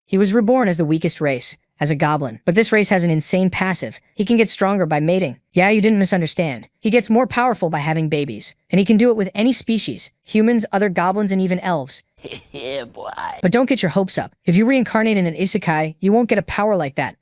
He was reborn as the weakest race, as a goblin. But this race has an insane passive. He can get stronger by mating. Yeah, you didn't misunderstand. He gets more powerful by having babies. And he can do it with any species. Humans, other goblins, and even elves. Yeah, boy. But don't get your hopes up. If you reincarnate in an isekai, you won't get a power like that.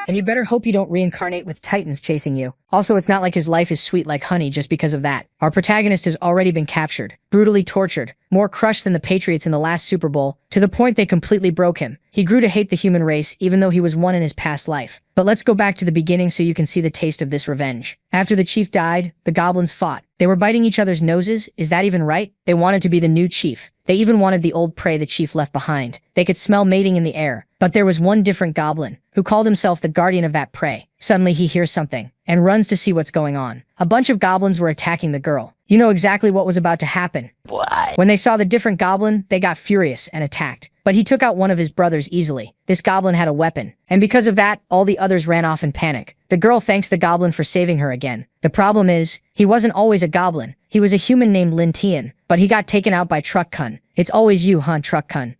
And you better hope you don't reincarnate with titans chasing you. Also, it's not like his life is sweet like honey just because of that. Our protagonist has already been captured, brutally tortured, more crushed than the Patriots in the last Super Bowl, to the point they completely broke him. He grew to hate the human race even though he was one in his past life. But let's go back to the beginning so you can see the taste of this revenge. After the chief died, the goblins fought. They were biting each other's noses, is that even right? They wanted to be the new chief. They even wanted the old prey the chief left behind. They could smell mating in the air. But there was one different goblin, who called himself the guardian of that prey. Suddenly he hears something, and runs to see what's going on. A bunch of goblins were attacking the girl. You know exactly what was about to happen. Why? When they saw the different goblin, they got furious and attacked. But he took out one of his brothers easily. This goblin had a weapon. And because of that, all the others ran off in panic. The girl thanks the goblin for saving her again. The problem is, he wasn't always a goblin. He was a human named Lin Tian, but he got taken out by Truck Kun. It's always you, huh, Truck Kun?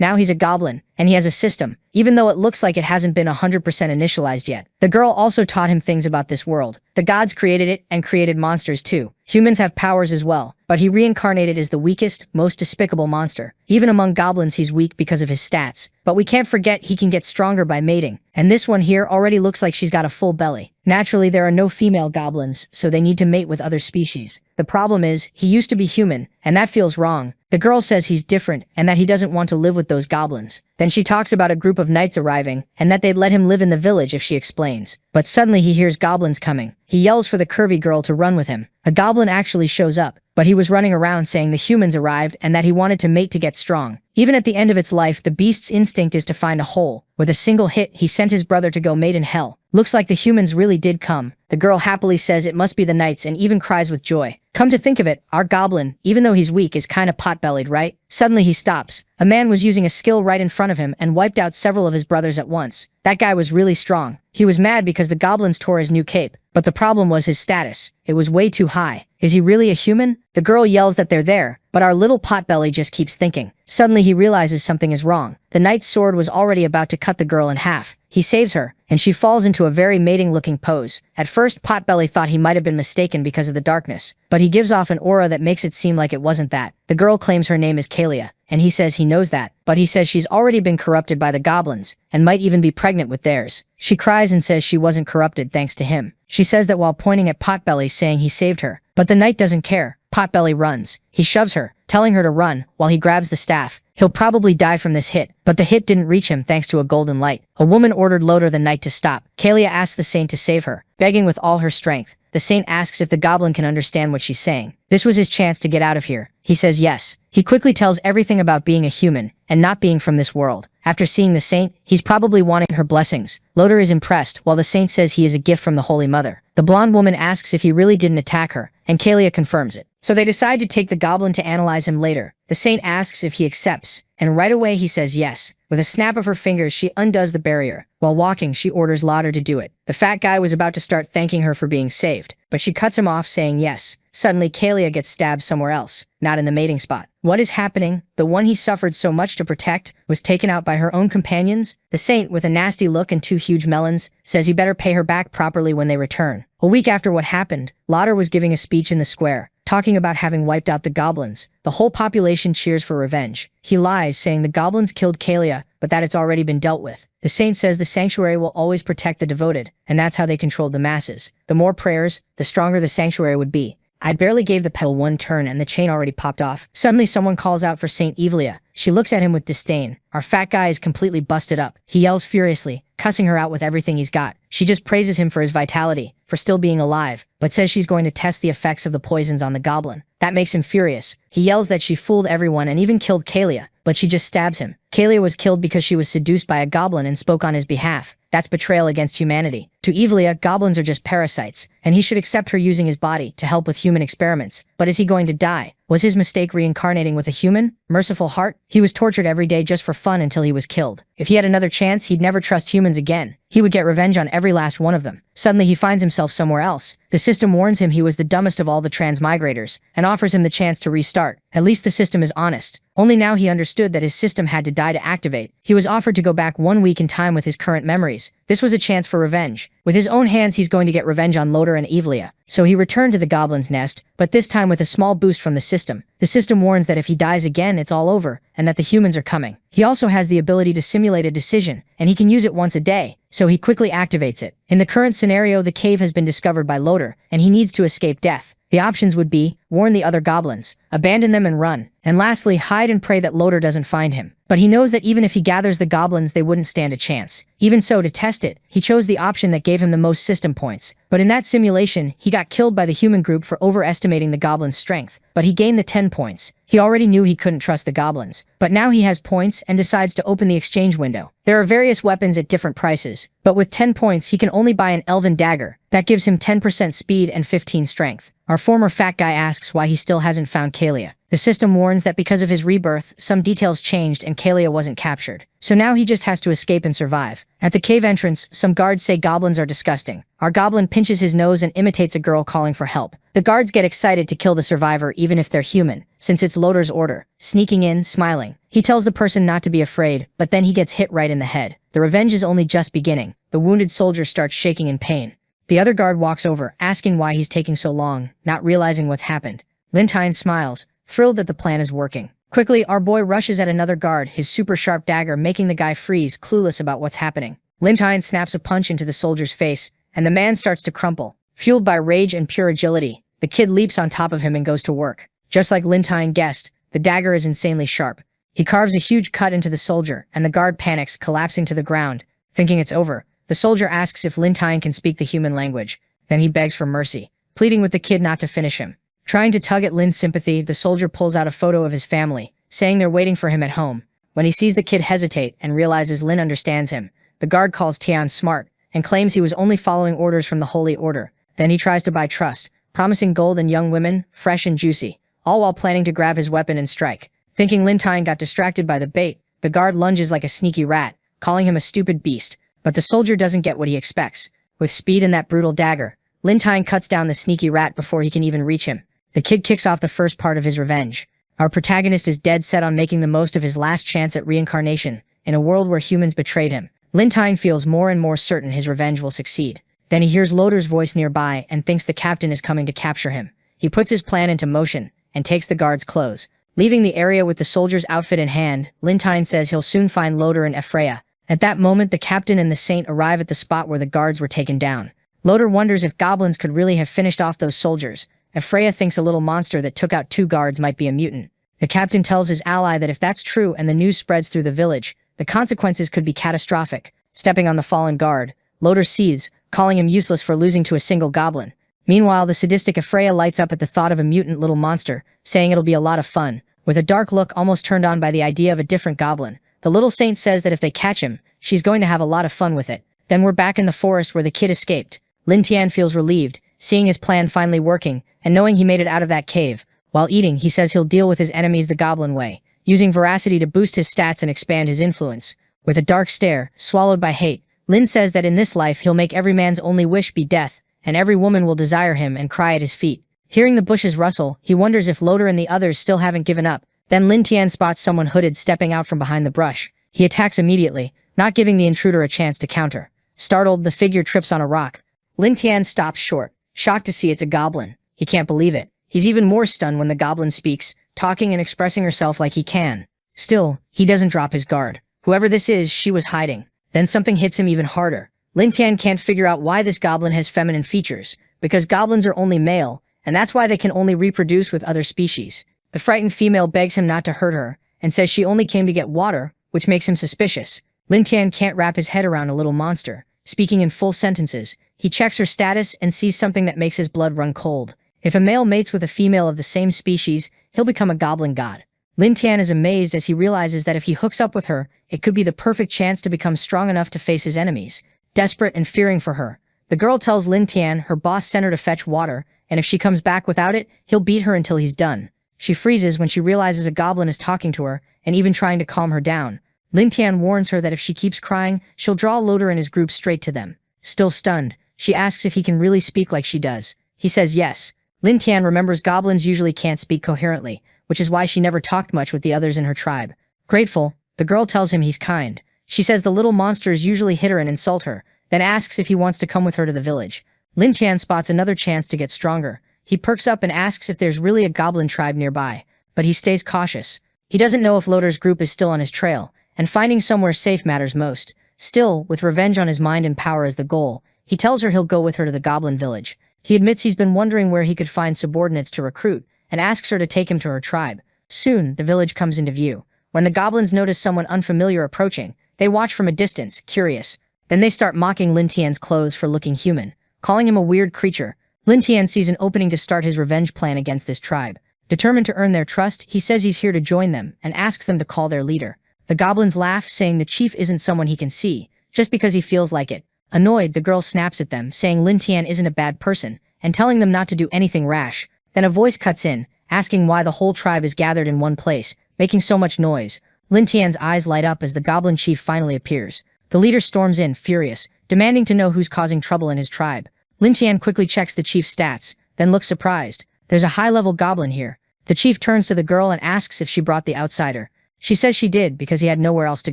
Now he's a goblin, and he has a system, even though it looks like it hasn't been 100% initialized yet. The girl also taught him things about this world. The gods created it and created monsters too. Humans have powers as well, but he reincarnated as the weakest, most despicable monster. Even among goblins he's weak because of his stats. But we can't forget he can get stronger by mating. And this one here already looks like she's got a full belly. Naturally, there are no female goblins, so they need to mate with other species. The problem is, he used to be human, and that feels wrong. The girl says he's different, and that he doesn't want to live with those goblins. Then she talks about a group of knights arriving, and that they'd let him live in the village if she explains. But suddenly he hears goblins coming. He yells for the curvy girl to run with him. A goblin actually shows up, but he was running around saying the humans arrived and that he wanted to mate to get strong. Even at the end of its life, the beast's instinct is to find a hole. With a single hit, he sent his brother to go mate in hell. Looks like the humans really did come. The girl happily says it must be the knights and even cries with joy. Come to think of it, our goblin, even though he's weak, is kinda pot-bellied, right? Suddenly he stops. A man was using a skill right in front of him and wiped out several of his brothers at once. That guy was really strong. He was mad because the goblins tore his new cape. But the problem was his status. It was way too high. Is he really a human? The girl yells that they're there, but our little potbelly just keeps thinking. Suddenly he realizes something is wrong. The knight's sword was already about to cut the girl in half. He saves her, and she falls into a very mating-looking pose. At first, Potbelly thought he might have been mistaken because of the darkness, but he gives off an aura that makes it seem like it wasn't that. The girl claims her name is Kalia, and he says he knows that, but he says she's already been corrupted by the goblins, and might even be pregnant with theirs. She cries and says she wasn't corrupted thanks to him. She says that while pointing at Potbelly saying he saved her, but the knight doesn't care. Potbelly runs. He shoves her, telling her to run, while he grabs the staff. He'll probably die from this hit, but the hit didn't reach him thanks to a golden light. A woman ordered Loder the knight to stop. Kalia asks the saint to save her, begging with all her strength. The saint asks if the goblin can understand what she's saying. This was his chance to get out of here. He says yes. He quickly tells everything about being a human, and not being from this world. After seeing the saint, he's probably wanting her blessings. Loder is impressed, while the saint says he is a gift from the Holy Mother. The blonde woman asks if he really didn't attack her, and Kalia confirms it. So they decide to take the goblin to analyze him later. The saint asks if he accepts, and right away he says yes. With a snap of her fingers, she undoes the barrier. While walking, she orders Loder to do it. The fat guy was about to start thanking her for being saved, but she cuts him off saying yes. Suddenly, Kalia gets stabbed somewhere else, not in the mating spot. What is happening? The one he suffered so much to protect was taken out by her own companions? The saint, with a nasty look and two huge melons, says he better pay her back properly when they return. A week after what happened, Loder was giving a speech in the square, talking about having wiped out the goblins. The whole population cheers for revenge. He lies, saying the goblins killed Kalia, but that it's already been dealt with. The saint says the sanctuary will always protect the devoted, and that's how they controlled the masses. The more prayers, the stronger the sanctuary would be. I barely gave the pedal one turn and the chain already popped off. Suddenly someone calls out for Saint Evelia. She looks at him with disdain. Our fat guy is completely busted up. He yells furiously, cussing her out with everything he's got. She just praises him for his vitality, for still being alive, but says she's going to test the effects of the poisons on the goblin. That makes him furious. He yells that she fooled everyone and even killed Kalia, but she just stabs him. Kalia was killed because she was seduced by a goblin and spoke on his behalf. That's betrayal against humanity. To Evelia, goblins are just parasites, and he should accept her using his body to help with human experiments. But is he going to die? Was his mistake reincarnating with a human? Merciful heart? He was tortured every day just for fun until he was killed. If he had another chance, he'd never trust humans again. He would get revenge on every last one of them. Suddenly he finds himself somewhere else. The system warns him he was the dumbest of all the transmigrators, and offers him the chance to restart. At least the system is honest. Only now he understood that his system had to die to activate. He was offered to go back 1 week in time with his current memories. This was a chance for revenge. With his own hands he's going to get revenge on Loder and Evelia. So he returned to the goblin's nest, but this time with a small boost from the system. The system warns that if he dies again it's all over, and that the humans are coming. He also has the ability to simulate a decision, and he can use it once a day, so he quickly activates it. In the current scenario, the cave has been discovered by Loder, and he needs to escape death. The options would be, warn the other goblins, abandon them and run, and lastly, hide and pray that Loder doesn't find him. But he knows that even if he gathers the goblins, they wouldn't stand a chance. Even so, to test it, he chose the option that gave him the most system points. But in that simulation, he got killed by the human group for overestimating the goblin's strength, but he gained the 10 points. He already knew he couldn't trust the goblins, but now he has points and decides to open the exchange window. There are various weapons at different prices, but with 10 points he can only buy an elven dagger. That gives him 10% speed and 15 strength. Our former fat guy asks why he still hasn't found Kalia. The system warns that because of his rebirth, some details changed and Kalia wasn't captured. So now he just has to escape and survive. At the cave entrance, some guards say goblins are disgusting. Our goblin pinches his nose and imitates a girl calling for help. The guards get excited to kill the survivor even if they're human, since it's Loder's order. Sneaking in, smiling. He tells the person not to be afraid, but then he gets hit right in the head. The revenge is only just beginning. The wounded soldier starts shaking in pain. The other guard walks over, asking why he's taking so long, not realizing what's happened. Lintine smiles, thrilled that the plan is working. Quickly, our boy rushes at another guard, his super sharp dagger making the guy freeze, clueless about what's happening. Lintine snaps a punch into the soldier's face, and the man starts to crumple. Fueled by rage and pure agility, the kid leaps on top of him and goes to work. Just like Lintine guessed, the dagger is insanely sharp. He carves a huge cut into the soldier, and the guard panics, collapsing to the ground. Thinking it's over, the soldier asks if Lintine can speak the human language. Then he begs for mercy, pleading with the kid not to finish him. Trying to tug at Lin's sympathy, the soldier pulls out a photo of his family, saying they're waiting for him at home. When he sees the kid hesitate and realizes Lin understands him, the guard calls Tian smart and claims he was only following orders from the Holy Order. Then he tries to buy trust, promising gold and young women, fresh and juicy, all while planning to grab his weapon and strike. Thinking Lintine got distracted by the bait, the guard lunges like a sneaky rat, calling him a stupid beast. But the soldier doesn't get what he expects. With speed and that brutal dagger, Lintine cuts down the sneaky rat before he can even reach him. The kid kicks off the first part of his revenge. Our protagonist is dead set on making the most of his last chance at reincarnation, in a world where humans betrayed him. Lintine feels more and more certain his revenge will succeed. Then he hears Loder's voice nearby and thinks the captain is coming to capture him. He puts his plan into motion, and takes the guard's clothes. Leaving the area with the soldier's outfit in hand, Lintine says he'll soon find Loder and Ephraia. At that moment, the captain and the saint arrive at the spot where the guards were taken down. Loder wonders if goblins could really have finished off those soldiers. Ephraia thinks a little monster that took out 2 guards might be a mutant. The captain tells his ally that if that's true and the news spreads through the village, the consequences could be catastrophic. Stepping on the fallen guard, Loder seethes, calling him useless for losing to a single goblin. Meanwhile, the sadistic Ephraia lights up at the thought of a mutant little monster, saying it'll be a lot of fun. With a dark look, almost turned on by the idea of a different goblin, the little saint says that if they catch him, she's going to have a lot of fun with it. Then we're back in the forest where the kid escaped. Lin Tian feels relieved, seeing his plan finally working, and knowing he made it out of that cave. While eating, he says he'll deal with his enemies the goblin way, using veracity to boost his stats and expand his influence. With a dark stare, swallowed by hate, Lin says that in this life he'll make every man's only wish be death, and every woman will desire him and cry at his feet. Hearing the bushes rustle, he wonders if Loder and the others still haven't given up. Then Lin Tian spots someone hooded stepping out from behind the brush. He attacks immediately, not giving the intruder a chance to counter. Startled, the figure trips on a rock. Lin Tian stops short, shocked to see it's a goblin. He can't believe it. He's even more stunned when the goblin speaks, talking and expressing herself like he can. Still, he doesn't drop his guard. Whoever this is, she was hiding. Then something hits him even harder. Lin Tian can't figure out why this goblin has feminine features, because goblins are only male, and that's why they can only reproduce with other species. The frightened female begs him not to hurt her, and says she only came to get water, which makes him suspicious. Lin Tian can't wrap his head around a little monster. Speaking in full sentences, he checks her status and sees something that makes his blood run cold. If a male mates with a female of the same species, he'll become a goblin god. Lin Tian is amazed as he realizes that if he hooks up with her, it could be the perfect chance to become strong enough to face his enemies. Desperate and fearing for her, the girl tells Lin Tian her boss sent her to fetch water, and if she comes back without it, he'll beat her until he's done. She freezes when she realizes a goblin is talking to her, and even trying to calm her down. Lin Tian warns her that if she keeps crying, she'll draw Loder and his group straight to them. Still stunned, she asks if he can really speak like she does. He says yes. Lin Tian remembers goblins usually can't speak coherently, which is why she never talked much with the others in her tribe. Grateful, the girl tells him he's kind. She says the little monsters usually hit her and insult her, then asks if he wants to come with her to the village. Lin Tian spots another chance to get stronger. He perks up and asks if there's really a goblin tribe nearby, but he stays cautious. He doesn't know if Loder's group is still on his trail, and finding somewhere safe matters most. Still, with revenge on his mind and power as the goal, he tells her he'll go with her to the goblin village. He admits he's been wondering where he could find subordinates to recruit, and asks her to take him to her tribe. Soon, the village comes into view. When the goblins notice someone unfamiliar approaching, they watch from a distance, curious. Then they start mocking Lin Tian's clothes for looking human, calling him a weird creature. Lin Tian sees an opening to start his revenge plan against this tribe. Determined to earn their trust, he says he's here to join them, and asks them to call their leader. The goblins laugh, saying the chief isn't someone he can see, just because he feels like it. Annoyed, the girl snaps at them, saying Lin Tian isn't a bad person, and telling them not to do anything rash. Then a voice cuts in, asking why the whole tribe is gathered in one place, making so much noise. Lin Tian's eyes light up as the goblin chief finally appears. The leader storms in, furious, demanding to know who's causing trouble in his tribe. Lin Tian quickly checks the chief's stats, then looks surprised. There's a high-level goblin here. The chief turns to the girl and asks if she brought the outsider. She says she did because he had nowhere else to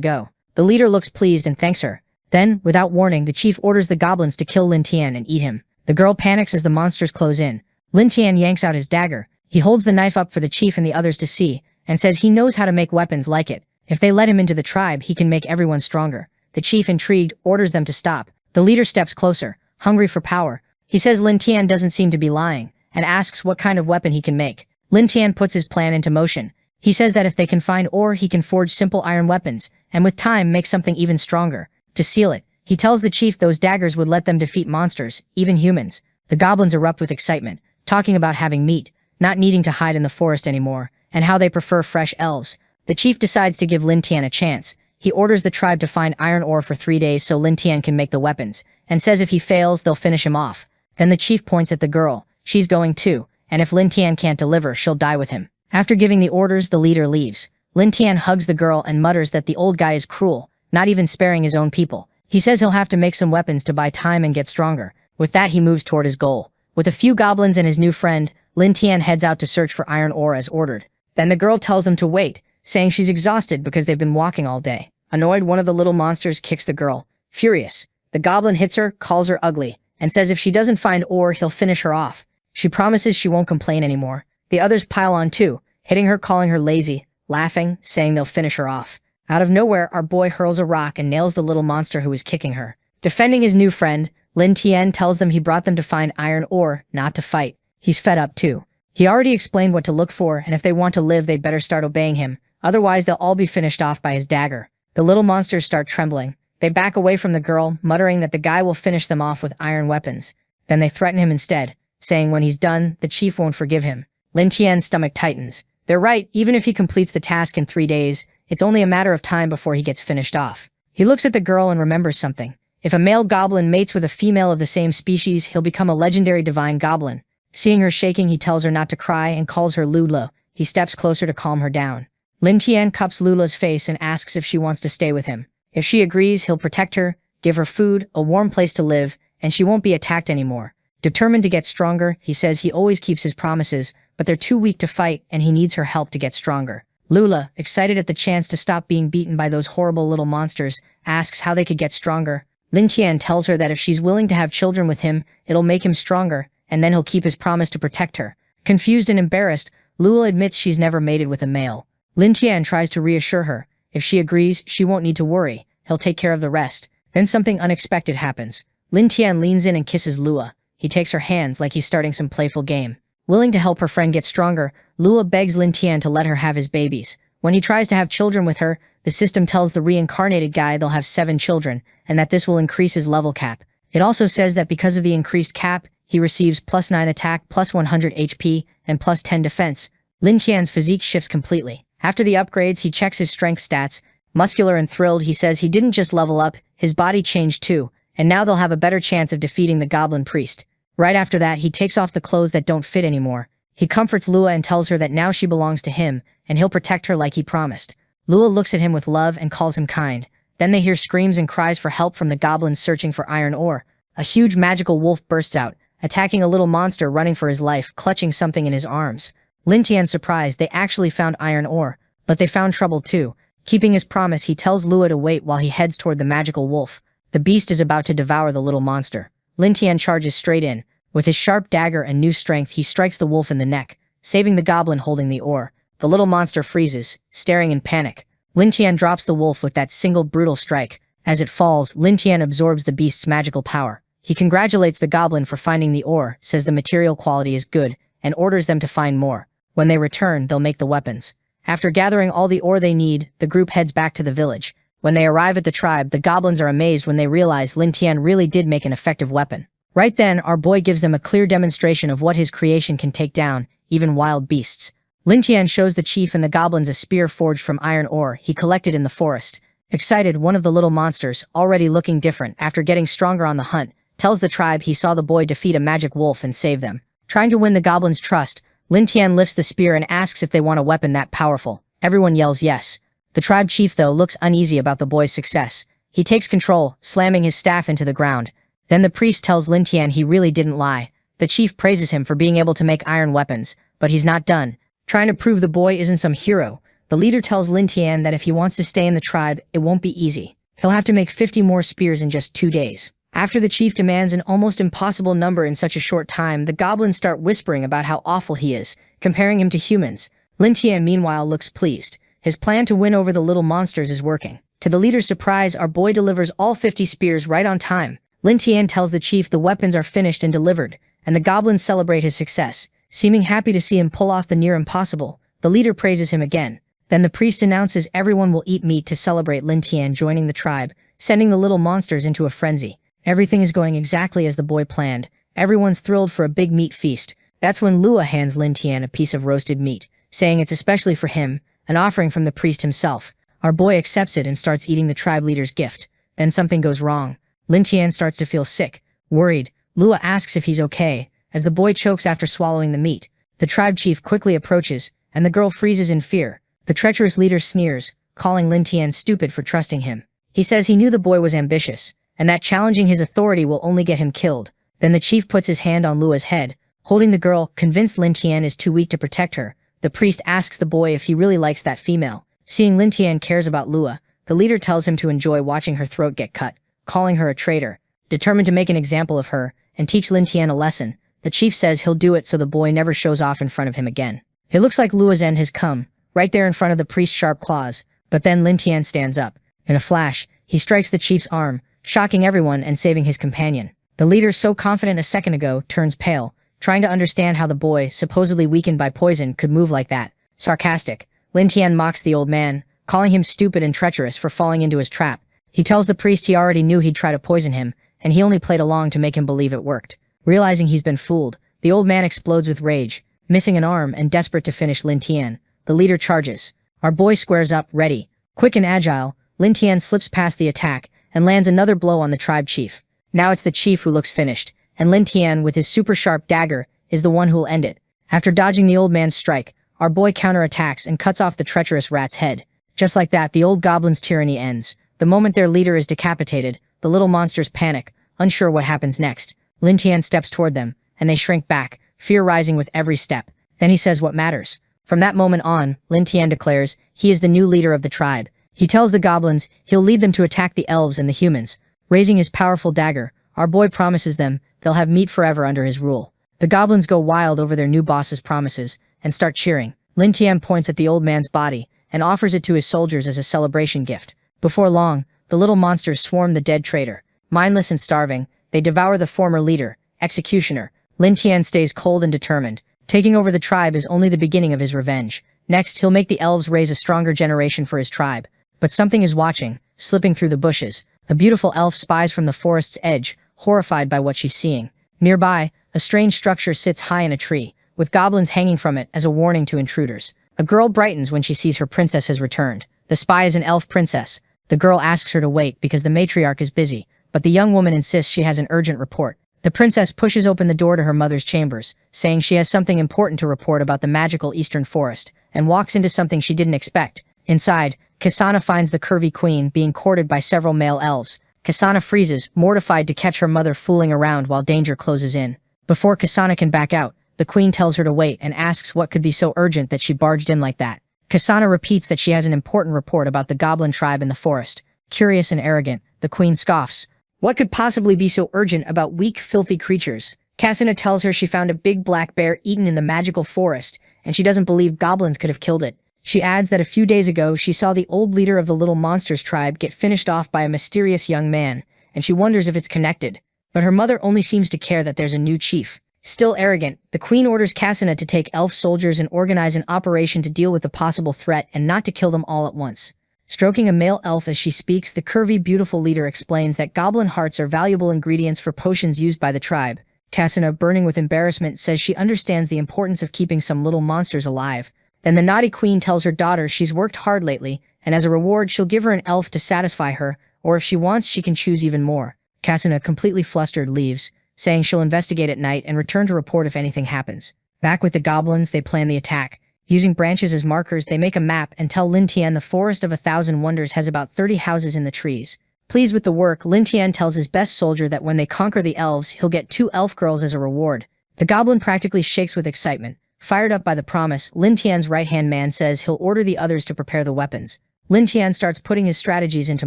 go. The leader looks pleased and thanks her. Then, without warning, the chief orders the goblins to kill Lin Tian and eat him. The girl panics as the monsters close in. Lin Tian yanks out his dagger. He holds the knife up for the chief and the others to see, and says he knows how to make weapons like it. If they let him into the tribe, he can make everyone stronger. The chief, intrigued, orders them to stop. The leader steps closer, hungry for power. He says Lin Tian doesn't seem to be lying, and asks what kind of weapon he can make. Lin Tian puts his plan into motion. He says that if they can find ore, he can forge simple iron weapons, and with time make something even stronger. To seal it, he tells the chief those daggers would let them defeat monsters, even humans. The goblins erupt with excitement, talking about having meat, not needing to hide in the forest anymore, and how they prefer fresh elves. The chief decides to give Lin Tian a chance. He orders the tribe to find iron ore for 3 days so Lin Tian can make the weapons, and says if he fails, they'll finish him off. Then the chief points at the girl. She's going too, and if Lin Tian can't deliver, she'll die with him. After giving the orders, the leader leaves. Lin Tian hugs the girl and mutters that the old guy is cruel, not even sparing his own people. He says he'll have to make some weapons to buy time and get stronger. With that, he moves toward his goal. With a few goblins and his new friend, Lin Tian heads out to search for iron ore as ordered. Then the girl tells them to wait, saying she's exhausted because they've been walking all day. Annoyed, one of the little monsters kicks the girl. Furious, the goblin hits her, calls her ugly, and says if she doesn't find ore, he'll finish her off. She promises she won't complain anymore. The others pile on too, hitting her, calling her lazy, laughing, saying they'll finish her off. Out of nowhere, our boy hurls a rock and nails the little monster who is kicking her. Defending his new friend, Lin Tian tells them he brought them to find iron ore, not to fight. He's fed up too. He already explained what to look for, and if they want to live, they'd better start obeying him. Otherwise, they'll all be finished off by his dagger. The little monsters start trembling. They back away from the girl, muttering that the guy will finish them off with iron weapons. Then they threaten him instead, saying when he's done, the chief won't forgive him. Lin Tian's stomach tightens. They're right, even if he completes the task in 3 days, it's only a matter of time before he gets finished off. He looks at the girl and remembers something. If a male goblin mates with a female of the same species, he'll become a legendary divine goblin. Seeing her shaking, he tells her not to cry and calls her Lula. He steps closer to calm her down. Lin Tian cups Lula's face and asks if she wants to stay with him. If she agrees, he'll protect her, give her food, a warm place to live, and she won't be attacked anymore. Determined to get stronger, he says he always keeps his promises, but they're too weak to fight and he needs her help to get stronger. Lula, excited at the chance to stop being beaten by those horrible little monsters, asks how they could get stronger. Lin Tian tells her that if she's willing to have children with him, it'll make him stronger, and then he'll keep his promise to protect her. Confused and embarrassed, Lula admits she's never mated with a male. Lin Tian tries to reassure her. If she agrees, she won't need to worry. He'll take care of the rest. Then something unexpected happens. Lin Tian leans in and kisses Lua. He takes her hands like he's starting some playful game. Willing to help her friend get stronger, Lua begs Lin Tian to let her have his babies. When he tries to have children with her, the system tells the reincarnated guy they'll have 7 children, and that this will increase his level cap. It also says that because of the increased cap, he receives +9 attack, +100 HP, and +10 defense. Lin Tian's physique shifts completely. After the upgrades, he checks his strength stats. Muscular and thrilled, he says he didn't just level up, his body changed too, and now they'll have a better chance of defeating the goblin priest. Right after that, he takes off the clothes that don't fit anymore. He comforts Lua and tells her that now she belongs to him, and he'll protect her like he promised. Lua looks at him with love and calls him kind. Then they hear screams and cries for help from the goblins searching for iron ore. A huge magical wolf bursts out, attacking a little monster running for his life, clutching something in his arms. Lin Tian's surprised they actually found iron ore, but they found trouble too. Keeping his promise, he tells Lua to wait while he heads toward the magical wolf. The beast is about to devour the little monster. Lin Tian charges straight in. With his sharp dagger and new strength, he strikes the wolf in the neck, saving the goblin holding the ore. The little monster freezes, staring in panic. Lin Tian drops the wolf with that single brutal strike. As it falls, Lin Tian absorbs the beast's magical power. He congratulates the goblin for finding the ore, says the material quality is good, and orders them to find more. When they return, they'll make the weapons. After gathering all the ore they need, the group heads back to the village. When they arrive at the tribe, the goblins are amazed when they realize Lin Tian really did make an effective weapon. Right then, our boy gives them a clear demonstration of what his creation can take down, even wild beasts. Lin Tian shows the chief and the goblins a spear forged from iron ore he collected in the forest. Excited, one of the little monsters, already looking different after getting stronger on the hunt, tells the tribe he saw the boy defeat a magic wolf and save them. Trying to win the goblins' trust, Lin Tian lifts the spear and asks if they want a weapon that powerful. Everyone yells yes. The tribe chief, though, looks uneasy about the boy's success. He takes control, slamming his staff into the ground. Then the priest tells Lin Tian he really didn't lie. The chief praises him for being able to make iron weapons, but he's not done. Trying to prove the boy isn't some hero, the leader tells Lin Tian that if he wants to stay in the tribe, it won't be easy. He'll have to make 50 more spears in just 2 days. After the chief demands an almost impossible number in such a short time, the goblins start whispering about how awful he is, comparing him to humans. Lin Tian, meanwhile, looks pleased. His plan to win over the little monsters is working. To the leader's surprise, our boy delivers all 50 spears right on time. Lin Tian tells the chief the weapons are finished and delivered, and the goblins celebrate his success. Seeming happy to see him pull off the near impossible, the leader praises him again. Then the priest announces everyone will eat meat to celebrate Lin Tian joining the tribe, sending the little monsters into a frenzy. Everything is going exactly as the boy planned. Everyone's thrilled for a big meat feast. That's when Lua hands Lin Tian a piece of roasted meat, saying it's especially for him, an offering from the priest himself. Our boy accepts it and starts eating the tribe leader's gift. Then something goes wrong. Lin Tian starts to feel sick. Worried, Lua asks if he's okay, as the boy chokes after swallowing the meat. The tribe chief quickly approaches, and the girl freezes in fear. The treacherous leader sneers, calling Lin Tian stupid for trusting him. He says he knew the boy was ambitious, and that challenging his authority will only get him killed. Then the chief puts his hand on Lua's head, holding the girl, convinced Lin Tian is too weak to protect her. The priest asks the boy if he really likes that female. Seeing Lin Tian cares about Lua, the leader tells him to enjoy watching her throat get cut, calling her a traitor. Determined to make an example of her and teach Lin Tian a lesson, the chief says he'll do it so the boy never shows off in front of him again. It looks like Lua's end has come, right there in front of the priest's sharp claws, but then Lin Tian stands up. In a flash, he strikes the chief's arm, shocking everyone and saving his companion. The leader, so confident a second ago, turns pale, trying to understand how the boy, supposedly weakened by poison, could move like that. Sarcastic, Lin Tian mocks the old man, calling him stupid and treacherous for falling into his trap. He tells the priest he already knew he'd try to poison him, and he only played along to make him believe it worked. Realizing he's been fooled, the old man explodes with rage, missing an arm and desperate to finish Lin Tian. The leader charges. Our boy squares up, ready. Quick and agile, Lin Tian slips past the attack and lands another blow on the tribe chief. Now it's the chief who looks finished, and Lin Tian, with his super sharp dagger, is the one who'll end it. After dodging the old man's strike, our boy counterattacks and cuts off the treacherous rat's head. Just like that, the old goblin's tyranny ends. The moment their leader is decapitated, the little monsters panic, unsure what happens next. Lin Tian steps toward them, and they shrink back, fear rising with every step. Then he says what matters. From that moment on, Lin Tian declares he is the new leader of the tribe. He tells the goblins he'll lead them to attack the elves and the humans. Raising his powerful dagger, our boy promises them they'll have meat forever under his rule. The goblins go wild over their new boss's promises and start cheering. Lin Tian points at the old man's body and offers it to his soldiers as a celebration gift. Before long, the little monsters swarm the dead traitor. Mindless and starving, they devour the former leader, executioner. Lin Tian stays cold and determined. Taking over the tribe is only the beginning of his revenge. Next, he'll make the elves raise a stronger generation for his tribe. But something is watching, slipping through the bushes. A beautiful elf spies from the forest's edge, horrified by what she's seeing. Nearby, a strange structure sits high in a tree, with goblins hanging from it as a warning to intruders. A girl brightens when she sees her princess has returned. The spy is an elf princess. The girl asks her to wait because the matriarch is busy, but the young woman insists she has an urgent report. The princess pushes open the door to her mother's chambers, saying she has something important to report about the magical eastern forest, and walks into something she didn't expect. Inside, Kasana finds the curvy queen being courted by several male elves. Kasana freezes, mortified to catch her mother fooling around while danger closes in. Before Kasana can back out, the queen tells her to wait and asks what could be so urgent that she barged in like that. Kasana repeats that she has an important report about the goblin tribe in the forest. Curious and arrogant, the queen scoffs. What could possibly be so urgent about weak, filthy creatures? Kasana tells her she found a big black bear eaten in the magical forest, and she doesn't believe goblins could have killed it. She adds that a few days ago she saw the old leader of the Little Monsters tribe get finished off by a mysterious young man, and she wonders if it's connected. But her mother only seems to care that there's a new chief. Still arrogant, the queen orders Kasana to take elf soldiers and organize an operation to deal with the possible threat and not to kill them all at once. Stroking a male elf as she speaks, the curvy, beautiful leader explains that goblin hearts are valuable ingredients for potions used by the tribe. Kasana, burning with embarrassment, says she understands the importance of keeping some little monsters alive. Then the naughty queen tells her daughter she's worked hard lately, and as a reward she'll give her an elf to satisfy her, or if she wants she can choose even more. Kasana, completely flustered, leaves, saying she'll investigate at night and return to report if anything happens. Back with the goblins, they plan the attack. Using branches as markers, they make a map and tell Lin Tian the Forest of 1,000 Wonders has about 30 houses in the trees. Pleased with the work, Lin Tian tells his best soldier that when they conquer the elves, he'll get 2 elf girls as a reward. The goblin practically shakes with excitement. Fired up by the promise, Lin Tian's right-hand man says he'll order the others to prepare the weapons. Lin Tian starts putting his strategies into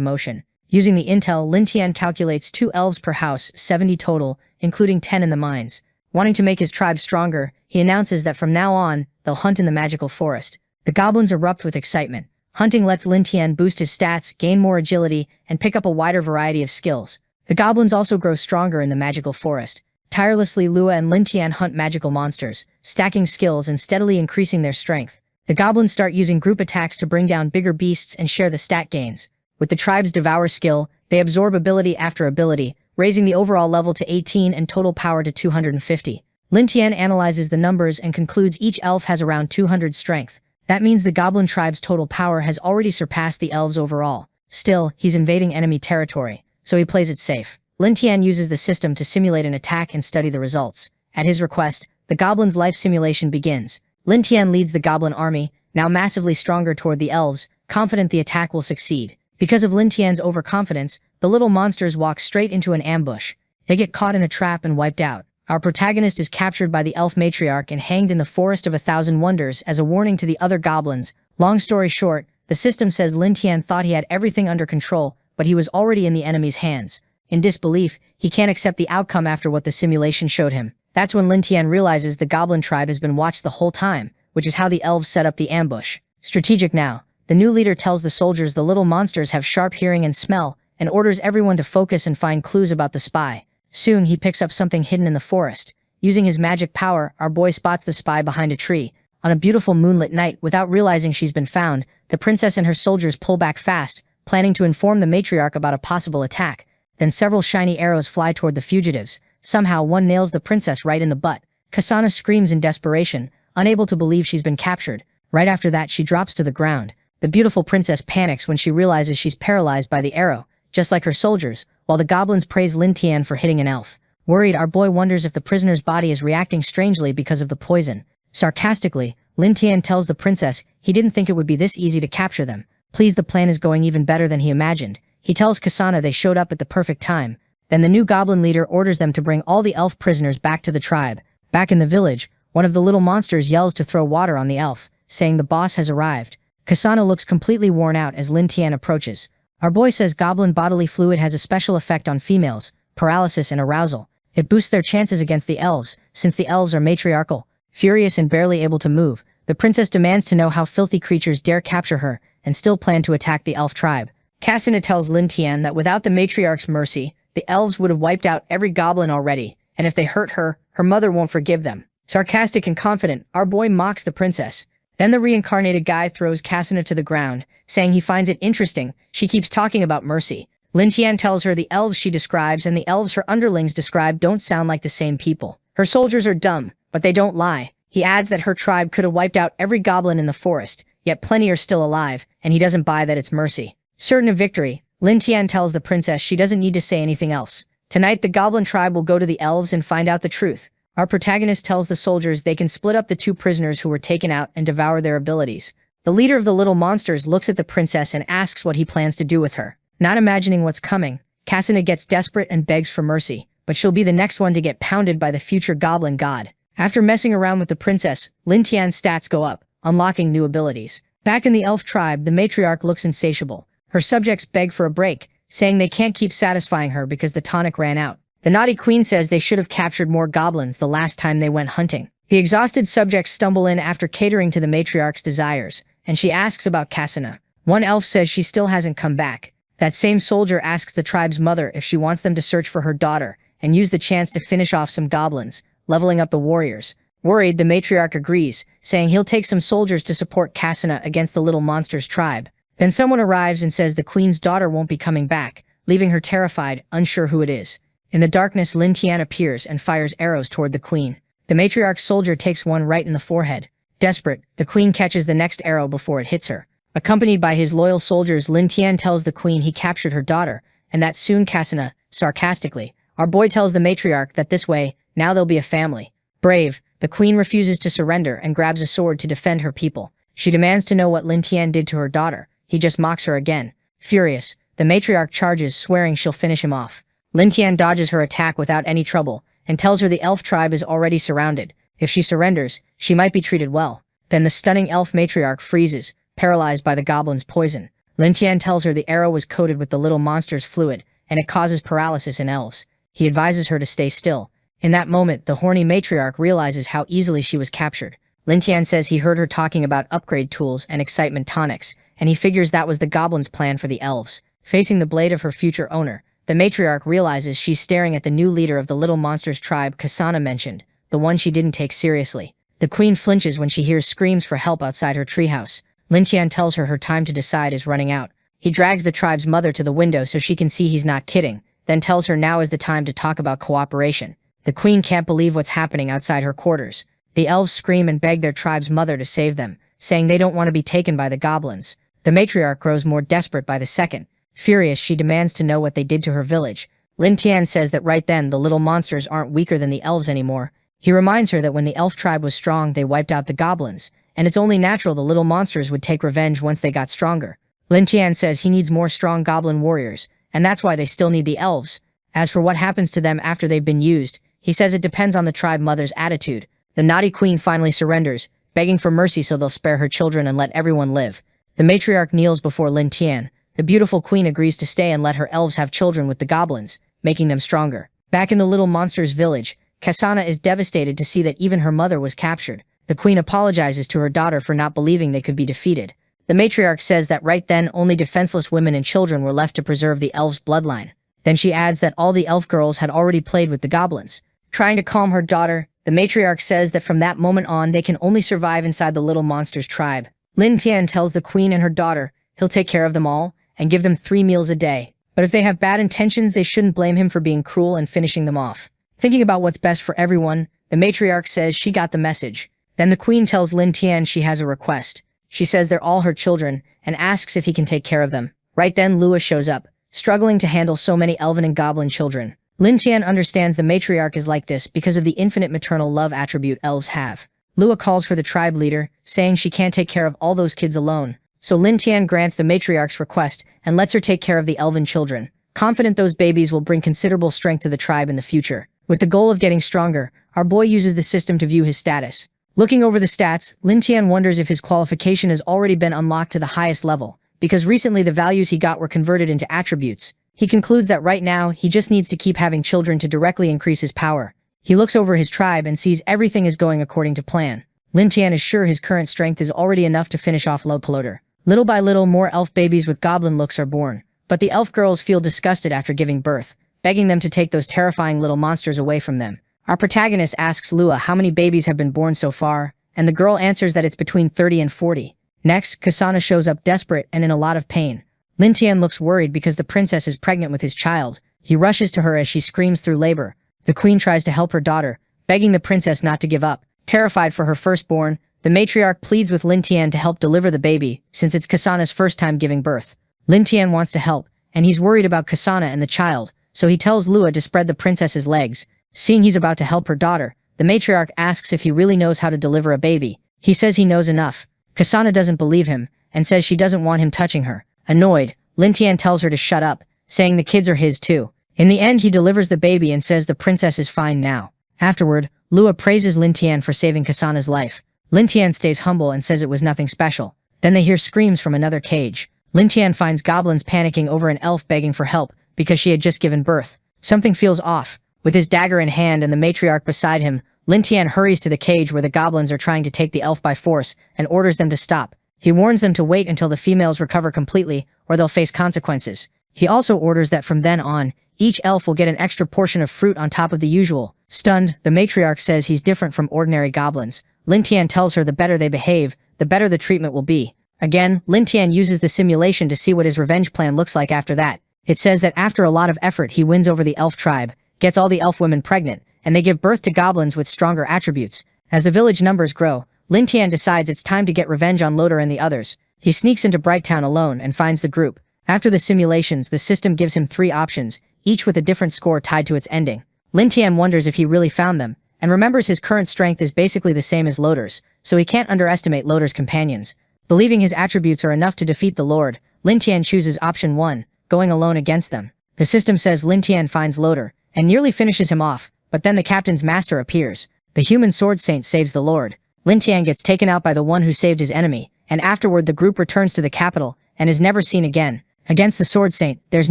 motion. Using the intel, Lin Tian calculates 2 elves per house, 70 total, including 10 in the mines. Wanting to make his tribe stronger, he announces that from now on, they'll hunt in the magical forest. The goblins erupt with excitement. Hunting lets Lin Tian boost his stats, gain more agility, and pick up a wider variety of skills. The goblins also grow stronger in the magical forest. Tirelessly, Lua and Lin Tian hunt magical monsters, stacking skills and steadily increasing their strength. The goblins start using group attacks to bring down bigger beasts and share the stat gains. With the tribe's Devour skill, they absorb ability after ability, raising the overall level to 18 and total power to 250. Lin Tian analyzes the numbers and concludes each elf has around 200 strength. That means the goblin tribe's total power has already surpassed the elves overall. Still, he's invading enemy territory, so he plays it safe. Lin Tian uses the system to simulate an attack and study the results. At his request, the goblin's life simulation begins. Lin Tian leads the goblin army, now massively stronger toward the elves, confident the attack will succeed. Because of Lin Tian's overconfidence, the little monsters walk straight into an ambush. They get caught in a trap and wiped out. Our protagonist is captured by the elf matriarch and hanged in the Forest of 1,000 Wonders as a warning to the other goblins. Long story short, the system says Lin Tian thought he had everything under control, but he was already in the enemy's hands. In disbelief, he can't accept the outcome after what the simulation showed him. That's when Lin Tian realizes the goblin tribe has been watched the whole time, which is how the elves set up the ambush. Strategic now. The new leader tells the soldiers the little monsters have sharp hearing and smell, and orders everyone to focus and find clues about the spy. Soon, he picks up something hidden in the forest. Using his magic power, our boy spots the spy behind a tree. On a beautiful moonlit night, without realizing she's been found, the princess and her soldiers pull back fast, planning to inform the matriarch about a possible attack. Then several shiny arrows fly toward the fugitives. Somehow, one nails the princess right in the butt. Kasana screams in desperation, unable to believe she's been captured. Right after that, she drops to the ground. The beautiful princess panics when she realizes she's paralyzed by the arrow, just like her soldiers, while the goblins praise Lin Tian for hitting an elf. Worried, our boy wonders if the prisoner's body is reacting strangely because of the poison. Sarcastically, Lin Tian tells the princess he didn't think it would be this easy to capture them. Pleased the plan is going even better than he imagined. He tells Kasana they showed up at the perfect time. Then the new goblin leader orders them to bring all the elf prisoners back to the tribe. Back in the village, one of the little monsters yells to throw water on the elf, saying the boss has arrived. Kasana looks completely worn out as Lin Tian approaches. Our boy says goblin bodily fluid has a special effect on females, paralysis and arousal. It boosts their chances against the elves, since the elves are matriarchal. Furious and barely able to move, the princess demands to know how filthy creatures dare capture her and still plan to attack the elf tribe. Kasana tells Lin Tian that without the matriarch's mercy, the elves would have wiped out every goblin already, and if they hurt her, her mother won't forgive them. Sarcastic and confident, our boy mocks the princess. Then the reincarnated guy throws Kasana to the ground, saying he finds it interesting she keeps talking about mercy. Lin Tian tells her the elves she describes and the elves her underlings describe don't sound like the same people. Her soldiers are dumb, but they don't lie. He adds that her tribe could have wiped out every goblin in the forest, yet plenty are still alive, and he doesn't buy that it's mercy. Certain of victory, Lin Tian tells the princess she doesn't need to say anything else. Tonight the goblin tribe will go to the elves and find out the truth. Our protagonist tells the soldiers they can split up the 2 prisoners who were taken out and devour their abilities. The leader of the little monsters looks at the princess and asks what he plans to do with her. Not imagining what's coming, Kasana gets desperate and begs for mercy. but she'll be the next one to get pounded by the future goblin god. After messing around with the princess, Lin Tian's stats go up, unlocking new abilities. Back in the elf tribe, the matriarch looks insatiable. Her subjects beg for a break, saying they can't keep satisfying her because the tonic ran out. The naughty queen says they should have captured more goblins the last time they went hunting. The exhausted subjects stumble in after catering to the matriarch's desires, and she asks about Kasana. One elf says she still hasn't come back. That same soldier asks the tribe's mother if she wants them to search for her daughter and use the chance to finish off some goblins, leveling up the warriors. Worried, the matriarch agrees, saying he'll take some soldiers to support Kasana against the little monster's tribe. Then someone arrives and says the queen's daughter won't be coming back, leaving her terrified, unsure who it is. In the darkness, Lin Tian appears and fires arrows toward the queen. The matriarch's soldier takes one right in the forehead. Desperate, the queen catches the next arrow before it hits her. Accompanied by his loyal soldiers, Lin Tian tells the queen he captured her daughter, and that soon Kasana, sarcastically, our boy tells the matriarch that this way, now they'll be a family. Brave, the queen refuses to surrender and grabs a sword to defend her people. She demands to know what Lin Tian did to her daughter. He just mocks her again. Furious, the matriarch charges, swearing she'll finish him off. Lin Tian dodges her attack without any trouble, and tells her the elf tribe is already surrounded. If she surrenders, she might be treated well. Then the stunning elf matriarch freezes, paralyzed by the goblin's poison. Lin Tian tells her the arrow was coated with the little monster's fluid, and it causes paralysis in elves. He advises her to stay still. In that moment, the horny matriarch realizes how easily she was captured. Lin Tian says he heard her talking about upgrade tools and excitement tonics, and he figures that was the goblin's plan for the elves. Facing the blade of her future owner, the matriarch realizes she's staring at the new leader of the little monster's tribe Kasana mentioned, the one she didn't take seriously. The queen flinches when she hears screams for help outside her treehouse. Lin Tian tells her time to decide is running out. He drags the tribe's mother to the window so she can see he's not kidding, then tells her now is the time to talk about cooperation. The queen can't believe what's happening outside her quarters. The elves scream and beg their tribe's mother to save them, saying they don't want to be taken by the goblins. The matriarch grows more desperate by the second. Furious, she demands to know what they did to her village. Lin Tian says that right then the little monsters aren't weaker than the elves anymore. He reminds her that when the elf tribe was strong they wiped out the goblins, and it's only natural the little monsters would take revenge once they got stronger. Lin Tian says he needs more strong goblin warriors, and that's why they still need the elves. As for what happens to them after they've been used, he says it depends on the tribe mother's attitude. The naughty queen finally surrenders, begging for mercy so they'll spare her children and let everyone live. The matriarch kneels before Lin Tian. The beautiful queen agrees to stay and let her elves have children with the goblins, making them stronger. Back in the little monster's village, Kasana is devastated to see that even her mother was captured. The queen apologizes to her daughter for not believing they could be defeated. The matriarch says that right then only defenseless women and children were left to preserve the elves' bloodline. Then she adds that all the elf girls had already played with the goblins. Trying to calm her daughter, the matriarch says that from that moment on they can only survive inside the little monster's tribe. Lin Tian tells the queen and her daughter he'll take care of them all and give them 3 meals a day. But if they have bad intentions, they shouldn't blame him for being cruel and finishing them off. Thinking about what's best for everyone, the matriarch says she got the message. Then the queen tells Lin Tian she has a request. She says they're all her children and asks if he can take care of them. Right then Lua shows up, struggling to handle so many elven and goblin children. Lin Tian understands the matriarch is like this because of the infinite maternal love attribute elves have. Lua calls for the tribe leader, saying she can't take care of all those kids alone. So Lin Tian grants the matriarch's request and lets her take care of the elven children, confident those babies will bring considerable strength to the tribe in the future. With the goal of getting stronger, our boy uses the system to view his status. Looking over the stats, Lin Tian wonders if his qualification has already been unlocked to the highest level, because recently the values he got were converted into attributes. He concludes that right now, he just needs to keep having children to directly increase his power. He looks over his tribe and sees everything is going according to plan. Lin Tian is sure his current strength is already enough to finish off Lopaloder. Little by little, more elf babies with goblin looks are born, but the elf girls feel disgusted after giving birth, begging them to take those terrifying little monsters away from them. Our protagonist asks Lua how many babies have been born so far, and the girl answers that it's between 30 and 40. Next, Kasana shows up desperate and in a lot of pain. Lin Tian looks worried because the princess is pregnant with his child. He rushes to her as she screams through labor. The queen tries to help her daughter, begging the princess not to give up. Terrified for her firstborn, the matriarch pleads with Lin Tian to help deliver the baby, since it's Kasana's first time giving birth. Lin Tian wants to help, and he's worried about Kasana and the child, so he tells Lua to spread the princess's legs. Seeing he's about to help her daughter, the matriarch asks if he really knows how to deliver a baby. He says he knows enough. Kasana doesn't believe him, and says she doesn't want him touching her. Annoyed, Lin Tian tells her to shut up, saying the kids are his too. In the end, he delivers the baby and says the princess is fine now. Afterward, Lua praises Lin Tian for saving Kasana's life. Lin Tian stays humble and says it was nothing special. Then they hear screams from another cage. Lin Tian finds goblins panicking over an elf begging for help because she had just given birth. Something feels off. With his dagger in hand and the matriarch beside him, Lin Tian hurries to the cage where the goblins are trying to take the elf by force and orders them to stop. He warns them to wait until the females recover completely or they'll face consequences. He also orders that from then on, each elf will get an extra portion of fruit on top of the usual. Stunned, the matriarch says he's different from ordinary goblins. Lin Tian tells her the better they behave, the better the treatment will be. Again, Lin Tian uses the simulation to see what his revenge plan looks like after that. It says that after a lot of effort he wins over the elf tribe, gets all the elf women pregnant, and they give birth to goblins with stronger attributes. As the village numbers grow, Lin Tian decides it's time to get revenge on Loder and the others. He sneaks into Brighttown alone and finds the group. After the simulations, the system gives him 3 options, each with a different score tied to its ending. Lin Tian wonders if he really found them, and remembers his current strength is basically the same as Loder's, so he can't underestimate Loder's companions. Believing his attributes are enough to defeat the Lord, Lin Tian chooses option 1, going alone against them. The system says Lin Tian finds Loder, and nearly finishes him off, but then the captain's master appears. The human sword saint saves the Lord. Lin Tian gets taken out by the one who saved his enemy, and afterward the group returns to the capital, and is never seen again. Against the sword saint, there's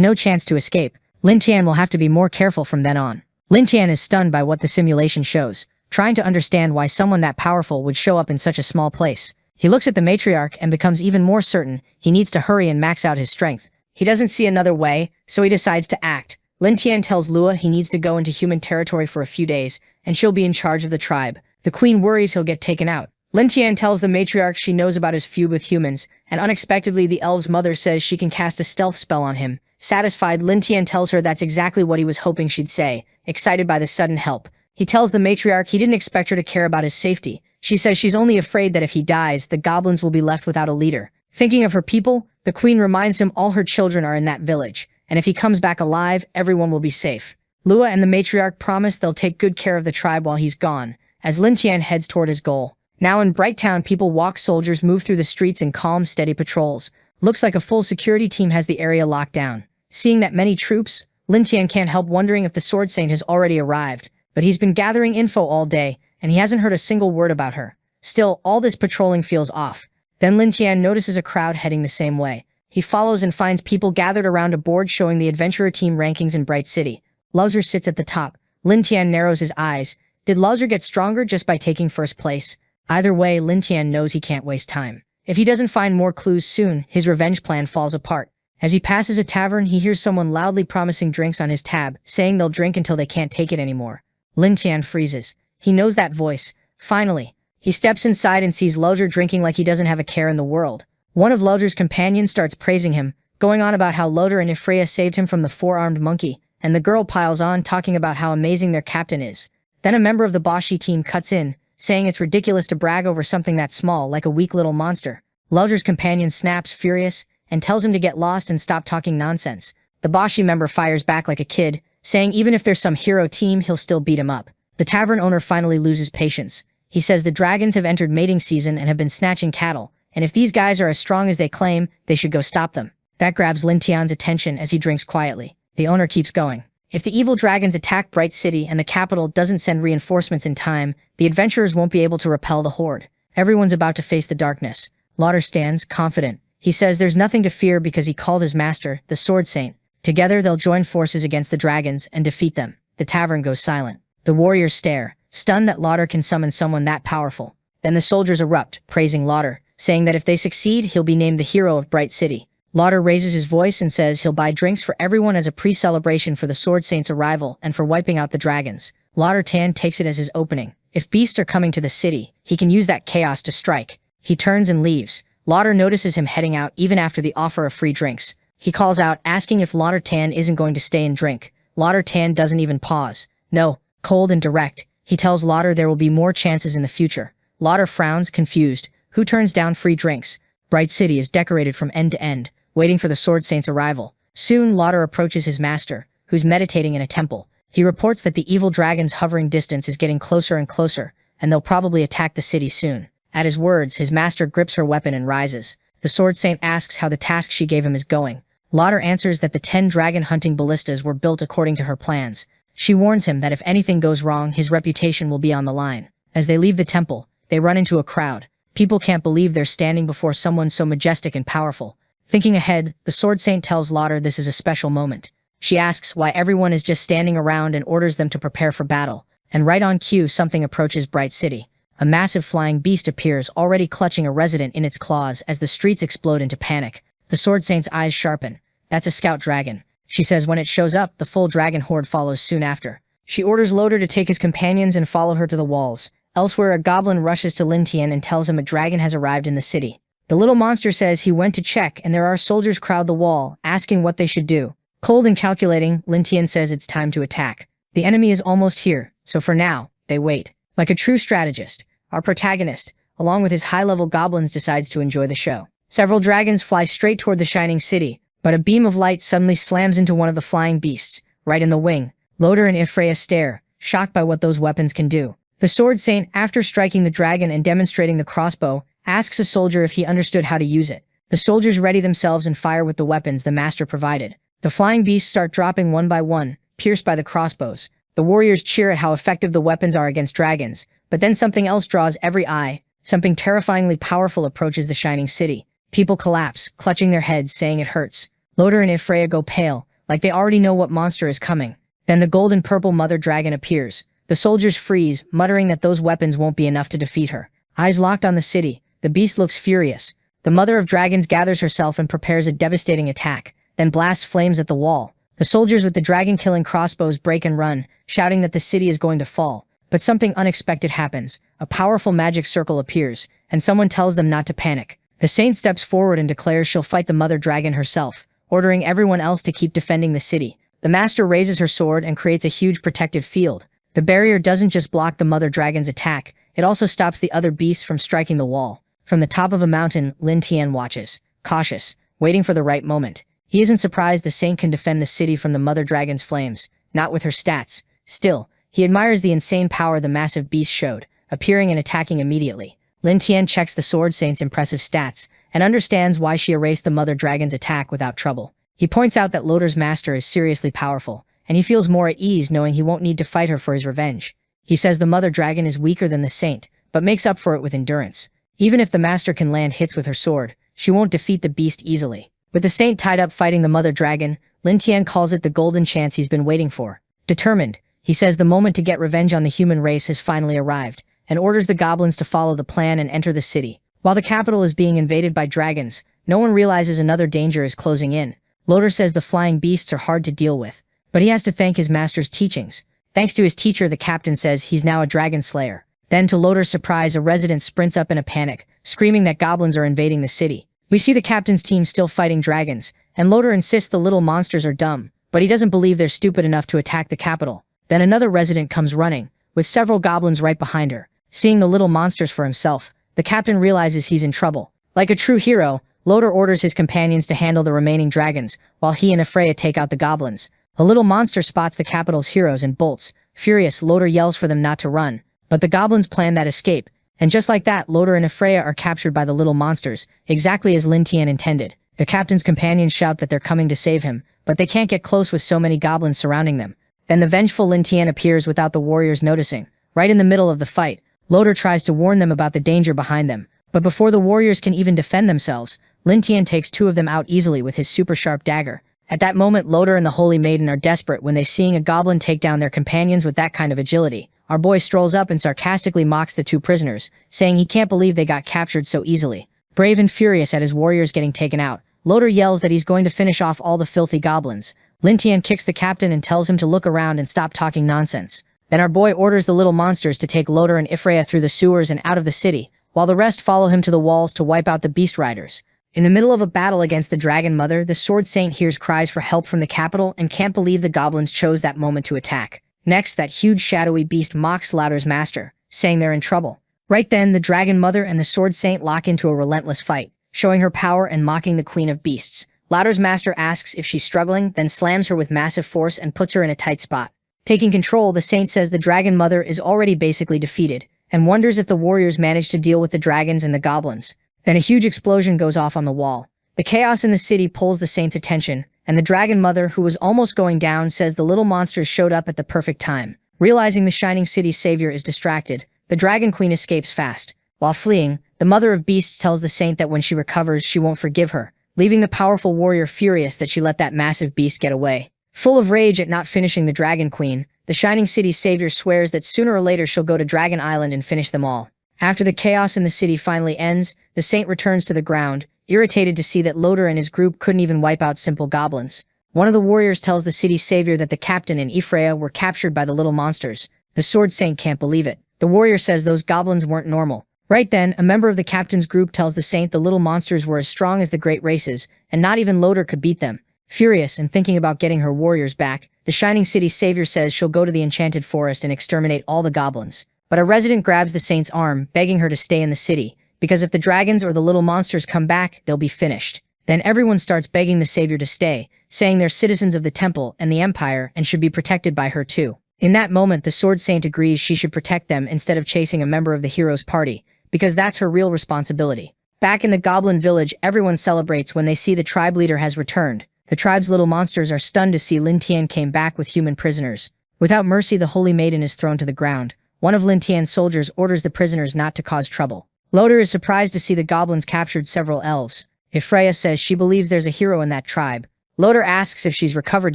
no chance to escape. Lin Tian will have to be more careful from then on. Lin Tian is stunned by what the simulation shows, trying to understand why someone that powerful would show up in such a small place. He looks at the matriarch and becomes even more certain he needs to hurry and max out his strength. He doesn't see another way, so he decides to act. Lin Tian tells Lua he needs to go into human territory for a few days, and she'll be in charge of the tribe. The queen worries he'll get taken out. Lin Tian tells the matriarch she knows about his feud with humans, and unexpectedly the elf's mother says she can cast a stealth spell on him. Satisfied, Lin Tian tells her that's exactly what he was hoping she'd say, excited by the sudden help. He tells the matriarch he didn't expect her to care about his safety. She says she's only afraid that if he dies, the goblins will be left without a leader. Thinking of her people, the queen reminds him all her children are in that village, and if he comes back alive, everyone will be safe. Lua and the matriarch promise they'll take good care of the tribe while he's gone, as Lin Tian heads toward his goal. Now in Brighttown, people walk, soldiers move through the streets in calm, steady patrols. Looks like a full security team has the area locked down. Seeing that many troops, Lin Tian can't help wondering if the Sword Saint has already arrived, but he's been gathering info all day, and he hasn't heard a single word about her. Still, all this patrolling feels off. Then Lin Tian notices a crowd heading the same way. He follows and finds people gathered around a board showing the adventurer team rankings in Bright City. Lauser sits at the top. Lin Tian narrows his eyes. Did Lauser get stronger just by taking first place? Either way, Lin Tian knows he can't waste time. If he doesn't find more clues soon, his revenge plan falls apart. As he passes a tavern, he hears someone loudly promising drinks on his tab, saying they'll drink until they can't take it anymore. Lin Tian freezes. He knows that voice. Finally, he steps inside and sees Lauser drinking like he doesn't have a care in the world. One of Lauser's companions starts praising him, going on about how Loder and Ifreya saved him from the 4-armed monkey, and the girl piles on talking about how amazing their captain is. Then a member of the Bashi team cuts in, saying it's ridiculous to brag over something that small, like a weak little monster. Lauser's companion snaps, furious, and tells him to get lost and stop talking nonsense. The Bashi member fires back like a kid, saying even if there's some hero team, he'll still beat him up. The tavern owner finally loses patience. He says the dragons have entered mating season and have been snatching cattle, and if these guys are as strong as they claim, they should go stop them. That grabs Lin Tian's attention as he drinks quietly. The owner keeps going. If the evil dragons attack Bright City and the capital doesn't send reinforcements in time, the adventurers won't be able to repel the horde. Everyone's about to face the darkness. Lauder stands, confident. He says there's nothing to fear because he called his master, the Sword Saint. Together they'll join forces against the dragons and defeat them. The tavern goes silent. The warriors stare, stunned that Lauder can summon someone that powerful. Then the soldiers erupt, praising Lauder, saying that if they succeed, he'll be named the hero of Bright City. Lauder raises his voice and says he'll buy drinks for everyone as a pre-celebration for the Sword Saint's arrival and for wiping out the dragons. Lauder Tan takes it as his opening. If beasts are coming to the city, he can use that chaos to strike. He turns and leaves. Lauder notices him heading out even after the offer of free drinks. He calls out, asking if Lauder Tan isn't going to stay and drink. Lauder Tan doesn't even pause. No, cold and direct. He tells Lauder there will be more chances in the future. Lauder frowns, confused. Who turns down free drinks? Bright City is decorated from end to end, waiting for the Sword Saint's arrival. Soon, Lauder approaches his master, who's meditating in a temple. He reports that the evil dragon's hovering distance is getting closer and closer, and they'll probably attack the city soon. At his words, his master grips her weapon and rises. The Sword Saint asks how the task she gave him is going. Lauder answers that the 10 dragon hunting ballistas were built according to her plans. She warns him that if anything goes wrong, his reputation will be on the line. As they leave the temple, they run into a crowd. People can't believe they're standing before someone so majestic and powerful. Thinking ahead, the Sword Saint tells Lauder this is a special moment. She asks why everyone is just standing around and orders them to prepare for battle. And right on cue, something approaches Bright City. A massive flying beast appears, already clutching a resident in its claws as the streets explode into panic. The Sword Saint's eyes sharpen. That's a scout dragon. She says when it shows up, the full dragon horde follows soon after. She orders Lauder to take his companions and follow her to the walls. Elsewhere, a goblin rushes to Lin Tian and tells him a dragon has arrived in the city. The little monster says he went to check, and there are soldiers crowd the wall, asking what they should do. Cold and calculating, Lin Tian says it's time to attack. The enemy is almost here, so for now, they wait. Like a true strategist, our protagonist, along with his high-level goblins, decides to enjoy the show. Several dragons fly straight toward the shining city, but a beam of light suddenly slams into one of the flying beasts, right in the wing. Lauder and Ifreya stare, shocked by what those weapons can do. The Sword Saint, after striking the dragon and demonstrating the crossbow, asks a soldier if he understood how to use it. The soldiers ready themselves and fire with the weapons the master provided. The flying beasts start dropping one by one, pierced by the crossbows. The warriors cheer at how effective the weapons are against dragons, but then something else draws every eye. Something terrifyingly powerful approaches the shining city. People collapse, clutching their heads, saying it hurts. Lauder and Ifreya go pale, like they already know what monster is coming. Then the golden-purple mother dragon appears. The soldiers freeze, muttering that those weapons won't be enough to defeat her. Eyes locked on the city, the beast looks furious. The mother of dragons gathers herself and prepares a devastating attack, then blasts flames at the wall. The soldiers with the dragon-killing crossbows break and run, shouting that the city is going to fall. But something unexpected happens. A powerful magic circle appears, and someone tells them not to panic. The saint steps forward and declares she'll fight the mother dragon herself, ordering everyone else to keep defending the city. The master raises her sword and creates a huge protective field. The barrier doesn't just block the mother dragon's attack, it also stops the other beasts from striking the wall. From the top of a mountain, Lin Tian watches, cautious, waiting for the right moment. He isn't surprised the saint can defend the city from the mother dragon's flames, not with her stats. Still, he admires the insane power the massive beast showed, appearing and attacking immediately. Lin Tian checks the Sword Saint's impressive stats, and understands why she erased the mother dragon's attack without trouble. He points out that Lauder's master is seriously powerful, and he feels more at ease knowing he won't need to fight her for his revenge. He says the mother dragon is weaker than the saint, but makes up for it with endurance. Even if the master can land hits with her sword, she won't defeat the beast easily. With the saint tied up fighting the mother dragon, Lin Tian calls it the golden chance he's been waiting for. Determined, he says the moment to get revenge on the human race has finally arrived, and orders the goblins to follow the plan and enter the city. While the capital is being invaded by dragons, no one realizes another danger is closing in. Lauder says the flying beasts are hard to deal with, but he has to thank his master's teachings. Thanks to his teacher, the captain says he's now a dragon slayer. Then, to Lauder's surprise, a resident sprints up in a panic, screaming that goblins are invading the city. We see the captain's team still fighting dragons, and Lauder insists the little monsters are dumb, but he doesn't believe they're stupid enough to attack the capital. Then another resident comes running, with several goblins right behind her. Seeing the little monsters for himself, the captain realizes he's in trouble. Like a true hero, Lauder orders his companions to handle the remaining dragons, while he and Ifreya take out the goblins. A little monster spots the capital's heroes and bolts. Furious, Lauder yells for them not to run, but the goblins plan that escape, and just like that, Lauder and Ifreya are captured by the little monsters, exactly as Lin Tian intended. The captain's companions shout that they're coming to save him, but they can't get close with so many goblins surrounding them. Then the vengeful Lin Tian appears without the warriors noticing. Right in the middle of the fight, Lauder tries to warn them about the danger behind them, but before the warriors can even defend themselves, Lin Tian takes two of them out easily with his super sharp dagger. At that moment, Lauder and the Holy Maiden are desperate when they seeing a goblin take down their companions with that kind of agility. Our boy strolls up and sarcastically mocks the two prisoners, saying he can't believe they got captured so easily. Brave and furious at his warriors getting taken out, Lauder yells that he's going to finish off all the filthy goblins. Lin Tian kicks the captain and tells him to look around and stop talking nonsense. Then our boy orders the little monsters to take Lauder and Ifreya through the sewers and out of the city, while the rest follow him to the walls to wipe out the beast riders. In the middle of a battle against the Dragon Mother, the Sword Saint hears cries for help from the capital and can't believe the goblins chose that moment to attack. Next, that huge shadowy beast mocks Lauder's master, saying they're in trouble. Right then, the Dragon Mother and the Sword Saint lock into a relentless fight, showing her power and mocking the Queen of Beasts. Lauder's master asks if she's struggling, then slams her with massive force and puts her in a tight spot. Taking control, the Saint says the Dragon Mother is already basically defeated, and wonders if the warriors managed to deal with the dragons and the goblins. Then a huge explosion goes off on the wall. The chaos in the city pulls the saint's attention, and the dragon mother, who was almost going down, says the little monsters showed up at the perfect time. Realizing the shining city's savior is distracted, the dragon queen escapes fast. While fleeing, the mother of beasts tells the saint that when she recovers, she won't forgive her, leaving the powerful warrior furious that she let that massive beast get away. Full of rage at not finishing the dragon queen, the shining city's savior swears that sooner or later she'll go to Dragon Island and finish them all. After the chaos in the city finally ends, the saint returns to the ground, irritated to see that Loder and his group couldn't even wipe out simple goblins. One of the warriors tells the city's savior that the captain and Ephraia were captured by the little monsters. The sword saint can't believe it. The warrior says those goblins weren't normal. Right then, a member of the captain's group tells the saint the little monsters were as strong as the great races, and not even Loder could beat them. Furious and thinking about getting her warriors back, the shining city's savior says she'll go to the enchanted forest and exterminate all the goblins. But a resident grabs the saint's arm, begging her to stay in the city, because if the dragons or the little monsters come back, they'll be finished. Then everyone starts begging the savior to stay, saying they're citizens of the temple and the empire and should be protected by her too. In that moment, the sword saint agrees she should protect them instead of chasing a member of the hero's party, because that's her real responsibility. Back in the goblin village, everyone celebrates when they see the tribe leader has returned. The tribe's little monsters are stunned to see Lin Tian came back with human prisoners. Without mercy, the holy maiden is thrown to the ground. One of Lin Tian's soldiers orders the prisoners not to cause trouble. Loder is surprised to see the goblins captured several elves. Ephraia says she believes there's a hero in that tribe. Loder asks if she's recovered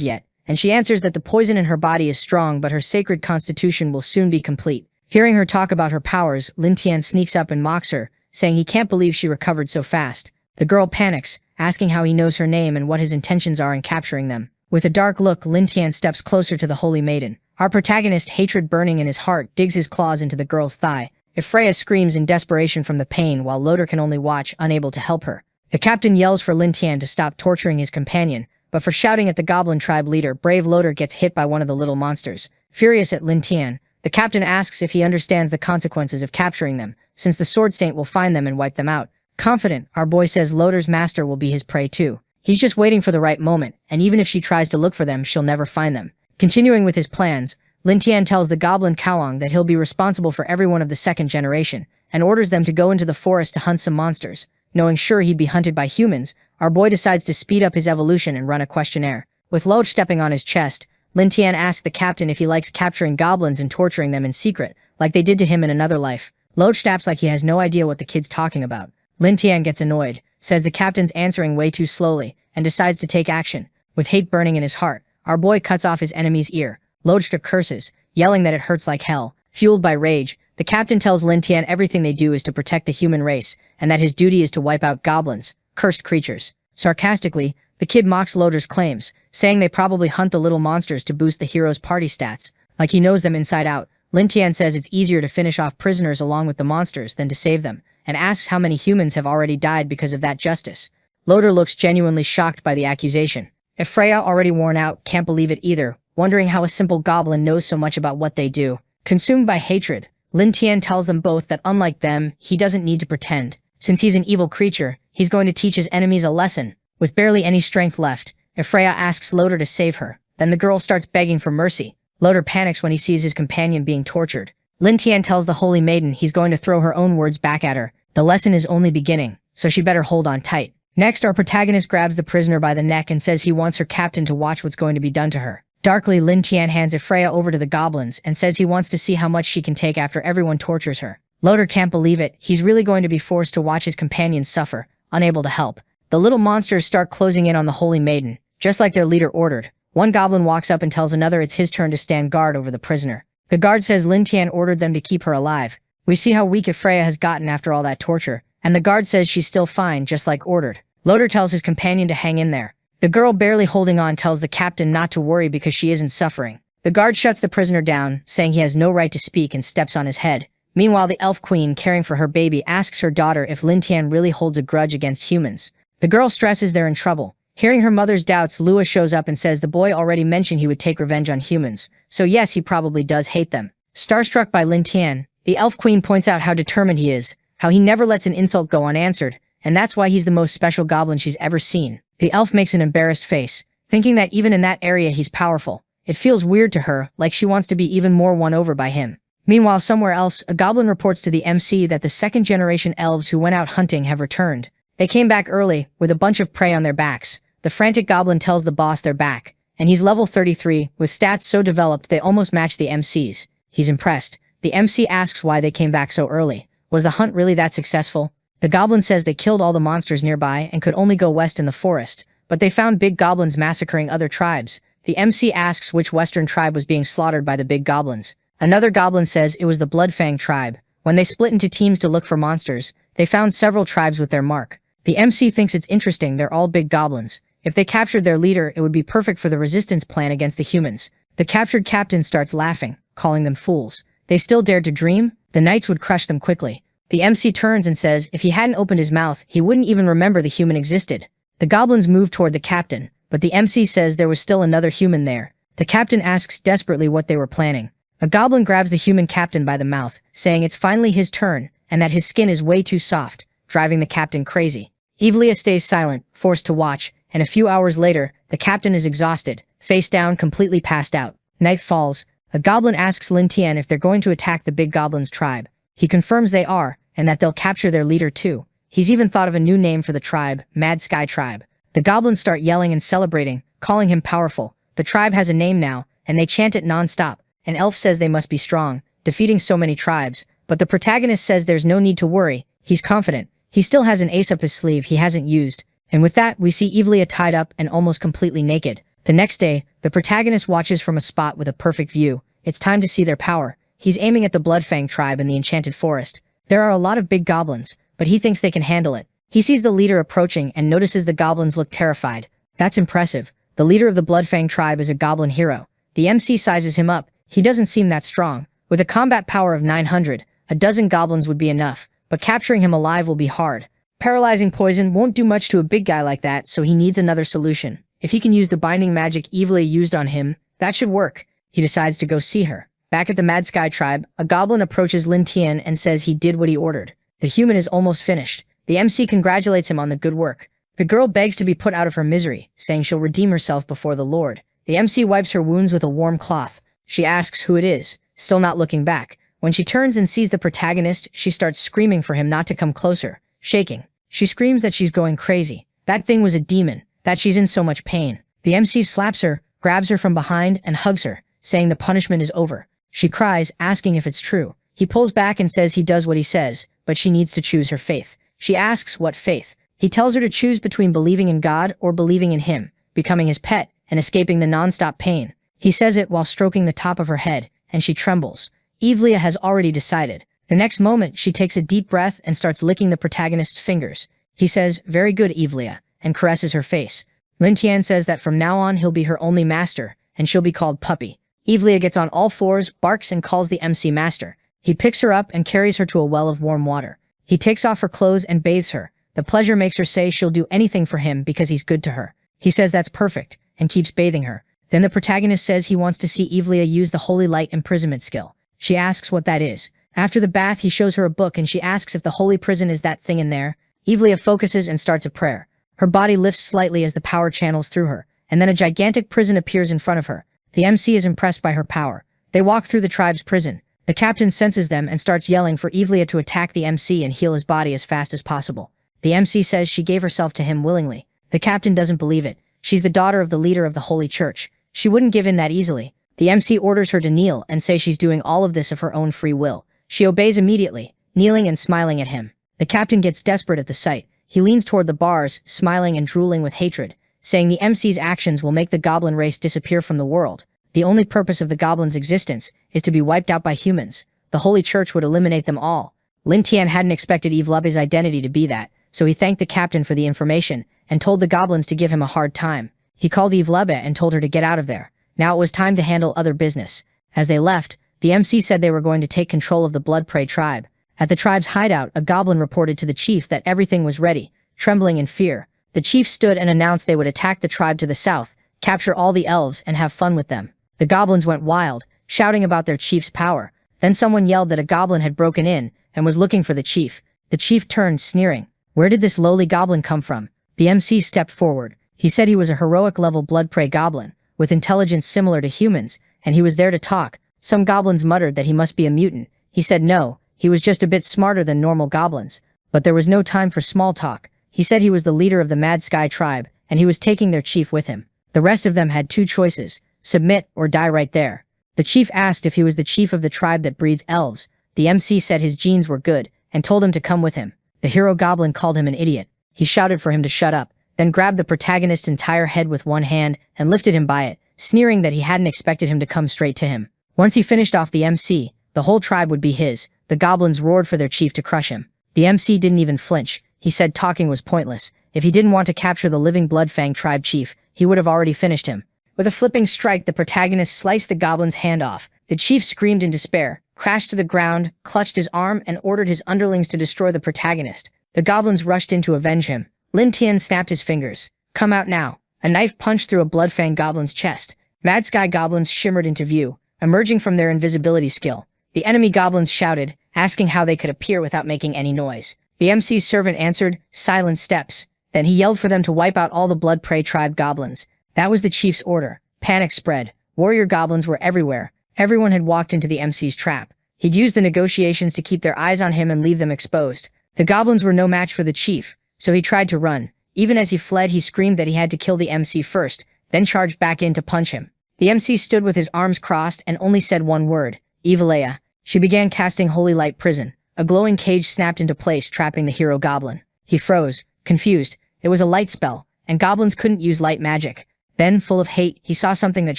yet, and she answers that the poison in her body is strong but her sacred constitution will soon be complete. Hearing her talk about her powers, Lin Tian sneaks up and mocks her, saying he can't believe she recovered so fast. The girl panics, asking how he knows her name and what his intentions are in capturing them. With a dark look, Lin Tian steps closer to the holy maiden. Our protagonist, hatred burning in his heart, digs his claws into the girl's thigh. Ephraia screams in desperation from the pain while Loder can only watch, unable to help her. The captain yells for Lin Tian to stop torturing his companion, but for shouting at the goblin tribe leader, brave Loder gets hit by one of the little monsters. Furious at Lin Tian, the captain asks if he understands the consequences of capturing them, since the sword saint will find them and wipe them out. Confident, our boy says Loder's master will be his prey too. He's just waiting for the right moment, and even if she tries to look for them, she'll never find them. Continuing with his plans, Lin Tian tells the goblin Kawang that he'll be responsible for everyone of the second generation, and orders them to go into the forest to hunt some monsters. Knowing sure he'd be hunted by humans, our boy decides to speed up his evolution and run a questionnaire. With Loach stepping on his chest, Lin Tian asks the captain if he likes capturing goblins and torturing them in secret, like they did to him in another life. Loach snaps like he has no idea what the kid's talking about. Lin Tian gets annoyed, says the captain's answering way too slowly, and decides to take action. With hate burning in his heart, our boy cuts off his enemy's ear. Loach curses, yelling that it hurts like hell. Fueled by rage, the captain tells Lin Tian everything they do is to protect the human race, and that his duty is to wipe out goblins, cursed creatures. Sarcastically, the kid mocks Loder's claims, saying they probably hunt the little monsters to boost the hero's party stats. Like he knows them inside out, Lin Tian says it's easier to finish off prisoners along with the monsters than to save them, and asks how many humans have already died because of that justice. Loder looks genuinely shocked by the accusation. Ephraia, already worn out, can't believe it either, wondering how a simple goblin knows so much about what they do. Consumed by hatred, Lin Tian tells them both that unlike them, he doesn't need to pretend. Since he's an evil creature, he's going to teach his enemies a lesson. With barely any strength left, Ephraia asks Loder to save her. Then the girl starts begging for mercy. Loder panics when he sees his companion being tortured. Lin Tian tells the holy maiden he's going to throw her own words back at her. The lesson is only beginning, so she better hold on tight. Next, our protagonist grabs the prisoner by the neck and says he wants her captain to watch what's going to be done to her. Darkly, Lin Tian hands Ephraia over to the goblins and says he wants to see how much she can take after everyone tortures her. Loder can't believe it. He's really going to be forced to watch his companions suffer, unable to help. The little monsters start closing in on the holy maiden, just like their leader ordered. One goblin walks up and tells another it's his turn to stand guard over the prisoner. The guard says Lin Tian ordered them to keep her alive. We see how weak Ephraia has gotten after all that torture, and the guard says she's still fine, just like ordered. Loder tells his companion to hang in there. The girl, barely holding on, tells the captain not to worry because she isn't suffering. The guard shuts the prisoner down, saying he has no right to speak, and steps on his head. Meanwhile, the elf queen, caring for her baby, asks her daughter if Lin Tian really holds a grudge against humans. The girl stresses they're in trouble. Hearing her mother's doubts, Lua shows up and says the boy already mentioned he would take revenge on humans, so yes, he probably does hate them. Starstruck by Lin Tian, the elf queen points out how determined he is, how he never lets an insult go unanswered, and that's why he's the most special goblin she's ever seen. The elf makes an embarrassed face, thinking that even in that area he's powerful. It feels weird to her, like she wants to be even more won over by him. Meanwhile, somewhere else, a goblin reports to the MC that the second-generation elves who went out hunting have returned. They came back early, with a bunch of prey on their backs. The frantic goblin tells the boss they're back, and he's level 33, with stats so developed they almost match the MC's. He's impressed. The MC asks why they came back so early. Was the hunt really that successful? The goblin says they killed all the monsters nearby and could only go west in the forest, but they found big goblins massacring other tribes. The MC asks which western tribe was being slaughtered by the big goblins. Another goblin says it was the Bloodfang tribe. When they split into teams to look for monsters, they found several tribes with their mark. The MC thinks it's interesting they're all big goblins. If they captured their leader, it would be perfect for the resistance plan against the humans. The captured captain starts laughing, calling them fools. They still dared to dream? The knights would crush them quickly. The MC turns and says if he hadn't opened his mouth, he wouldn't even remember the human existed. The goblins move toward the captain, but the MC says there was still another human there. The captain asks desperately what they were planning. A goblin grabs the human captain by the mouth, saying it's finally his turn, and that his skin is way too soft, driving the captain crazy. Evlia stays silent, forced to watch, and a few hours later, the captain is exhausted, face down, completely passed out. Night falls. A goblin asks Lin Tian if they're going to attack the big goblin's tribe. He confirms they are, and that they'll capture their leader too. He's even thought of a new name for the tribe, Mad Sky Tribe. The goblins start yelling and celebrating, calling him powerful. The tribe has a name now, and they chant it non-stop. An elf says they must be strong, defeating so many tribes, but the protagonist says there's no need to worry. He's confident. He still has an ace up his sleeve he hasn't used. And with that, we see Evlia tied up and almost completely naked. The next day, the protagonist watches from a spot with a perfect view. It's time to see their power. He's aiming at the Bloodfang tribe in the enchanted forest. There are a lot of big goblins, but he thinks they can handle it. He sees the leader approaching and notices the goblins look terrified. That's impressive. The leader of the Bloodfang tribe is a goblin hero. The MC sizes him up. He doesn't seem that strong. With a combat power of 900, a dozen goblins would be enough, but capturing him alive will be hard. Paralyzing poison won't do much to a big guy like that, so he needs another solution. If he can use the binding magic Evlia used on him, that should work. He decides to go see her. Back at the Mad Sky tribe, a goblin approaches Lin Tian and says he did what he ordered. The human is almost finished. The MC congratulates him on the good work. The girl begs to be put out of her misery, saying she'll redeem herself before the Lord. The MC wipes her wounds with a warm cloth. She asks who it is, still not looking back. When she turns and sees the protagonist, she starts screaming for him not to come closer, shaking. She screams that she's going crazy. That thing was a demon, that she's in so much pain. The MC slaps her, grabs her from behind, and hugs her, saying the punishment is over. She cries, asking if it's true. He pulls back and says he does what he says, but she needs to choose her faith. She asks what faith. He tells her to choose between believing in God or believing in him, becoming his pet, and escaping the non-stop pain. He says it while stroking the top of her head, and she trembles. Evlia has already decided. The next moment, she takes a deep breath and starts licking the protagonist's fingers. He says, "Very good, Evlia," and caresses her face. Lin Tian says that from now on he'll be her only master, and she'll be called Puppy. Evlia gets on all fours, barks, and calls the MC master. He picks her up and carries her to a well of warm water. He takes off her clothes and bathes her. The pleasure makes her say she'll do anything for him because he's good to her. He says that's perfect, and keeps bathing her. Then the protagonist says he wants to see Evlia use the Holy Light imprisonment skill. She asks what that is. After the bath, he shows her a book and she asks if the holy prison is that thing in there. Evlia focuses and starts a prayer. Her body lifts slightly as the power channels through her, and then a gigantic prison appears in front of her. The MC is impressed by her power. They walk through the tribe's prison. The captain senses them and starts yelling for Evlia to attack the MC and heal his body as fast as possible. The MC says she gave herself to him willingly. The captain doesn't believe it. She's the daughter of the leader of the Holy Church. She wouldn't give in that easily. The MC orders her to kneel and say she's doing all of this of her own free will. She obeys immediately, kneeling and smiling at him. The captain gets desperate at the sight. He leans toward the bars, smiling and drooling with hatred, saying the MC's actions will make the goblin race disappear from the world. The only purpose of the goblin's existence is to be wiped out by humans. The Holy Church would eliminate them all. Lin Tian hadn't expected Evlebe's identity to be that, so he thanked the captain for the information and told the goblins to give him a hard time. He called Evlebe and told her to get out of there. Now it was time to handle other business. As they left, the MC said they were going to take control of the Blood Prey tribe. At the tribe's hideout, a goblin reported to the chief that everything was ready. Trembling in fear, the chief stood and announced they would attack the tribe to the south, capture all the elves, and have fun with them. The goblins went wild, shouting about their chief's power. Then someone yelled that a goblin had broken in and was looking for the chief. The chief turned, sneering. Where did this lowly goblin come from? The MC stepped forward. He said he was a heroic-level blood prey goblin, with intelligence similar to humans, and he was there to talk. Some goblins muttered that he must be a mutant. He said no, he was just a bit smarter than normal goblins. But there was no time for small talk. He said he was the leader of the Mad Sky tribe, and he was taking their chief with him. The rest of them had two choices: submit or die right there. The chief asked if he was the chief of the tribe that breeds elves. The MC said his genes were good, and told him to come with him. The hero goblin called him an idiot. He shouted for him to shut up, then grabbed the protagonist's entire head with one hand and lifted him by it, sneering that he hadn't expected him to come straight to him. Once he finished off the MC, the whole tribe would be his. The goblins roared for their chief to crush him. The MC didn't even flinch. He said talking was pointless. If he didn't want to capture the living Bloodfang tribe chief, he would have already finished him. With a flipping strike, the protagonist sliced the goblin's hand off. The chief screamed in despair, crashed to the ground, clutched his arm, and ordered his underlings to destroy the protagonist. The goblins rushed in to avenge him. Lin Tian snapped his fingers. "Come out now." A knife punched through a Bloodfang goblin's chest. Mad Sky goblins shimmered into view, emerging from their invisibility skill. The enemy goblins shouted, asking how they could appear without making any noise. The MC's servant answered, "Silent steps." Then he yelled for them to wipe out all the Blood Prey tribe goblins. That was the chief's order. Panic spread. Warrior goblins were everywhere. Everyone had walked into the MC's trap. He'd used the negotiations to keep their eyes on him and leave them exposed. The goblins were no match for the chief, so he tried to run. Even as he fled, he screamed that he had to kill the MC first, then charged back in to punch him. The MC stood with his arms crossed and only said one word: Evilea. She began casting Holy Light Prison. A glowing cage snapped into place, trapping the hero goblin. He froze, confused. It was a light spell, and goblins couldn't use light magic. Then, full of hate, he saw something that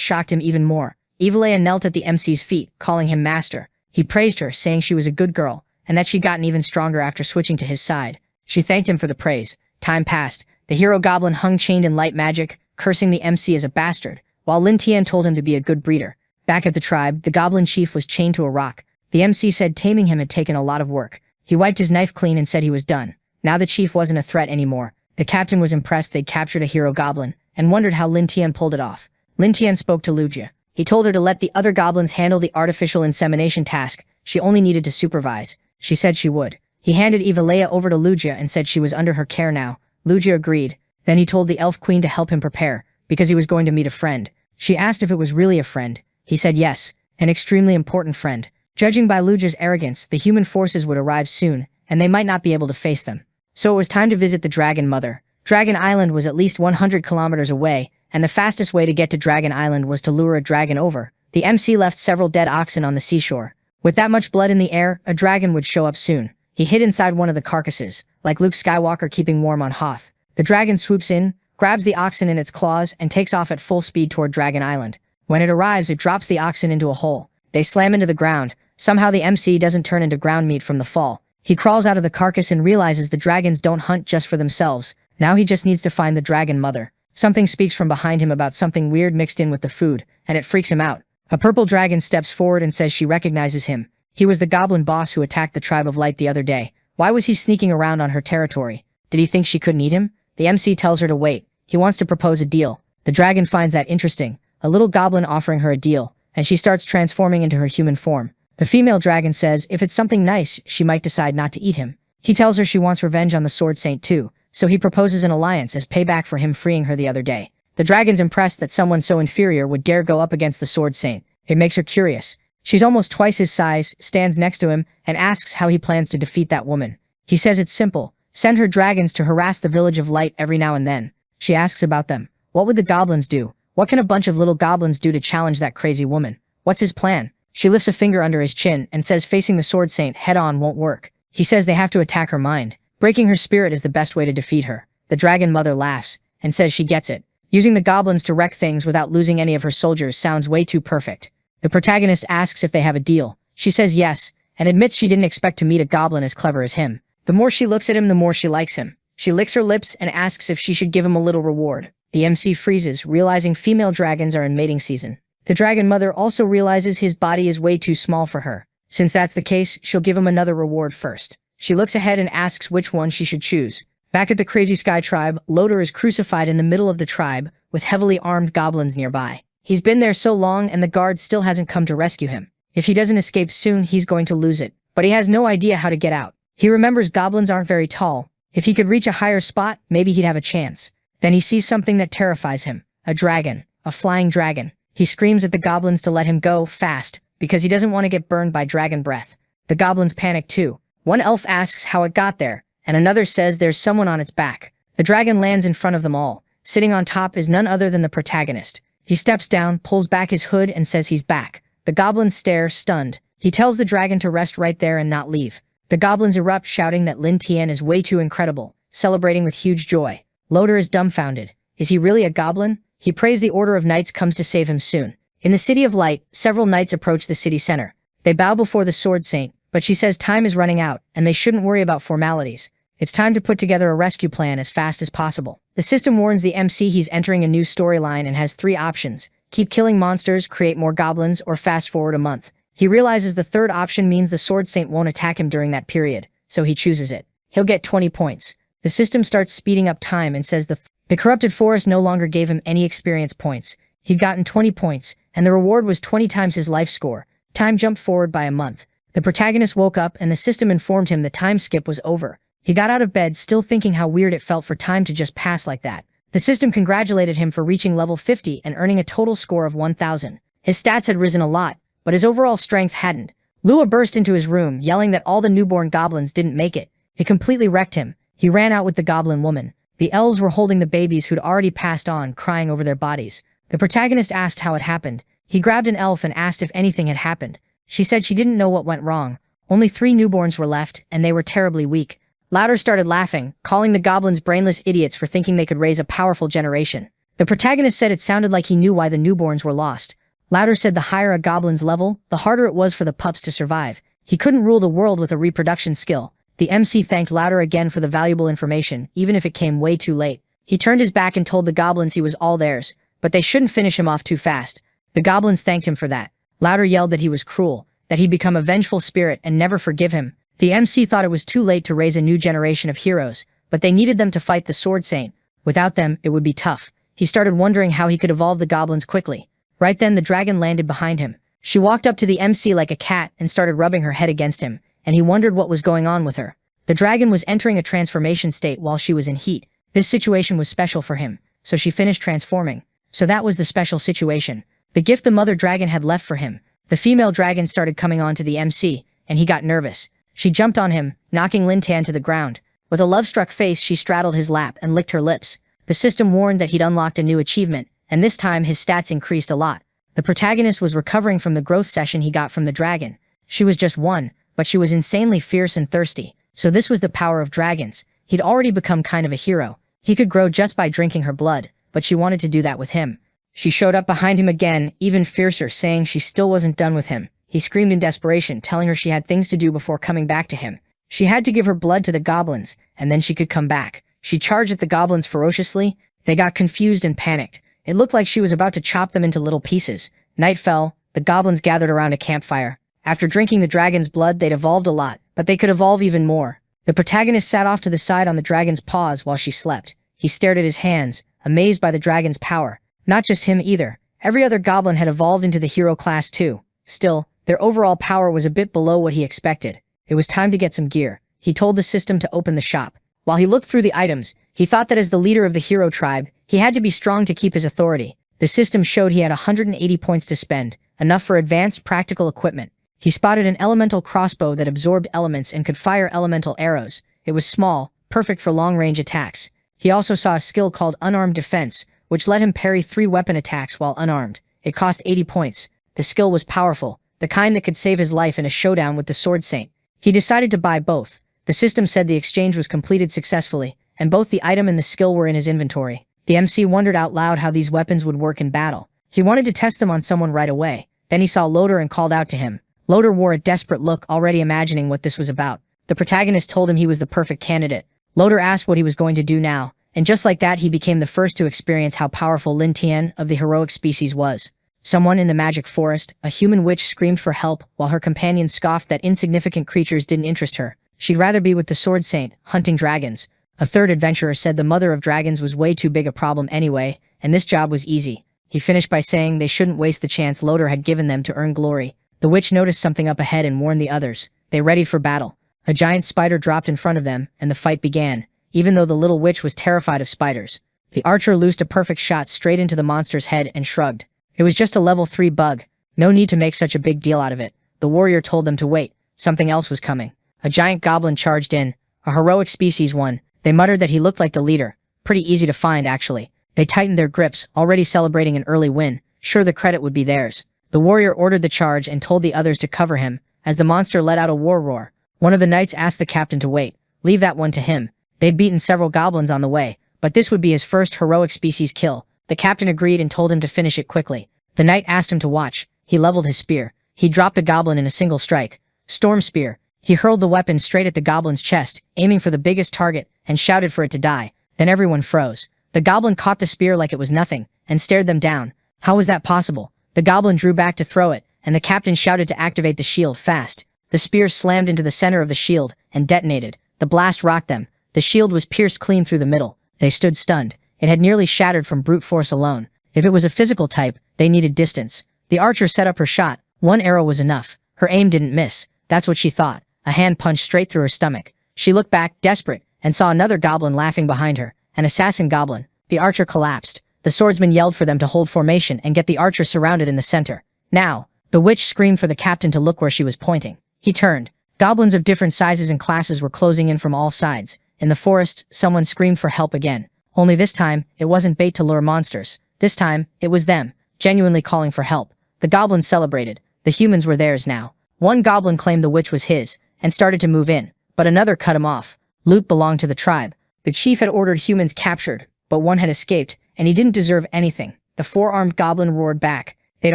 shocked him even more. Evilea knelt at the MC's feet, calling him master. He praised her, saying she was a good girl, and that she'd gotten even stronger after switching to his side. She thanked him for the praise. Time passed. The hero goblin hung chained in light magic, cursing the MC as a bastard, while Lin Tian told him to be a good breeder. Back at the tribe, the goblin chief was chained to a rock. The MC said taming him had taken a lot of work. He wiped his knife clean and said he was done. Now the chief wasn't a threat anymore. The captain was impressed they'd captured a hero goblin, and wondered how Lin Tian pulled it off. Lin Tian spoke to Lujia. He told her to let the other goblins handle the artificial insemination task. She only needed to supervise. She said she would. He handed Evilea over to Lujia and said she was under her care now. Lujia agreed. Then he told the elf queen to help him prepare, because he was going to meet a friend. She asked if it was really a friend. He said yes, an extremely important friend. Judging by Lujia's arrogance, the human forces would arrive soon, and they might not be able to face them. So it was time to visit the Dragon Mother. Dragon Island was at least 100 kilometers away, and the fastest way to get to Dragon Island was to lure a dragon over. The MC left several dead oxen on the seashore. With that much blood in the air, a dragon would show up soon. He hid inside one of the carcasses, like Luke Skywalker keeping warm on Hoth. The dragon swoops in, grabs the oxen in its claws, and takes off at full speed toward Dragon Island. When it arrives, it drops the oxen into a hole. They slam into the ground. Somehow the MC doesn't turn into ground meat from the fall. He crawls out of the carcass and realizes the dragons don't hunt just for themselves. Now he just needs to find the Dragon Mother. Something speaks from behind him about something weird mixed in with the food, and it freaks him out. A purple dragon steps forward and says she recognizes him. He was the goblin boss who attacked the Tribe of Light the other day. Why was he sneaking around on her territory? Did he think she couldn't eat him? The MC tells her to wait. He wants to propose a deal. The dragon finds that interesting. A little goblin offering her a deal, and she starts transforming into her human form. The female dragon says if it's something nice, she might decide not to eat him. He tells her she wants revenge on the Sword Saint too, so he proposes an alliance as payback for him freeing her the other day. The dragon's impressed that someone so inferior would dare go up against the Sword Saint. It makes her curious. She's almost twice his size, stands next to him, and asks how he plans to defeat that woman. He says it's simple. Send her dragons to harass the Village of Light every now and then. She asks about them. What would the goblins do? What can a bunch of little goblins do to challenge that crazy woman? What's his plan? She lifts a finger under his chin and says facing the Sword Saint head-on won't work. He says they have to attack her mind. Breaking her spirit is the best way to defeat her. The Dragon Mother laughs and says she gets it. Using the goblins to wreck things without losing any of her soldiers sounds way too perfect. The protagonist asks if they have a deal. She says yes, and admits she didn't expect to meet a goblin as clever as him. The more she looks at him, the more she likes him. She licks her lips and asks if she should give him a little reward. The MC freezes, realizing female dragons are in mating season. The Dragon Mother also realizes his body is way too small for her. Since that's the case, she'll give him another reward first. She looks ahead and asks which one she should choose. Back at the Crazy Sky tribe, Loader is crucified in the middle of the tribe, with heavily armed goblins nearby. He's been there so long and the guard still hasn't come to rescue him. If he doesn't escape soon, he's going to lose it. But he has no idea how to get out. He remembers goblins aren't very tall. If he could reach a higher spot, maybe he'd have a chance. Then he sees something that terrifies him. A dragon. A flying dragon. He screams at the goblins to let him go, fast, because he doesn't want to get burned by dragon breath. The goblins panic too. One elf asks how it got there, and another says there's someone on its back. The dragon lands in front of them all. Sitting on top is none other than the protagonist. He steps down, pulls back his hood, and says he's back. The goblins stare, stunned. He tells the dragon to rest right there and not leave. The goblins erupt, shouting that Lin Tian is way too incredible, celebrating with huge joy. Loder is dumbfounded. Is he really a goblin? He prays the Order of Knights comes to save him soon. In the City of Light, several knights approach the city center. They bow before the Sword Saint, but she says time is running out, and they shouldn't worry about formalities. It's time to put together a rescue plan as fast as possible. The system warns the MC he's entering a new storyline and has 3 options: keep killing monsters, create more goblins, or fast forward a month. He realizes the third option means the Sword Saint won't attack him during that period, so he chooses it. He'll get 20 points. The system starts speeding up time and says the corrupted forest no longer gave him any experience points. He'd gotten 20 points, and the reward was 20 times his life score. Time jumped forward by a month. The protagonist woke up and the system informed him the time skip was over. He got out of bed, still thinking how weird it felt for time to just pass like that. The system congratulated him for reaching level 50 and earning a total score of 1,000. His stats had risen a lot, but his overall strength hadn't. Lua burst into his room, yelling that all the newborn goblins didn't make it. It completely wrecked him. He ran out with the goblin woman. The elves were holding the babies who'd already passed on, crying over their bodies. The protagonist asked how it happened. He grabbed an elf and asked if anything had happened. She said she didn't know what went wrong. Only 3 newborns were left, and they were terribly weak. Louder started laughing, calling the goblins brainless idiots for thinking they could raise a powerful generation. The protagonist said it sounded like he knew why the newborns were lost. Louder said the higher a goblin's level, the harder it was for the pups to survive. He couldn't rule the world with a reproduction skill. The MC thanked Louder again for the valuable information, even if it came way too late. He turned his back and told the goblins he was all theirs, but they shouldn't finish him off too fast. The goblins thanked him for that. Louder yelled that he was cruel, that he'd become a vengeful spirit and never forgive him. The MC thought it was too late to raise a new generation of heroes, but they needed them to fight the Sword Saint. Without them, it would be tough. He started wondering how he could evolve the goblins quickly. Right then, the dragon landed behind him. She walked up to the MC like a cat and started rubbing her head against him, and he wondered what was going on with her. The dragon was entering a transformation state while she was in heat. This situation was special for him, so she finished transforming. So that was the special situation. The gift the mother dragon had left for him. The female dragon started coming on to the MC, and he got nervous. She jumped on him, knocking Lin Tan to the ground. With a love-struck face, she straddled his lap and licked her lips. The system warned that he'd unlocked a new achievement, and this time his stats increased a lot. The protagonist was recovering from the growth session he got from the dragon. She was just 1, but she was insanely fierce and thirsty. So this was the power of dragons. He'd already become kind of a hero. He could grow just by drinking her blood, but she wanted to do that with him. She showed up behind him again, even fiercer, saying she still wasn't done with him. He screamed in desperation, telling her she had things to do before coming back to him. She had to give her blood to the goblins, and then she could come back. She charged at the goblins ferociously. They got confused and panicked. It looked like she was about to chop them into little pieces. Night fell. The goblins gathered around a campfire. After drinking the dragon's blood, they'd evolved a lot, but they could evolve even more. The protagonist sat off to the side on the dragon's paws while she slept. He stared at his hands, amazed by the dragon's power. Not just him either. Every other goblin had evolved into the hero class too. Still, their overall power was a bit below what he expected. It was time to get some gear. He told the system to open the shop. While he looked through the items, he thought that as the leader of the hero tribe, he had to be strong to keep his authority. The system showed he had 180 points to spend, enough for advanced practical equipment. He spotted an elemental crossbow that absorbed elements and could fire elemental arrows. It was small, perfect for long-range attacks. He also saw a skill called Unarmed Defense, which let him parry 3 weapon attacks while unarmed. It cost 80 points. The skill was powerful, the kind that could save his life in a showdown with the Sword Saint. He decided to buy both. The system said the exchange was completed successfully, and both the item and the skill were in his inventory. The MC wondered out loud how these weapons would work in battle. He wanted to test them on someone right away. Then he saw Loder and called out to him. Loder wore a desperate look, already imagining what this was about. The protagonist told him he was the perfect candidate. Loder asked what he was going to do now, and just like that he became the first to experience how powerful Lin Tian of the heroic species was. Someone in the magic forest, a human witch, screamed for help while her companions scoffed that insignificant creatures didn't interest her. She'd rather be with the Sword Saint, hunting dragons. A third adventurer said the mother of dragons was way too big a problem anyway, and this job was easy. He finished by saying they shouldn't waste the chance Loder had given them to earn glory. The witch noticed something up ahead and warned the others. They readied for battle. A giant spider dropped in front of them, and the fight began, even though the little witch was terrified of spiders. The archer loosed a perfect shot straight into the monster's head and shrugged. It was just a level 3 bug. No need to make such a big deal out of it. The warrior told them to wait. Something else was coming. A giant goblin charged in. a heroic species one. They muttered that he looked like the leader. Pretty easy to find, actually. They tightened their grips, already celebrating an early win. Sure, the credit would be theirs. The warrior ordered the charge and told the others to cover him. As the monster let out a war roar, one of the knights asked the captain to wait. Leave that one to him. They'd beaten several goblins on the way, but this would be his first heroic species kill. The captain agreed and told him to finish it quickly. The knight asked him to watch. He leveled his spear. He dropped the goblin in a single strike. Storm spear. He hurled the weapon straight at the goblin's chest, aiming for the biggest target, and shouted for it to die. Then everyone froze. The goblin caught the spear like it was nothing, and stared them down. How was that possible? The goblin drew back to throw it, and the captain shouted to activate the shield fast. The spear slammed into the center of the shield, and detonated. The blast rocked them. The shield was pierced clean through the middle. They stood stunned. It had nearly shattered from brute force alone. If it was a physical type, they needed distance. The archer set up her shot. One arrow was enough. Her aim didn't miss. That's what she thought. A hand punched straight through her stomach. She looked back, desperate, and saw another goblin laughing behind her. An assassin goblin. The archer collapsed. The swordsman yelled for them to hold formation and get the archer surrounded in the center. Now, the witch screamed for the captain to look where she was pointing. He turned. Goblins of different sizes and classes were closing in from all sides. In the forest, someone screamed for help again. Only this time, it wasn't bait to lure monsters. This time, it was them, genuinely calling for help. The goblins celebrated. The humans were theirs now. One goblin claimed the witch was his, and started to move in, but another cut him off. Loot belonged to the tribe. The chief had ordered humans captured, but one had escaped, and he didn't deserve anything. The four-armed goblin roared back. They'd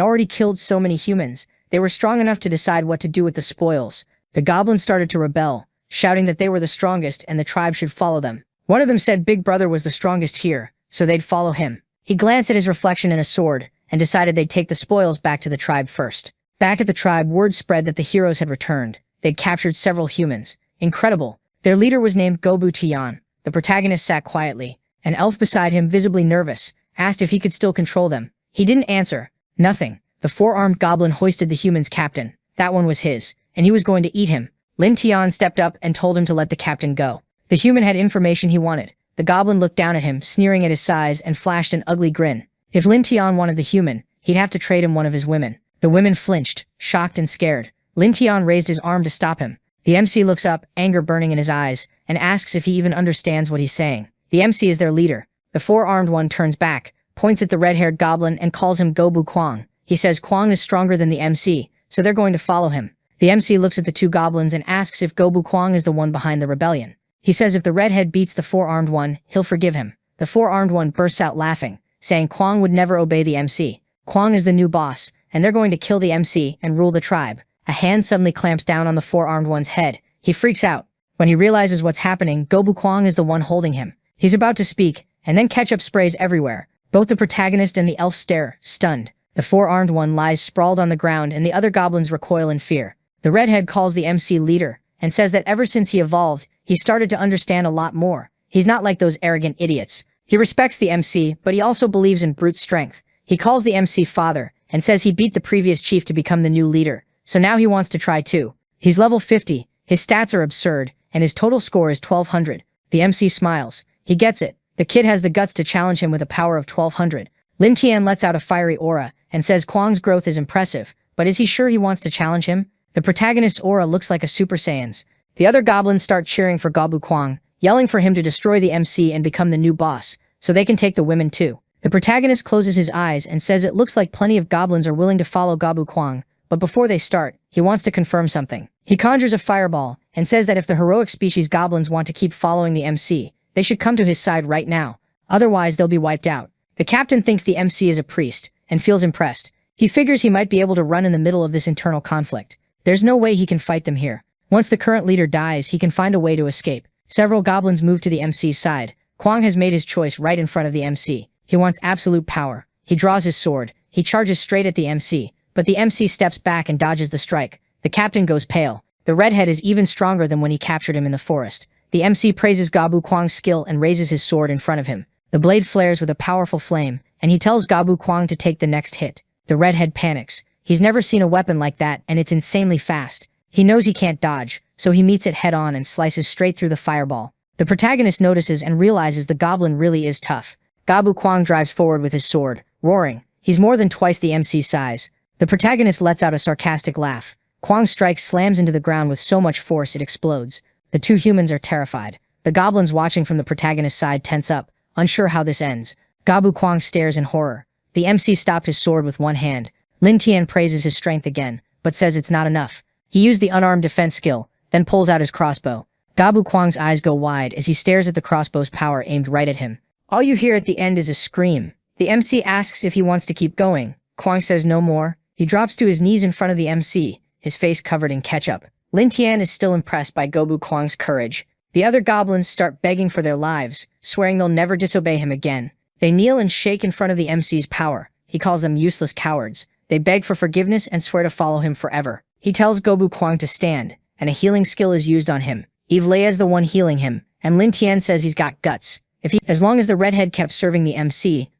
already killed so many humans. They were strong enough to decide what to do with the spoils. The goblins started to rebel, shouting that they were the strongest and the tribe should follow them. One of them said Big Brother was the strongest here, so they'd follow him. He glanced at his reflection in a sword, and decided they'd take the spoils back to the tribe first. Back at the tribe, word spread that the heroes had returned. They'd captured several humans. Incredible. Their leader was named Gobu Tian. The protagonist sat quietly. An elf beside him, visibly nervous, asked if he could still control them. He didn't answer. Nothing. The four-armed goblin hoisted the human's captain. That one was his, and he was going to eat him. Lin Tian stepped up and told him to let the captain go. The human had information he wanted. The goblin looked down at him, sneering at his size, and flashed an ugly grin. If Lin Tian wanted the human, he'd have to trade him one of his women. The women flinched, shocked and scared. Lin Tian raised his arm to stop him. The MC looks up, anger burning in his eyes, and asks if he even understands what he's saying. The MC is their leader. The four-armed one turns back, points at the red-haired goblin, and calls him Gobu Kwang. He says Kwang is stronger than the MC, so they're going to follow him. The MC looks at the two goblins and asks if Gobu Kwang is the one behind the rebellion. He says if the redhead beats the four-armed one, he'll forgive him. The four-armed one bursts out laughing, saying Kwang would never obey the MC. Kwang is the new boss, and they're going to kill the MC and rule the tribe. A hand suddenly clamps down on the four-armed one's head. He freaks out. When he realizes what's happening, Gobu Kwang is the one holding him. He's about to speak, and then ketchup sprays everywhere. Both the protagonist and the elf stare, stunned. The four-armed one lies sprawled on the ground, and the other goblins recoil in fear. The redhead calls the MC leader, and says that ever since he evolved, he started to understand a lot more. He's not like those arrogant idiots. He respects the MC, but he also believes in brute strength. He calls the MC father, and says he beat the previous chief to become the new leader, so now he wants to try too. He's level 50, his stats are absurd, and his total score is 1200. The MC smiles. He gets it. The kid has the guts to challenge him with a power of 1200. Lin Tian lets out a fiery aura, and says Kwang's growth is impressive, but is he sure he wants to challenge him? The protagonist's aura looks like a Super Saiyan's. The other goblins start cheering for Gobu Kwang, yelling for him to destroy the MC and become the new boss, so they can take the women too. The protagonist closes his eyes and says it looks like plenty of goblins are willing to follow Gobu Kwang, but before they start, he wants to confirm something. He conjures a fireball, and says that if the heroic species goblins want to keep following the MC, they should come to his side right now. Otherwise, they'll be wiped out. The captain thinks the MC is a priest, and feels impressed. He figures he might be able to run in the middle of this internal conflict. There's no way he can fight them here. Once the current leader dies, he can find a way to escape. Several goblins move to the MC's side. Kwang has made his choice right in front of the MC. He wants absolute power. He draws his sword. He charges straight at the MC, but the MC steps back and dodges the strike. The captain goes pale. The redhead is even stronger than when he captured him in the forest. The MC praises Gobu Kwang's skill and raises his sword in front of him. The blade flares with a powerful flame, and he tells Gobu Kwang to take the next hit. The redhead panics. He's never seen a weapon like that, and it's insanely fast. He knows he can't dodge, so he meets it head-on and slices straight through the fireball. The protagonist notices and realizes the goblin really is tough. Gobu Kwang drives forward with his sword, roaring. He's more than twice the MC's size. The protagonist lets out a sarcastic laugh. Kwang's strike slams into the ground with so much force it explodes. The two humans are terrified. The goblins watching from the protagonist's side tense up, unsure how this ends. Gabu Kwang stares in horror. The MC stopped his sword with one hand. Lin Tian praises his strength again, but says it's not enough. He used the unarmed defense skill, then pulls out his crossbow. Gabu Kwang's eyes go wide as he stares at the crossbow's power aimed right at him. All you hear at the end is a scream. The MC asks if he wants to keep going. Kwang says no more. He drops to his knees in front of the MC, his face covered in ketchup. Lin Tian is still impressed by Gabu Kwang's courage. The other goblins start begging for their lives, swearing they'll never disobey him again. They kneel and shake in front of the MC's power. He calls them useless cowards. They beg for forgiveness and swear to follow him forever. He tells Gabu Kwang to stand, and a healing skill is used on him. Eve Leia's the one healing him, and Lin Tian says he's got guts. As long as the redhead kept serving the MC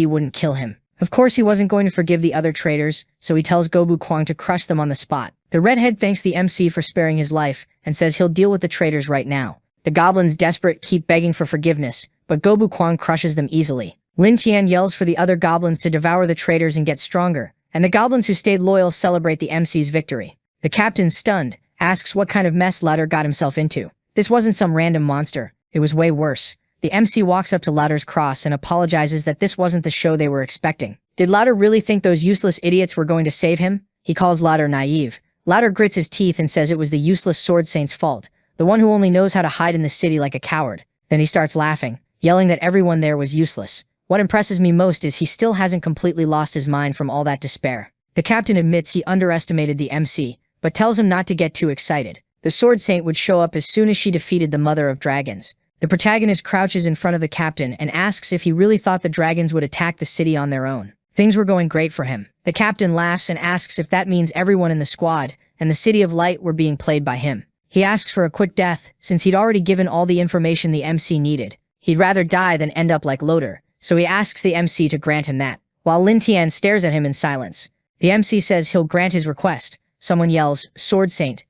wouldn't kill him. Of course he wasn't going to forgive the other traitors, so he tells Gabu Kwang to crush them on the spot. The redhead thanks the MC for sparing his life, and says he'll deal with the traitors right now. The goblins, desperate, keep begging for forgiveness, but Gabu Kwang crushes them easily. Lin Tian yells for the other goblins to devour the traitors and get stronger, and the goblins who stayed loyal celebrate the MC's victory. The captain, stunned, asks what kind of mess Lauder got himself into. This wasn't some random monster, it was way worse. The MC walks up to Lauder's cross and apologizes that this wasn't the show they were expecting. Did Lauder really think those useless idiots were going to save him? He calls Lauder naive. Lauder grits his teeth and says it was the useless sword saint's fault, the one who only knows how to hide in the city like a coward. Then he starts laughing, yelling that everyone there was useless. What impresses me most is he still hasn't completely lost his mind from all that despair. The captain admits he underestimated the MC, but tells him not to get too excited. The sword saint would show up as soon as she defeated the mother of dragons. The protagonist crouches in front of the captain and asks if he really thought the dragons would attack the city on their own. Things were going great for him. The captain laughs and asks if that means everyone in the squad and the City of Light were being played by him. He asks for a quick death, since he'd already given all the information the MC needed. He'd rather die than end up like Loader, so he asks the MC to grant him that, while Lin Tian stares at him in silence. The MC says he'll grant his request. Someone yells, Sword Saint,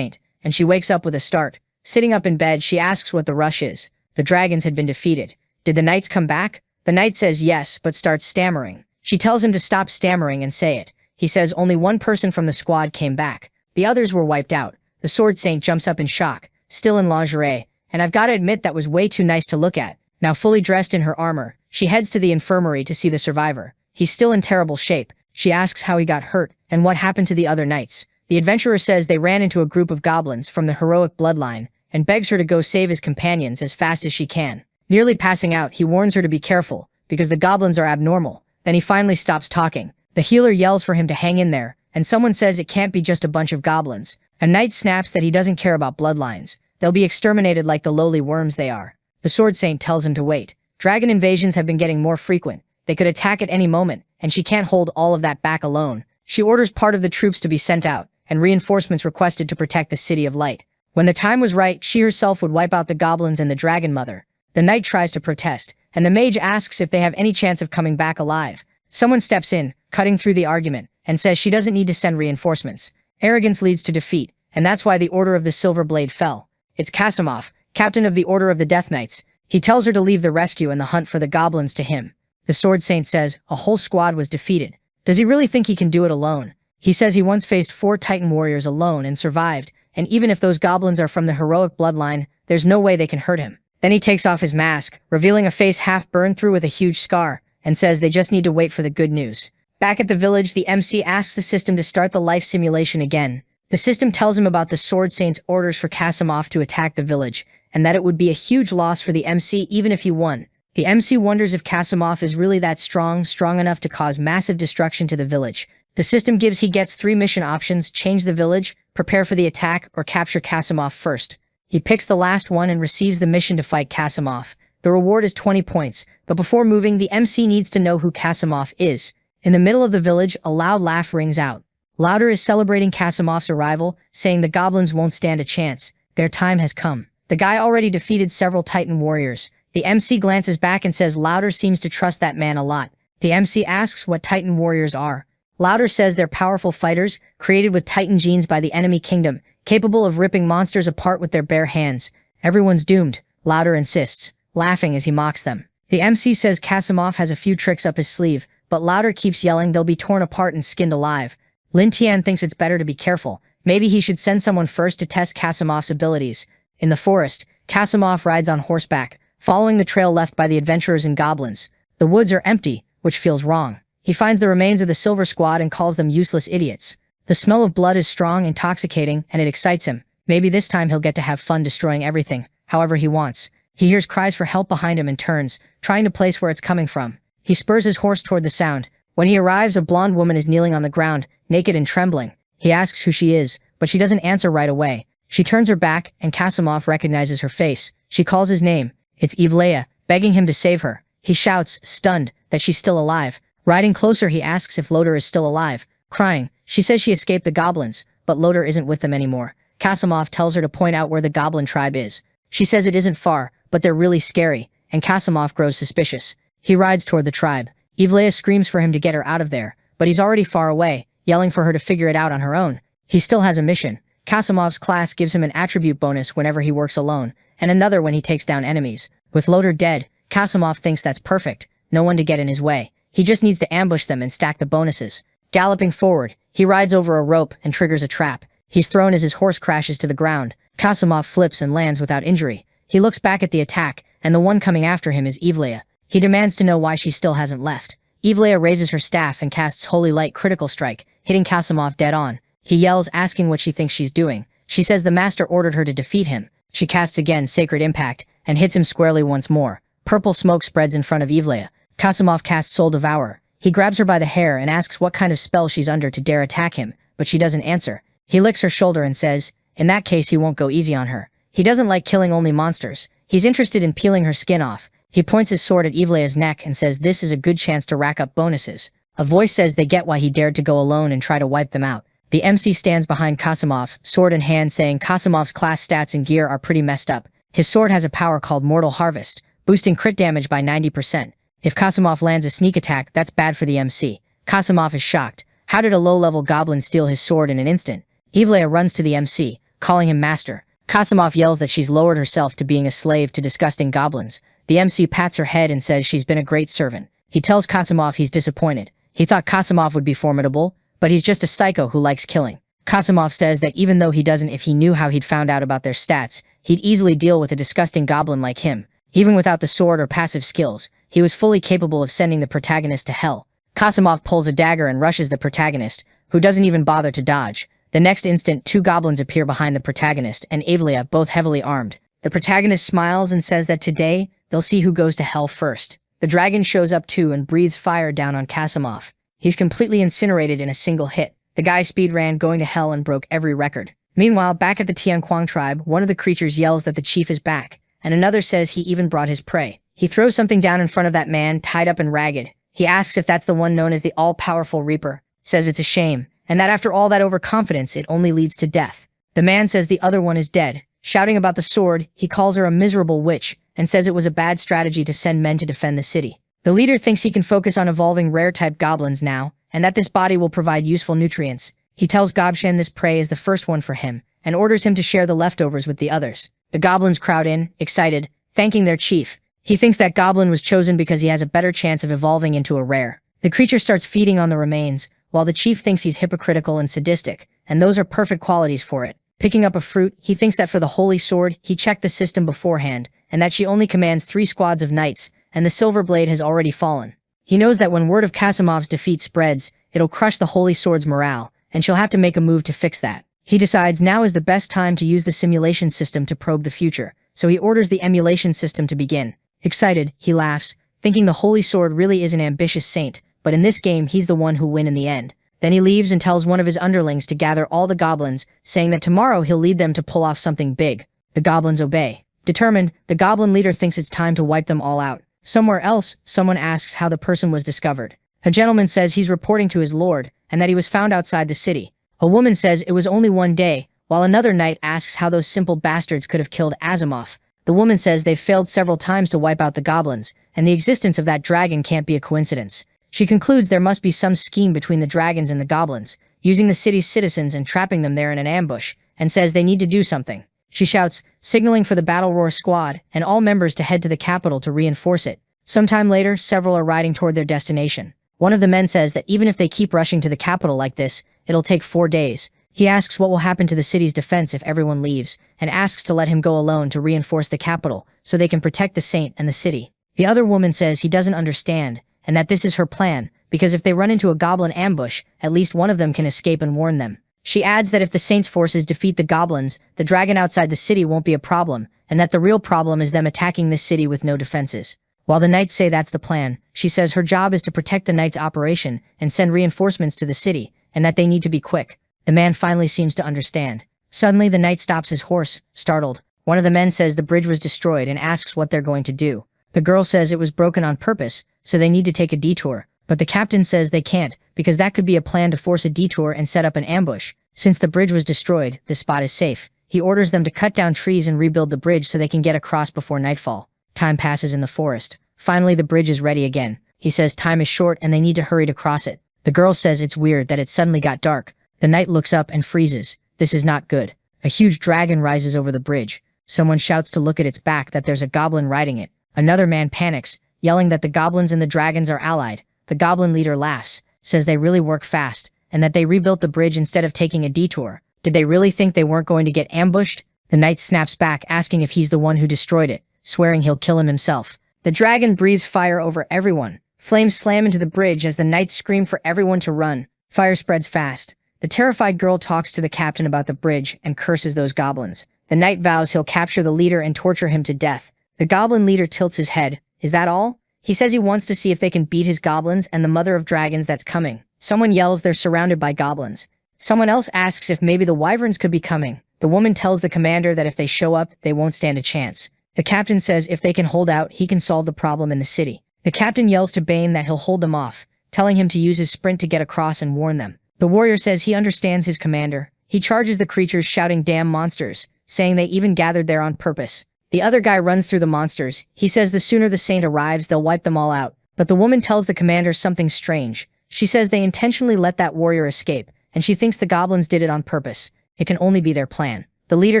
and she wakes up with a start. Sitting up in bed, she asks what the rush is. The dragons had been defeated. Did the knights come back? The knight says yes, but starts stammering. She tells him to stop stammering and say it. He says only one person from the squad came back. The others were wiped out. The Sword Saint jumps up in shock, still in lingerie, and I've got to admit that was way too nice to look at. Now fully dressed in her armor, she heads to the infirmary to see the survivor. He's still in terrible shape. She asks how he got hurt and what happened to the other knights. The adventurer says they ran into a group of goblins from the heroic bloodline and begs her to go save his companions as fast as she can. Nearly passing out, he warns her to be careful because the goblins are abnormal. Then he finally stops talking. The healer yells for him to hang in there, and someone says it can't be just a bunch of goblins. A knight snaps that he doesn't care about bloodlines. They'll be exterminated like the lowly worms they are. The Sword Saint tells him to wait. Dragon invasions have been getting more frequent. They could attack at any moment, and she can't hold all of that back alone. She orders part of the troops to be sent out, and reinforcements requested to protect the City of Light. When the time was right, she herself would wipe out the goblins and the Dragon Mother. The knight tries to protest, and the mage asks if they have any chance of coming back alive. Someone steps in, cutting through the argument, and says she doesn't need to send reinforcements. Arrogance leads to defeat, and that's why the Order of the Silver Blade fell. It's Kasimov, captain of the Order of the Death Knights. He tells her to leave the rescue and the hunt for the goblins to him. The Sword Saint says a whole squad was defeated. Does he really think he can do it alone? He says he once faced 4 Titan warriors alone and survived, and even if those goblins are from the heroic bloodline, there's no way they can hurt him. Then he takes off his mask, revealing a face half burned through with a huge scar, and says they just need to wait for the good news. Back at the village, the MC asks the system to start the life simulation again. The system tells him about the Sword Saint's orders for Kasimov to attack the village, and that it would be a huge loss for the MC even if he won. The MC wonders if Kasimov is really that strong enough to cause massive destruction to the village. The system gets 3 mission options: change the village, prepare for the attack, or capture Kasimov first. He picks the last one and receives the mission to fight Kasimov. The reward is 20 points, but before moving, the MC needs to know who Kasimov is. In the middle of the village, a loud laugh rings out. Lauder is celebrating Kasimov's arrival, saying the goblins won't stand a chance. Their time has come. The guy already defeated several Titan warriors. The MC glances back and says Lauder seems to trust that man a lot. The MC asks what Titan warriors are. Lauder says they're powerful fighters, created with Titan genes by the enemy kingdom, capable of ripping monsters apart with their bare hands. Everyone's doomed, Lauder insists, laughing as he mocks them. The MC says Kasimov has a few tricks up his sleeve, but Lauder keeps yelling they'll be torn apart and skinned alive. Lin Tian thinks it's better to be careful. Maybe he should send someone first to test Kasimov's abilities. In the forest, Kasimov rides on horseback, following the trail left by the adventurers and goblins. The woods are empty, which feels wrong. He finds the remains of the Silver Squad and calls them useless idiots. The smell of blood is strong, intoxicating, and it excites him. Maybe this time he'll get to have fun destroying everything, however he wants. He hears cries for help behind him and turns, trying to place where it's coming from. He spurs his horse toward the sound. When he arrives, a blonde woman is kneeling on the ground, naked and trembling. He asks who she is, but she doesn't answer right away. She turns her back, and Kasimov recognizes her face. She calls his name. It's Evlea, begging him to save her. He shouts, stunned, that she's still alive. Riding closer, he asks if Loder is still alive. Crying, she says she escaped the goblins, but Loder isn't with them anymore. Kasimov tells her to point out where the goblin tribe is. She says it isn't far, but they're really scary, and Kasimov grows suspicious. He rides toward the tribe. Evlea screams for him to get her out of there, but he's already far away, yelling for her to figure it out on her own. He still has a mission. Kasimov's class gives him an attribute bonus whenever he works alone, and another when he takes down enemies. With Loder dead, Kasimov thinks that's perfect, no one to get in his way. He just needs to ambush them and stack the bonuses. Galloping forward, he rides over a rope and triggers a trap. He's thrown as his horse crashes to the ground. Kasimov flips and lands without injury. He looks back at the attack, and the one coming after him is Evlea. He demands to know why she still hasn't left. Evlea raises her staff and casts Holy Light Critical Strike, hitting Kasimov dead on. He yells, asking what she thinks she's doing. She says the master ordered her to defeat him. She casts again Sacred Impact, and hits him squarely once more. Purple smoke spreads in front of Evlea. Kasimov casts Soul Devourer. He grabs her by the hair and asks what kind of spell she's under to dare attack him, but she doesn't answer. He licks her shoulder and says, in that case he won't go easy on her. He doesn't like killing only monsters. He's interested in peeling her skin off. He points his sword at Evlea's neck and says this is a good chance to rack up bonuses. A voice says they get why he dared to go alone and try to wipe them out. The MC stands behind Kasimov, sword in hand, saying Kasimov's class stats and gear are pretty messed up. His sword has a power called Mortal Harvest, boosting crit damage by 90%. If Kasimov lands a sneak attack, that's bad for the MC. Kasimov is shocked. How did a low-level goblin steal his sword in an instant? Evlea runs to the MC, calling him master. Kasimov yells that she's lowered herself to being a slave to disgusting goblins. The MC pats her head and says she's been a great servant. He tells Kasimov he's disappointed. He thought Kasimov would be formidable, but he's just a psycho who likes killing. Kasimov says that even though he doesn't, if he knew how he'd found out about their stats, he'd easily deal with a disgusting goblin like him. Even without the sword or passive skills, he was fully capable of sending the protagonist to hell. Kasimov pulls a dagger and rushes the protagonist, who doesn't even bother to dodge. The next instant, two goblins appear behind the protagonist and Evlea, both heavily armed. The protagonist smiles and says that today, they'll see who goes to hell first. The dragon shows up too and breathes fire down on Kasimov. He's completely incinerated in a single hit. The guy speed ran going to hell and broke every record. Meanwhile, back at the Tianquang tribe, one of the creatures yells that the chief is back, and another says he even brought his prey. He throws something down in front of that man, tied up and ragged. He asks if that's the one known as the all-powerful Reaper, says it's a shame, and that after all that overconfidence, it only leads to death. The man says the other one is dead. Shouting about the sword, he calls her a miserable witch, and says it was a bad strategy to send men to defend the city. The leader thinks he can focus on evolving rare-type goblins now, and that this body will provide useful nutrients. He tells Gobshan this prey is the first one for him, and orders him to share the leftovers with the others. The goblins crowd in, excited, thanking their chief. He thinks that goblin was chosen because he has a better chance of evolving into a rare. The creature starts feeding on the remains, while the chief thinks he's hypocritical and sadistic, and those are perfect qualities for it. Picking up a fruit, he thinks that for the holy sword, he checked the system beforehand, and that she only commands 3 squads of knights, and the silver blade has already fallen. He knows that when word of Kasimov's defeat spreads, it'll crush the holy sword's morale, and she'll have to make a move to fix that. He decides now is the best time to use the simulation system to probe the future, so he orders the emulation system to begin. Excited, he laughs, thinking the holy sword really is an ambitious saint, but in this game he's the one who'll win in the end. Then he leaves and tells one of his underlings to gather all the goblins, saying that tomorrow he'll lead them to pull off something big. The goblins obey. Determined, the goblin leader thinks it's time to wipe them all out. Somewhere else, someone asks how the person was discovered. A gentleman says he's reporting to his lord, and that he was found outside the city. A woman says it was only one day, while another knight asks how those simple bastards could have killed Asimov. The woman says they've failed several times to wipe out the goblins, and the existence of that dragon can't be a coincidence. She concludes there must be some scheme between the dragons and the goblins, using the city's citizens and trapping them there in an ambush, and says they need to do something. She shouts, signaling for the Battle Roar squad and all members to head to the capital to reinforce it. Sometime later, several are riding toward their destination. One of the men says that even if they keep rushing to the capital like this, it'll take 4 days. He asks what will happen to the city's defense if everyone leaves, and asks to let him go alone to reinforce the capital so they can protect the saint and the city. The other woman says he doesn't understand, and that this is her plan, because if they run into a goblin ambush, at least one of them can escape and warn them. She adds that if the saint's forces defeat the goblins, the dragon outside the city won't be a problem, and that the real problem is them attacking this city with no defenses. While the knights say that's the plan, she says her job is to protect the knight's operation and send reinforcements to the city, and that they need to be quick. The man finally seems to understand. Suddenly the knight stops his horse, startled. One of the men says the bridge was destroyed and asks what they're going to do. The girl says it was broken on purpose, so they need to take a detour, but the captain says they can't, because that could be a plan to force a detour and set up an ambush. Since the bridge was destroyed, this spot is safe. He orders them to cut down trees and rebuild the bridge so they can get across before nightfall. Time passes in the forest. Finally the bridge is ready again. He says time is short and they need to hurry to cross it. The girl says it's weird that it suddenly got dark. The knight looks up and freezes. This is not good. A huge dragon rises over the bridge. Someone shouts to look at its back that there's a goblin riding it. Another man panics, yelling that the goblins and the dragons are allied. The goblin leader laughs, says they really work fast, and that they rebuilt the bridge instead of taking a detour. Did they really think they weren't going to get ambushed? The knight snaps back, asking if he's the one who destroyed it, swearing he'll kill him himself. The dragon breathes fire over everyone. Flames slam into the bridge as the knights scream for everyone to run. Fire spreads fast. The terrified girl talks to the captain about the bridge and curses those goblins. The knight vows he'll capture the leader and torture him to death. The goblin leader tilts his head. Is that all? He says he wants to see if they can beat his goblins and the mother of dragons that's coming. Someone yells they're surrounded by goblins. Someone else asks if maybe the wyverns could be coming. The woman tells the commander that if they show up, they won't stand a chance. The captain says if they can hold out, he can solve the problem in the city. The captain yells to Bane that he'll hold them off, telling him to use his sprint to get across and warn them. The warrior says he understands his commander. He charges the creatures shouting damn monsters, saying they even gathered there on purpose. The other guy runs through the monsters. He says the sooner the saint arrives, they'll wipe them all out. But the woman tells the commander something strange. She says they intentionally let that warrior escape, and she thinks the goblins did it on purpose. It can only be their plan. The leader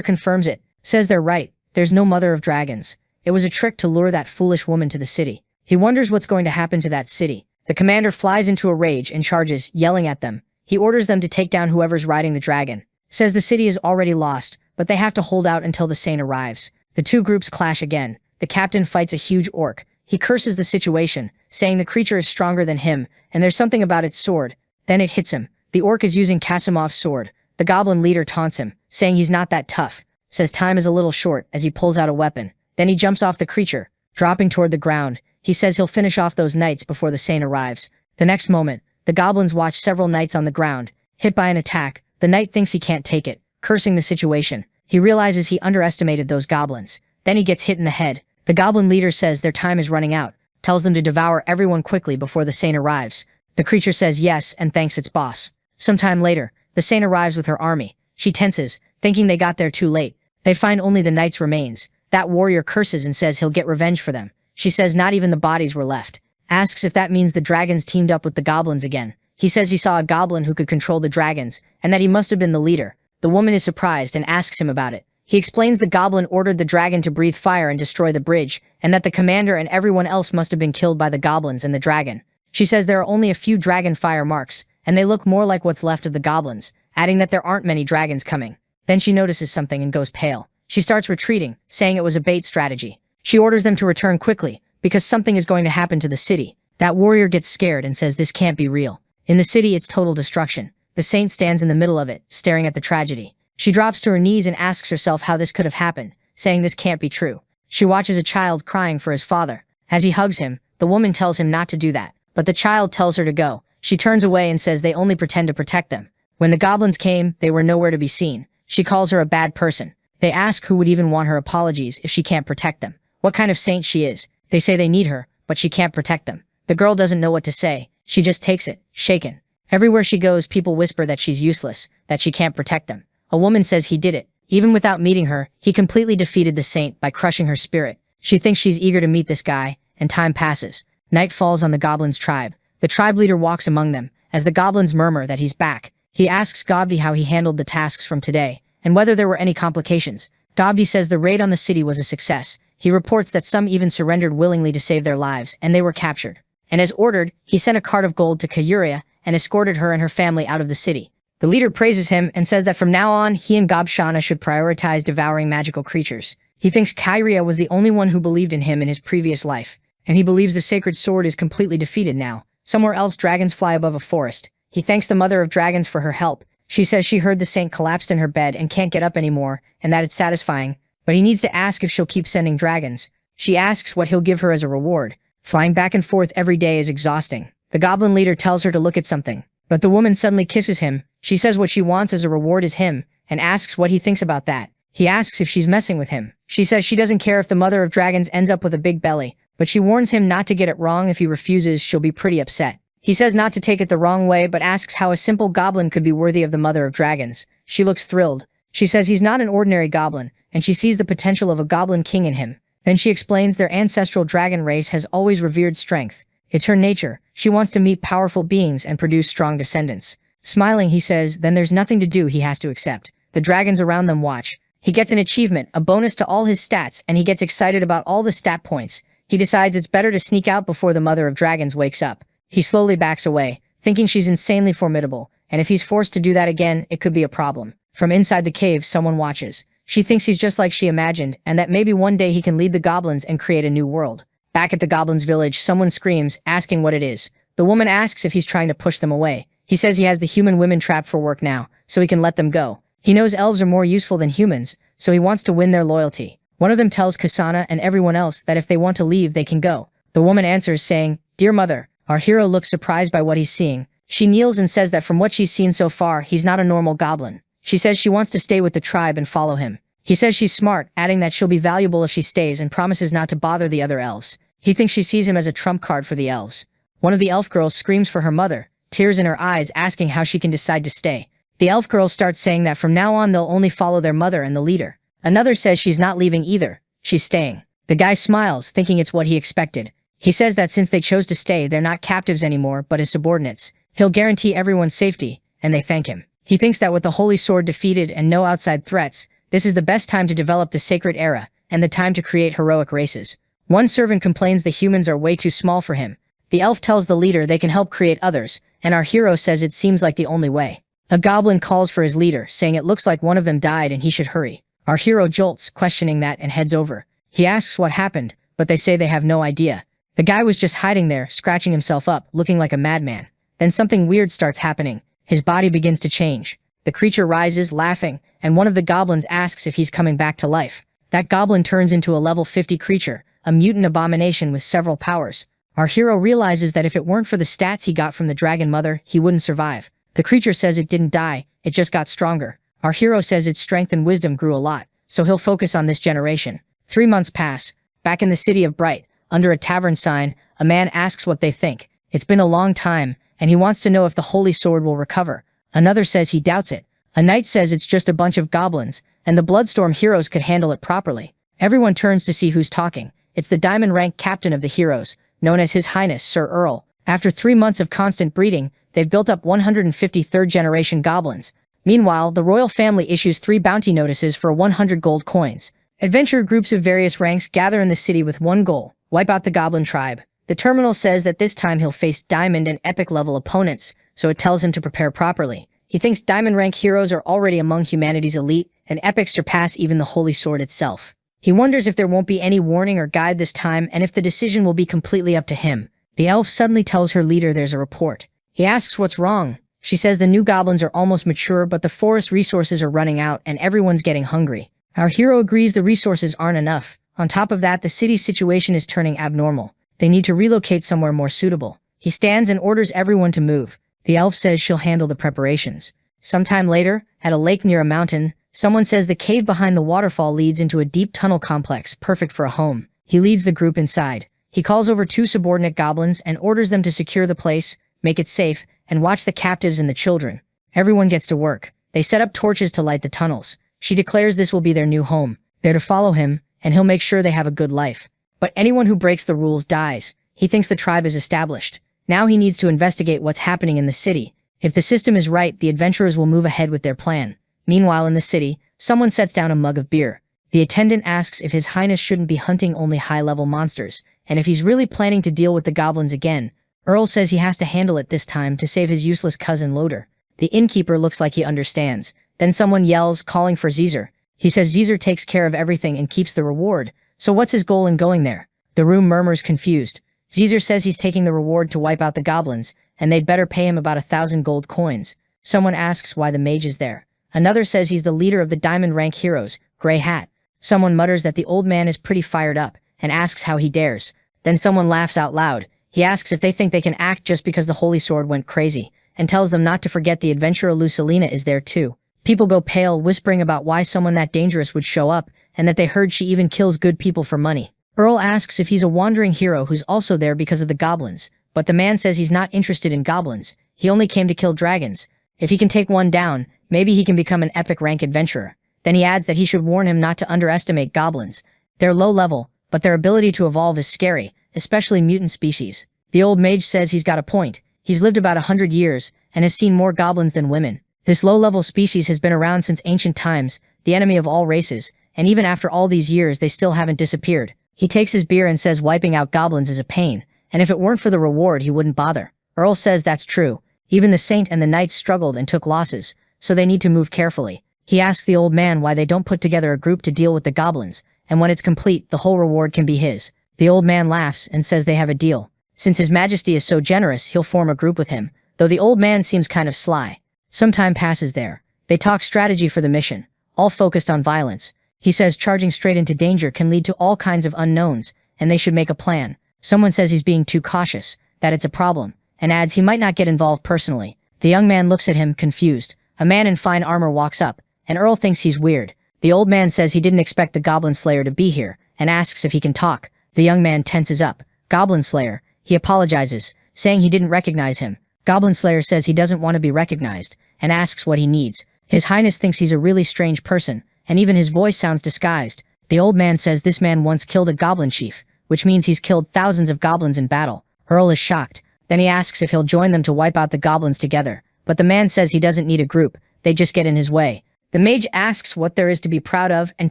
confirms it, says they're right. There's no mother of dragons. It was a trick to lure that foolish woman to the city. He wonders what's going to happen to that city. The commander flies into a rage and charges, yelling at them. He orders them to take down whoever's riding the dragon. Says the city is already lost, but they have to hold out until the saint arrives. The two groups clash again. The captain fights a huge orc. He curses the situation, saying the creature is stronger than him, and there's something about its sword. Then it hits him. The orc is using Kasimov's sword. The goblin leader taunts him, saying he's not that tough. Says time is a little short as he pulls out a weapon. Then he jumps off the creature, dropping toward the ground. He says he'll finish off those knights before the saint arrives. The next moment, the goblins watch several knights on the ground, hit by an attack. The knight thinks he can't take it, cursing the situation. He realizes he underestimated those goblins. Then he gets hit in the head. The goblin leader says their time is running out, tells them to devour everyone quickly before the saint arrives. The creature says yes and thanks its boss. Sometime later, the saint arrives with her army. She tenses, thinking they got there too late. They find only the knight's remains. That warrior curses and says he'll get revenge for them. She says not even the bodies were left. Asks if that means the dragons teamed up with the goblins again. He says he saw a goblin who could control the dragons, and that he must have been the leader. The woman is surprised and asks him about it. He explains the goblin ordered the dragon to breathe fire and destroy the bridge, and that the commander and everyone else must have been killed by the goblins and the dragon. She says there are only a few dragon fire marks, and they look more like what's left of the goblins, adding that there aren't many dragons coming. Then she notices something and goes pale. She starts retreating, saying it was a bait strategy. She orders them to return quickly, because something is going to happen to the city. That warrior gets scared and says this can't be real. In the city, it's total destruction. The saint stands in the middle of it, staring at the tragedy. She drops to her knees and asks herself how this could have happened, saying this can't be true. She watches a child crying for his father. As he hugs him, the woman tells him not to do that, but the child tells her to go. She turns away and says they only pretend to protect them. When the goblins came, they were nowhere to be seen. She calls her a bad person. They ask who would even want her apologies if she can't protect them. What kind of saint she is. They say they need her, but she can't protect them. The girl doesn't know what to say. She just takes it, shaken. Everywhere she goes, people whisper that she's useless, that she can't protect them. A woman says he did it. Even without meeting her, he completely defeated the saint by crushing her spirit. She thinks she's eager to meet this guy, and time passes. Night falls on the goblins' tribe. The tribe leader walks among them. As the goblins murmur that he's back, he asks Gobdi how he handled the tasks from today, and whether there were any complications. Gobdi says the raid on the city was a success. He reports that some even surrendered willingly to save their lives, and they were captured. And as ordered, he sent a cart of gold to Kayuria and escorted her and her family out of the city. The leader praises him and says that from now on, he and Gobshana should prioritize devouring magical creatures. He thinks Kyria was the only one who believed in him in his previous life, and he believes the sacred sword is completely defeated now. Somewhere else, dragons fly above a forest. He thanks the mother of dragons for her help. She says she heard the saint collapsed in her bed and can't get up anymore, and that it's satisfying, but he needs to ask if she'll keep sending dragons. She asks what he'll give her as a reward. Flying back and forth every day is exhausting. The goblin leader tells her to look at something, but the woman suddenly kisses him. She says what she wants as a reward is him, and asks what he thinks about that. He asks if she's messing with him. She says she doesn't care if the mother of dragons ends up with a big belly, but she warns him not to get it wrong. If he refuses, she'll be pretty upset. He says not to take it the wrong way, but asks how a simple goblin could be worthy of the mother of dragons. She looks thrilled. She says he's not an ordinary goblin, and she sees the potential of a goblin king in him. Then she explains their ancestral dragon race has always revered strength. It's her nature. She wants to meet powerful beings and produce strong descendants. Smiling, he says, then there's nothing to do, he has to accept. The dragons around them watch. He gets an achievement, a bonus to all his stats, and he gets excited about all the stat points. He decides it's better to sneak out before the mother of dragons wakes up. He slowly backs away, thinking she's insanely formidable, and if he's forced to do that again, it could be a problem. From inside the cave, someone watches. She thinks he's just like she imagined, and that maybe one day he can lead the goblins and create a new world. Back at the goblins' village, someone screams, asking what it is. The woman asks if he's trying to push them away. He says he has the human women trapped for work now, so he can let them go. He knows elves are more useful than humans, so he wants to win their loyalty. One of them tells Kasana and everyone else that if they want to leave, they can go. The woman answers saying, "Dear mother." Our hero looks surprised by what he's seeing. She kneels and says that from what she's seen so far, he's not a normal goblin. She says she wants to stay with the tribe and follow him. He says she's smart, adding that she'll be valuable if she stays, and promises not to bother the other elves. He thinks she sees him as a trump card for the elves. One of the elf girls screams for her mother, tears in her eyes, asking how she can decide to stay. The elf girl starts saying that from now on they'll only follow their mother and the leader. Another says she's not leaving either. She's staying. The guy smiles, thinking it's what he expected. He says that since they chose to stay, they're not captives anymore, but his subordinates. He'll guarantee everyone's safety, and they thank him. He thinks that with the Holy Sword defeated and no outside threats, this is the best time to develop the sacred era, and the time to create heroic races. One servant complains the humans are way too small for him. The elf tells the leader they can help create others, and our hero says it seems like the only way. A goblin calls for his leader, saying it looks like one of them died and he should hurry. Our hero jolts, questioning that, and heads over. He asks what happened, but they say they have no idea. The guy was just hiding there, scratching himself up, looking like a madman. Then something weird starts happening. His body begins to change. The creature rises, laughing, and one of the goblins asks if he's coming back to life. That goblin turns into a level 50 creature, a mutant abomination with several powers. Our hero realizes that if it weren't for the stats he got from the dragon mother, he wouldn't survive. The creature says it didn't die, it just got stronger. Our hero says its strength and wisdom grew a lot, so he'll focus on this generation. 3 months pass. Back in the city of Bright, under a tavern sign, a man asks what they think. It's been a long time, and he wants to know if the Holy Sword will recover. Another says he doubts it. A knight says it's just a bunch of goblins, and the Bloodstorm heroes could handle it properly. Everyone turns to see who's talking. It's the diamond rank captain of the heroes, known as His Highness Sir Earl. After 3 months of constant breeding, they've built up 150 third-generation goblins. Meanwhile, the royal family issues 3 bounty notices for 100 gold coins. Adventure groups of various ranks gather in the city with one goal: wipe out the goblin tribe. The terminal says that this time he'll face diamond and epic level opponents, so it tells him to prepare properly. He thinks diamond rank heroes are already among humanity's elite, and epics surpass even the Holy Sword itself. He wonders if there won't be any warning or guide this time, and if the decision will be completely up to him. The elf suddenly tells her leader there's a report. He asks what's wrong. She says the new goblins are almost mature, but the forest resources are running out and everyone's getting hungry. Our hero agrees the resources aren't enough. On top of that, the city's situation is turning abnormal. They need to relocate somewhere more suitable. He stands and orders everyone to move. The elf says she'll handle the preparations. Sometime later, at a lake near a mountain, someone says the cave behind the waterfall leads into a deep tunnel complex, perfect for a home. He leads the group inside. He calls over 2 subordinate goblins and orders them to secure the place, make it safe, and watch the captives and the children. Everyone gets to work. They set up torches to light the tunnels. She declares this will be their new home. They're to follow him, and he'll make sure they have a good life. But anyone who breaks the rules dies. He thinks the tribe is established. Now he needs to investigate what's happening in the city. If the system is right, the adventurers will move ahead with their plan. Meanwhile, in the city, someone sets down a mug of beer. The attendant asks if His Highness shouldn't be hunting only high-level monsters, and if he's really planning to deal with the goblins again. Earl says he has to handle it this time to save his useless cousin Loader. The innkeeper looks like he understands. Then someone yells, calling for Caesar. He says Caesar takes care of everything and keeps the reward. So what's his goal in going there? The room murmurs confused. Caesar says he's taking the reward to wipe out the goblins, and they'd better pay him about 1,000 gold coins. Someone asks why the mage is there. Another says he's the leader of the diamond rank heroes, Grey Hat. Someone mutters that the old man is pretty fired up, and asks how he dares. Then someone laughs out loud. He asks if they think they can act just because the holy sword went crazy, and tells them not to forget the adventurer Lucilina is there too. People go pale, whispering about why someone that dangerous would show up, and that they heard she even kills good people for money. Earl asks if he's a wandering hero who's also there because of the goblins, but the man says he's not interested in goblins. He only came to kill dragons. If he can take one down, maybe he can become an epic rank adventurer. Then he adds that he should warn him not to underestimate goblins. They're low level, but their ability to evolve is scary, especially mutant species. The old mage says he's got a point. He's lived about 100 years, and has seen more goblins than women. This low-level species has been around since ancient times, the enemy of all races, and even after all these years they still haven't disappeared. He takes his beer and says wiping out goblins is a pain, and if it weren't for the reward he wouldn't bother. Earl says that's true. Even the saint and the knights struggled and took losses, so they need to move carefully. He asks the old man why they don't put together a group to deal with the goblins, and when it's complete, the whole reward can be his. The old man laughs and says they have a deal. Since His Majesty is so generous, he'll form a group with him, though the old man seems kind of sly. Some time passes there. They talk strategy for the mission, all focused on violence. He says charging straight into danger can lead to all kinds of unknowns, and they should make a plan. Someone says he's being too cautious, that it's a problem, and adds he might not get involved personally. The young man looks at him, confused. A man in fine armor walks up, and Earl thinks he's weird. The old man says he didn't expect the Goblin Slayer to be here, and asks if he can talk. The young man tenses up. Goblin Slayer. He apologizes, saying he didn't recognize him. Goblin Slayer says he doesn't want to be recognized, and asks what he needs. His Highness thinks he's a really strange person, and even his voice sounds disguised. The old man says this man once killed a goblin chief, which means he's killed thousands of goblins in battle. Earl is shocked. Then he asks if he'll join them to wipe out the goblins together, but the man says he doesn't need a group, they just get in his way. The mage asks what there is to be proud of and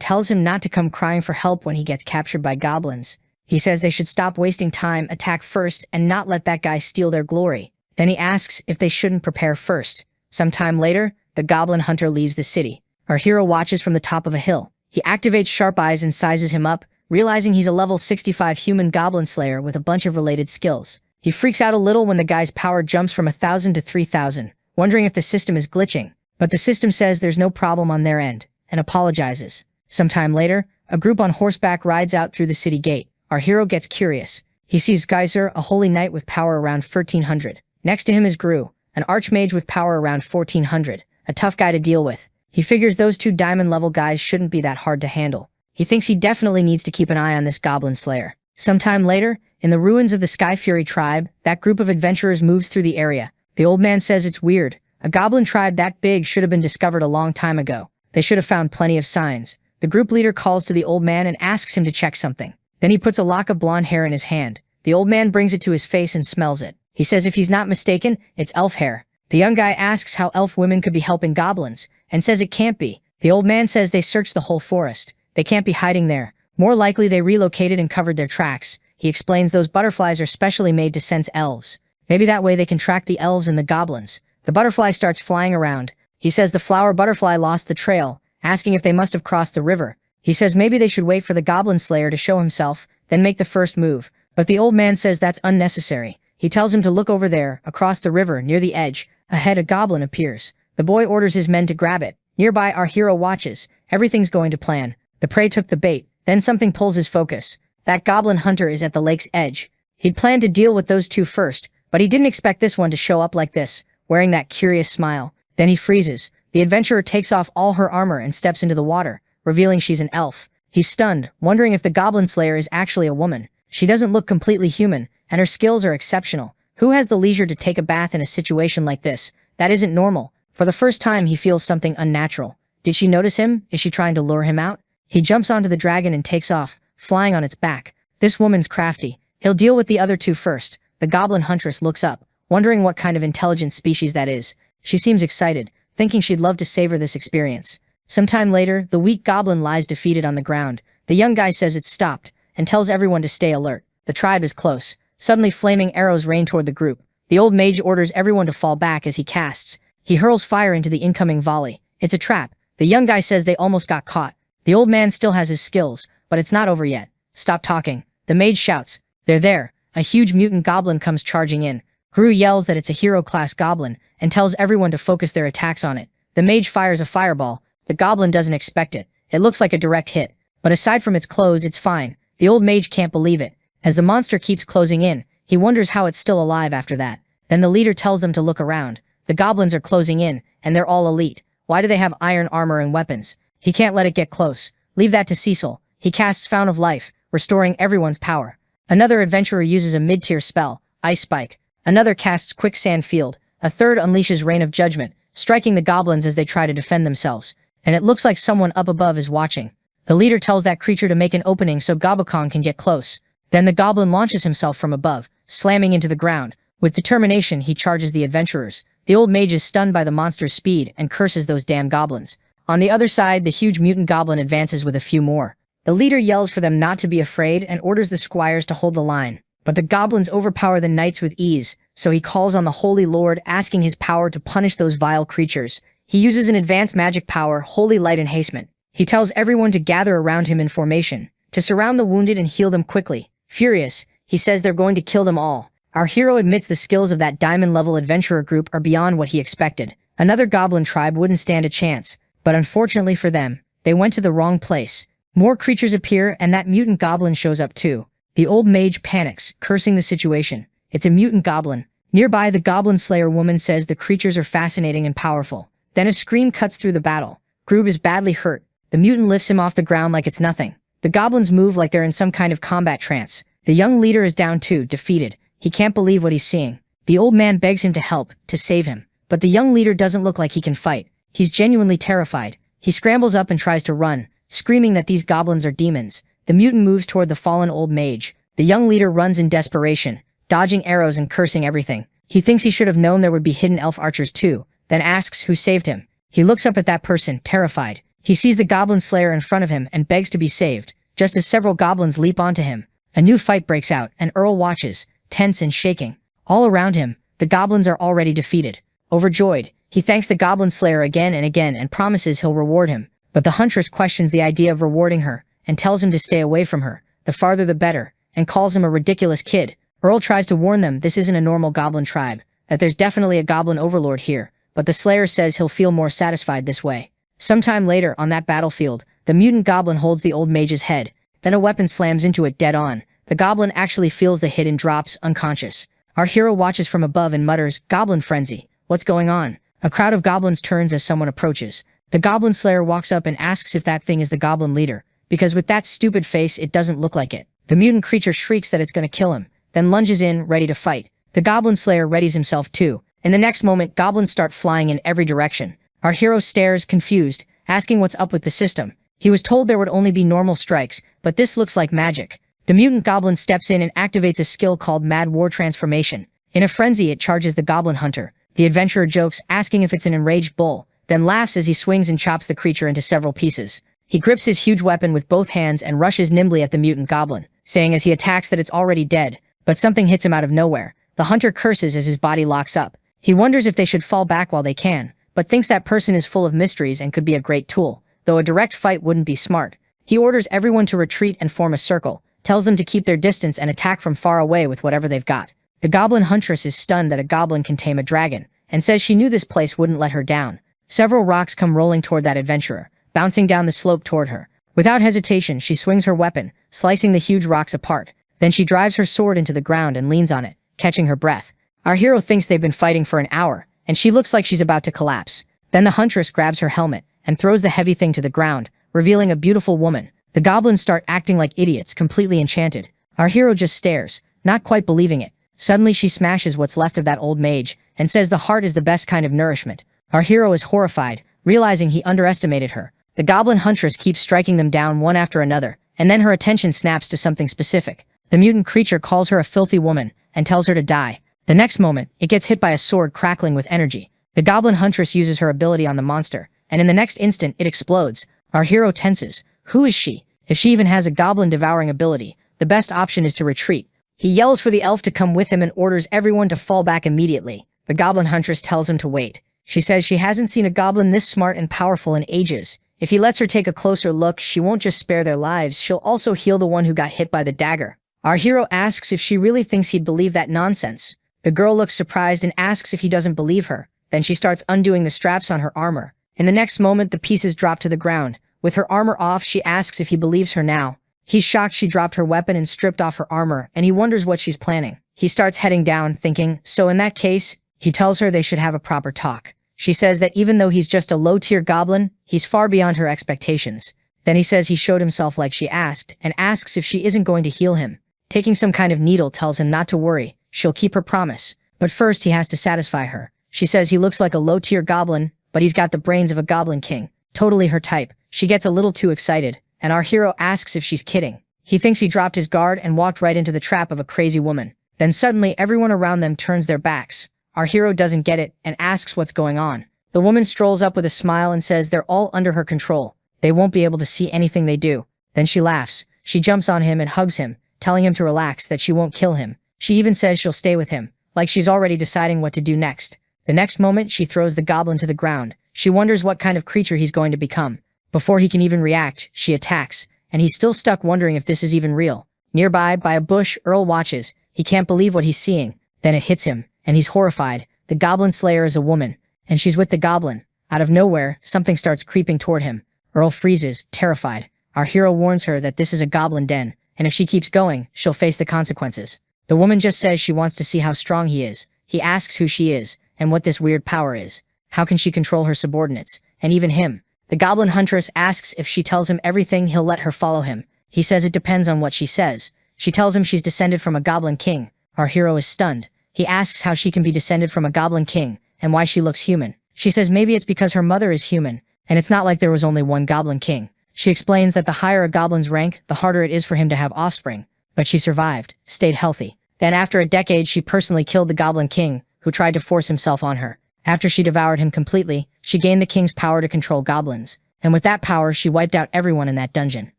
tells him not to come crying for help when he gets captured by goblins. He says they should stop wasting time, attack first, and not let that guy steal their glory. Then he asks if they shouldn't prepare first. Sometime later, the goblin hunter leaves the city. Our hero watches from the top of a hill. He activates Sharp Eyes and sizes him up, realizing he's a level 65 human goblin slayer with a bunch of related skills. He freaks out a little when the guy's power jumps from 1,000 to 3,000, wondering if the system is glitching. But the system says there's no problem on their end, and apologizes. Sometime later, a group on horseback rides out through the city gate. Our hero gets curious. He sees Geyser, a holy knight with power around 1,300. Next to him is Gru, an archmage with power around 1,400, a tough guy to deal with. He figures those two diamond-level guys shouldn't be that hard to handle. He thinks he definitely needs to keep an eye on this goblin slayer. Sometime later, in the ruins of the Sky Fury tribe, that group of adventurers moves through the area. The old man says it's weird. A goblin tribe that big should have been discovered a long time ago. They should have found plenty of signs. The group leader calls to the old man and asks him to check something. Then he puts a lock of blonde hair in his hand. The old man brings it to his face and smells it. He says if he's not mistaken, it's elf hair. The young guy asks how elf women could be helping goblins, and says it can't be. The old man says they searched the whole forest. They can't be hiding there. More likely they relocated and covered their tracks. He explains those butterflies are specially made to sense elves. Maybe that way they can track the elves and the goblins. The butterfly starts flying around. He says the flower butterfly lost the trail, asking if they must have crossed the river. He says maybe they should wait for the goblin slayer to show himself, then make the first move. But the old man says that's unnecessary. He tells him to look over there, across the river, near the edge. Ahead a goblin appears. The boy orders his men to grab it. Nearby our hero watches. Everything's going to plan. The prey took the bait. Then something pulls his focus. That goblin hunter is at the lake's edge. He'd planned to deal with those two first, but he didn't expect this one to show up like this, wearing that curious smile. Then he freezes. The adventurer takes off all her armor and steps into the water, revealing she's an elf. He's stunned, wondering if the goblin slayer is actually a woman. She doesn't look completely human, and her skills are exceptional. Who has the leisure to take a bath in a situation like this? That isn't normal. For the first time he feels something unnatural. Did she notice him? Is she trying to lure him out? He jumps onto the dragon and takes off, flying on its back. This woman's crafty. He'll deal with the other two first. The goblin huntress looks up, wondering what kind of intelligent species that is. She seems excited, thinking she'd love to savor this experience. Sometime later, the weak goblin lies defeated on the ground. The young guy says it's stopped, and tells everyone to stay alert. The tribe is close. Suddenly flaming arrows rain toward the group. The old mage orders everyone to fall back as he casts. He hurls fire into the incoming volley. It's a trap. The young guy says they almost got caught. The old man still has his skills, but it's not over yet. Stop talking. The mage shouts. They're there. A huge mutant goblin comes charging in. Gru yells that it's a hero-class goblin and tells everyone to focus their attacks on it. The mage fires a fireball. The goblin doesn't expect it. It looks like a direct hit, but aside from its clothes, it's fine. The old mage can't believe it. As the monster keeps closing in, he wonders how it's still alive after that. Then the leader tells them to look around. The goblins are closing in, and they're all elite. Why do they have iron armor and weapons? He can't let it get close. Leave that to Cecil. He casts Fountain of Life, restoring everyone's power. Another adventurer uses a mid-tier spell, Ice Spike. Another casts Quicksand Field. A third unleashes Rain of Judgment, striking the goblins as they try to defend themselves. And it looks like someone up above is watching. The leader tells that creature to make an opening so Gobakon can get close. Then the goblin launches himself from above, slamming into the ground. With determination, he charges the adventurers. The old mage is stunned by the monster's speed and curses those damn goblins. On the other side, the huge mutant goblin advances with a few more. The leader yells for them not to be afraid and orders the squires to hold the line. But the goblins overpower the knights with ease, so he calls on the Holy Lord, asking his power to punish those vile creatures. He uses an advanced magic power, Holy Light Enhancement. He tells everyone to gather around him in formation, to surround the wounded and heal them quickly. Furious, he says they're going to kill them all. Our hero admits the skills of that diamond-level adventurer group are beyond what he expected. Another goblin tribe wouldn't stand a chance, but unfortunately for them, they went to the wrong place. More creatures appear, and that mutant goblin shows up too. The old mage panics, cursing the situation. It's a mutant goblin. Nearby, the goblin slayer woman says the creatures are fascinating and powerful. Then a scream cuts through the battle. Groob is badly hurt. The mutant lifts him off the ground like it's nothing. The goblins move like they're in some kind of combat trance. The young leader is down too, defeated. He can't believe what he's seeing. The old man begs him to help, to save him. But the young leader doesn't look like he can fight. He's genuinely terrified. He scrambles up and tries to run, screaming that these goblins are demons. The mutant moves toward the fallen old mage. The young leader runs in desperation, dodging arrows and cursing everything. He thinks he should have known there would be hidden elf archers too, then asks who saved him. He looks up at that person, terrified. He sees the goblin slayer in front of him and begs to be saved, just as several goblins leap onto him. A new fight breaks out, and Earl watches, tense and shaking. All around him, the goblins are already defeated. Overjoyed, he thanks the goblin slayer again and promises he'll reward him. But the huntress questions the idea of rewarding her, and tells him to stay away from her, the farther the better, and calls him a ridiculous kid. Earl tries to warn them this isn't a normal goblin tribe, that there's definitely a goblin overlord here, but the slayer says he'll feel more satisfied this way. Sometime later, on that battlefield, the mutant goblin holds the old mage's head, then a weapon slams into it dead on. The goblin actually feels the hit and drops, unconscious. Our hero watches from above and mutters, "Goblin frenzy. What's going on?" A crowd of goblins turns as someone approaches. The goblin slayer walks up and asks if that thing is the goblin leader, because with that stupid face it doesn't look like it. The mutant creature shrieks that it's gonna kill him, then lunges in, ready to fight. The goblin slayer readies himself too. In the next moment, goblins start flying in every direction. Our hero stares, confused, asking what's up with the system. He was told there would only be normal strikes, but this looks like magic. The mutant goblin steps in and activates a skill called Mad War Transformation. In a frenzy, it charges the goblin hunter. The adventurer jokes, asking if it's an enraged bull, then laughs as he swings and chops the creature into several pieces. He grips his huge weapon with both hands and rushes nimbly at the mutant goblin, saying as he attacks that it's already dead, but something hits him out of nowhere. The hunter curses as his body locks up. He wonders if they should fall back while they can, but thinks that person is full of mysteries and could be a great tool, though a direct fight wouldn't be smart. He orders everyone to retreat and form a circle, tells them to keep their distance and attack from far away with whatever they've got. The goblin huntress is stunned that a goblin can tame a dragon, and says she knew this place wouldn't let her down. Several rocks come rolling toward that adventurer, bouncing down the slope toward her. Without hesitation, she swings her weapon, slicing the huge rocks apart. Then she drives her sword into the ground and leans on it, catching her breath. Our hero thinks they've been fighting for an hour, and she looks like she's about to collapse. Then the huntress grabs her helmet and throws the heavy thing to the ground, revealing a beautiful woman. The goblins start acting like idiots, completely enchanted. Our hero just stares, not quite believing it. Suddenly she smashes what's left of that old mage, and says the heart is the best kind of nourishment. Our hero is horrified, realizing he underestimated her. The goblin huntress keeps striking them down one after another, and then her attention snaps to something specific. The mutant creature calls her a filthy woman, and tells her to die. The next moment, it gets hit by a sword crackling with energy. The goblin huntress uses her ability on the monster, and in the next instant, it explodes. Our hero tenses. Who is she? If she even has a goblin devouring ability, the best option is to retreat. He yells for the elf to come with him and orders everyone to fall back immediately. The goblin huntress tells him to wait. She says she hasn't seen a goblin this smart and powerful in ages. If he lets her take a closer look, she won't just spare their lives, she'll also heal the one who got hit by the dagger. Our hero asks if she really thinks he'd believe that nonsense. The girl looks surprised and asks if he doesn't believe her. Then she starts undoing the straps on her armor. In the next moment, the pieces drop to the ground. With her armor off, she asks if he believes her now. He's shocked she dropped her weapon and stripped off her armor, and he wonders what she's planning. He starts heading down, thinking, so in that case, he tells her they should have a proper talk. She says that even though he's just a low-tier goblin, he's far beyond her expectations. Then he says he showed himself like she asked, and asks if she isn't going to heal him. Taking some kind of needle tells him not to worry, she'll keep her promise. But first he has to satisfy her. She says he looks like a low-tier goblin, but he's got the brains of a goblin king. Totally her type. She gets a little too excited, and our hero asks if she's kidding. He thinks he dropped his guard and walked right into the trap of a crazy woman. Then suddenly everyone around them turns their backs. Our hero doesn't get it and asks what's going on. The woman strolls up with a smile and says they're all under her control. They won't be able to see anything they do. Then she laughs. She jumps on him and hugs him, telling him to relax, that she won't kill him. She even says she'll stay with him, like she's already deciding what to do next. The next moment, she throws the goblin to the ground. She wonders what kind of creature he's going to become. Before he can even react, she attacks, and he's still stuck wondering if this is even real. Nearby, by a bush, Earl watches. He can't believe what he's seeing. Then it hits him, and he's horrified. The goblin slayer is a woman, and she's with the goblin. Out of nowhere, something starts creeping toward him. Earl freezes, terrified. Our hero warns her that this is a goblin den, and if she keeps going, she'll face the consequences. The woman just says she wants to see how strong he is. He asks who she is, and what this weird power is. How can she control her subordinates, and even him? The goblin huntress asks if she tells him everything, he'll let her follow him. He says it depends on what she says. She tells him she's descended from a goblin king. Our hero is stunned. He asks how she can be descended from a goblin king, and why she looks human. She says maybe it's because her mother is human, and it's not like there was only one goblin king. She explains that the higher a goblin's rank, the harder it is for him to have offspring. But she survived, stayed healthy. Then after a decade, she personally killed the goblin king, who tried to force himself on her. After she devoured him completely, she gained the king's power to control goblins. And with that power, she wiped out everyone in that dungeon.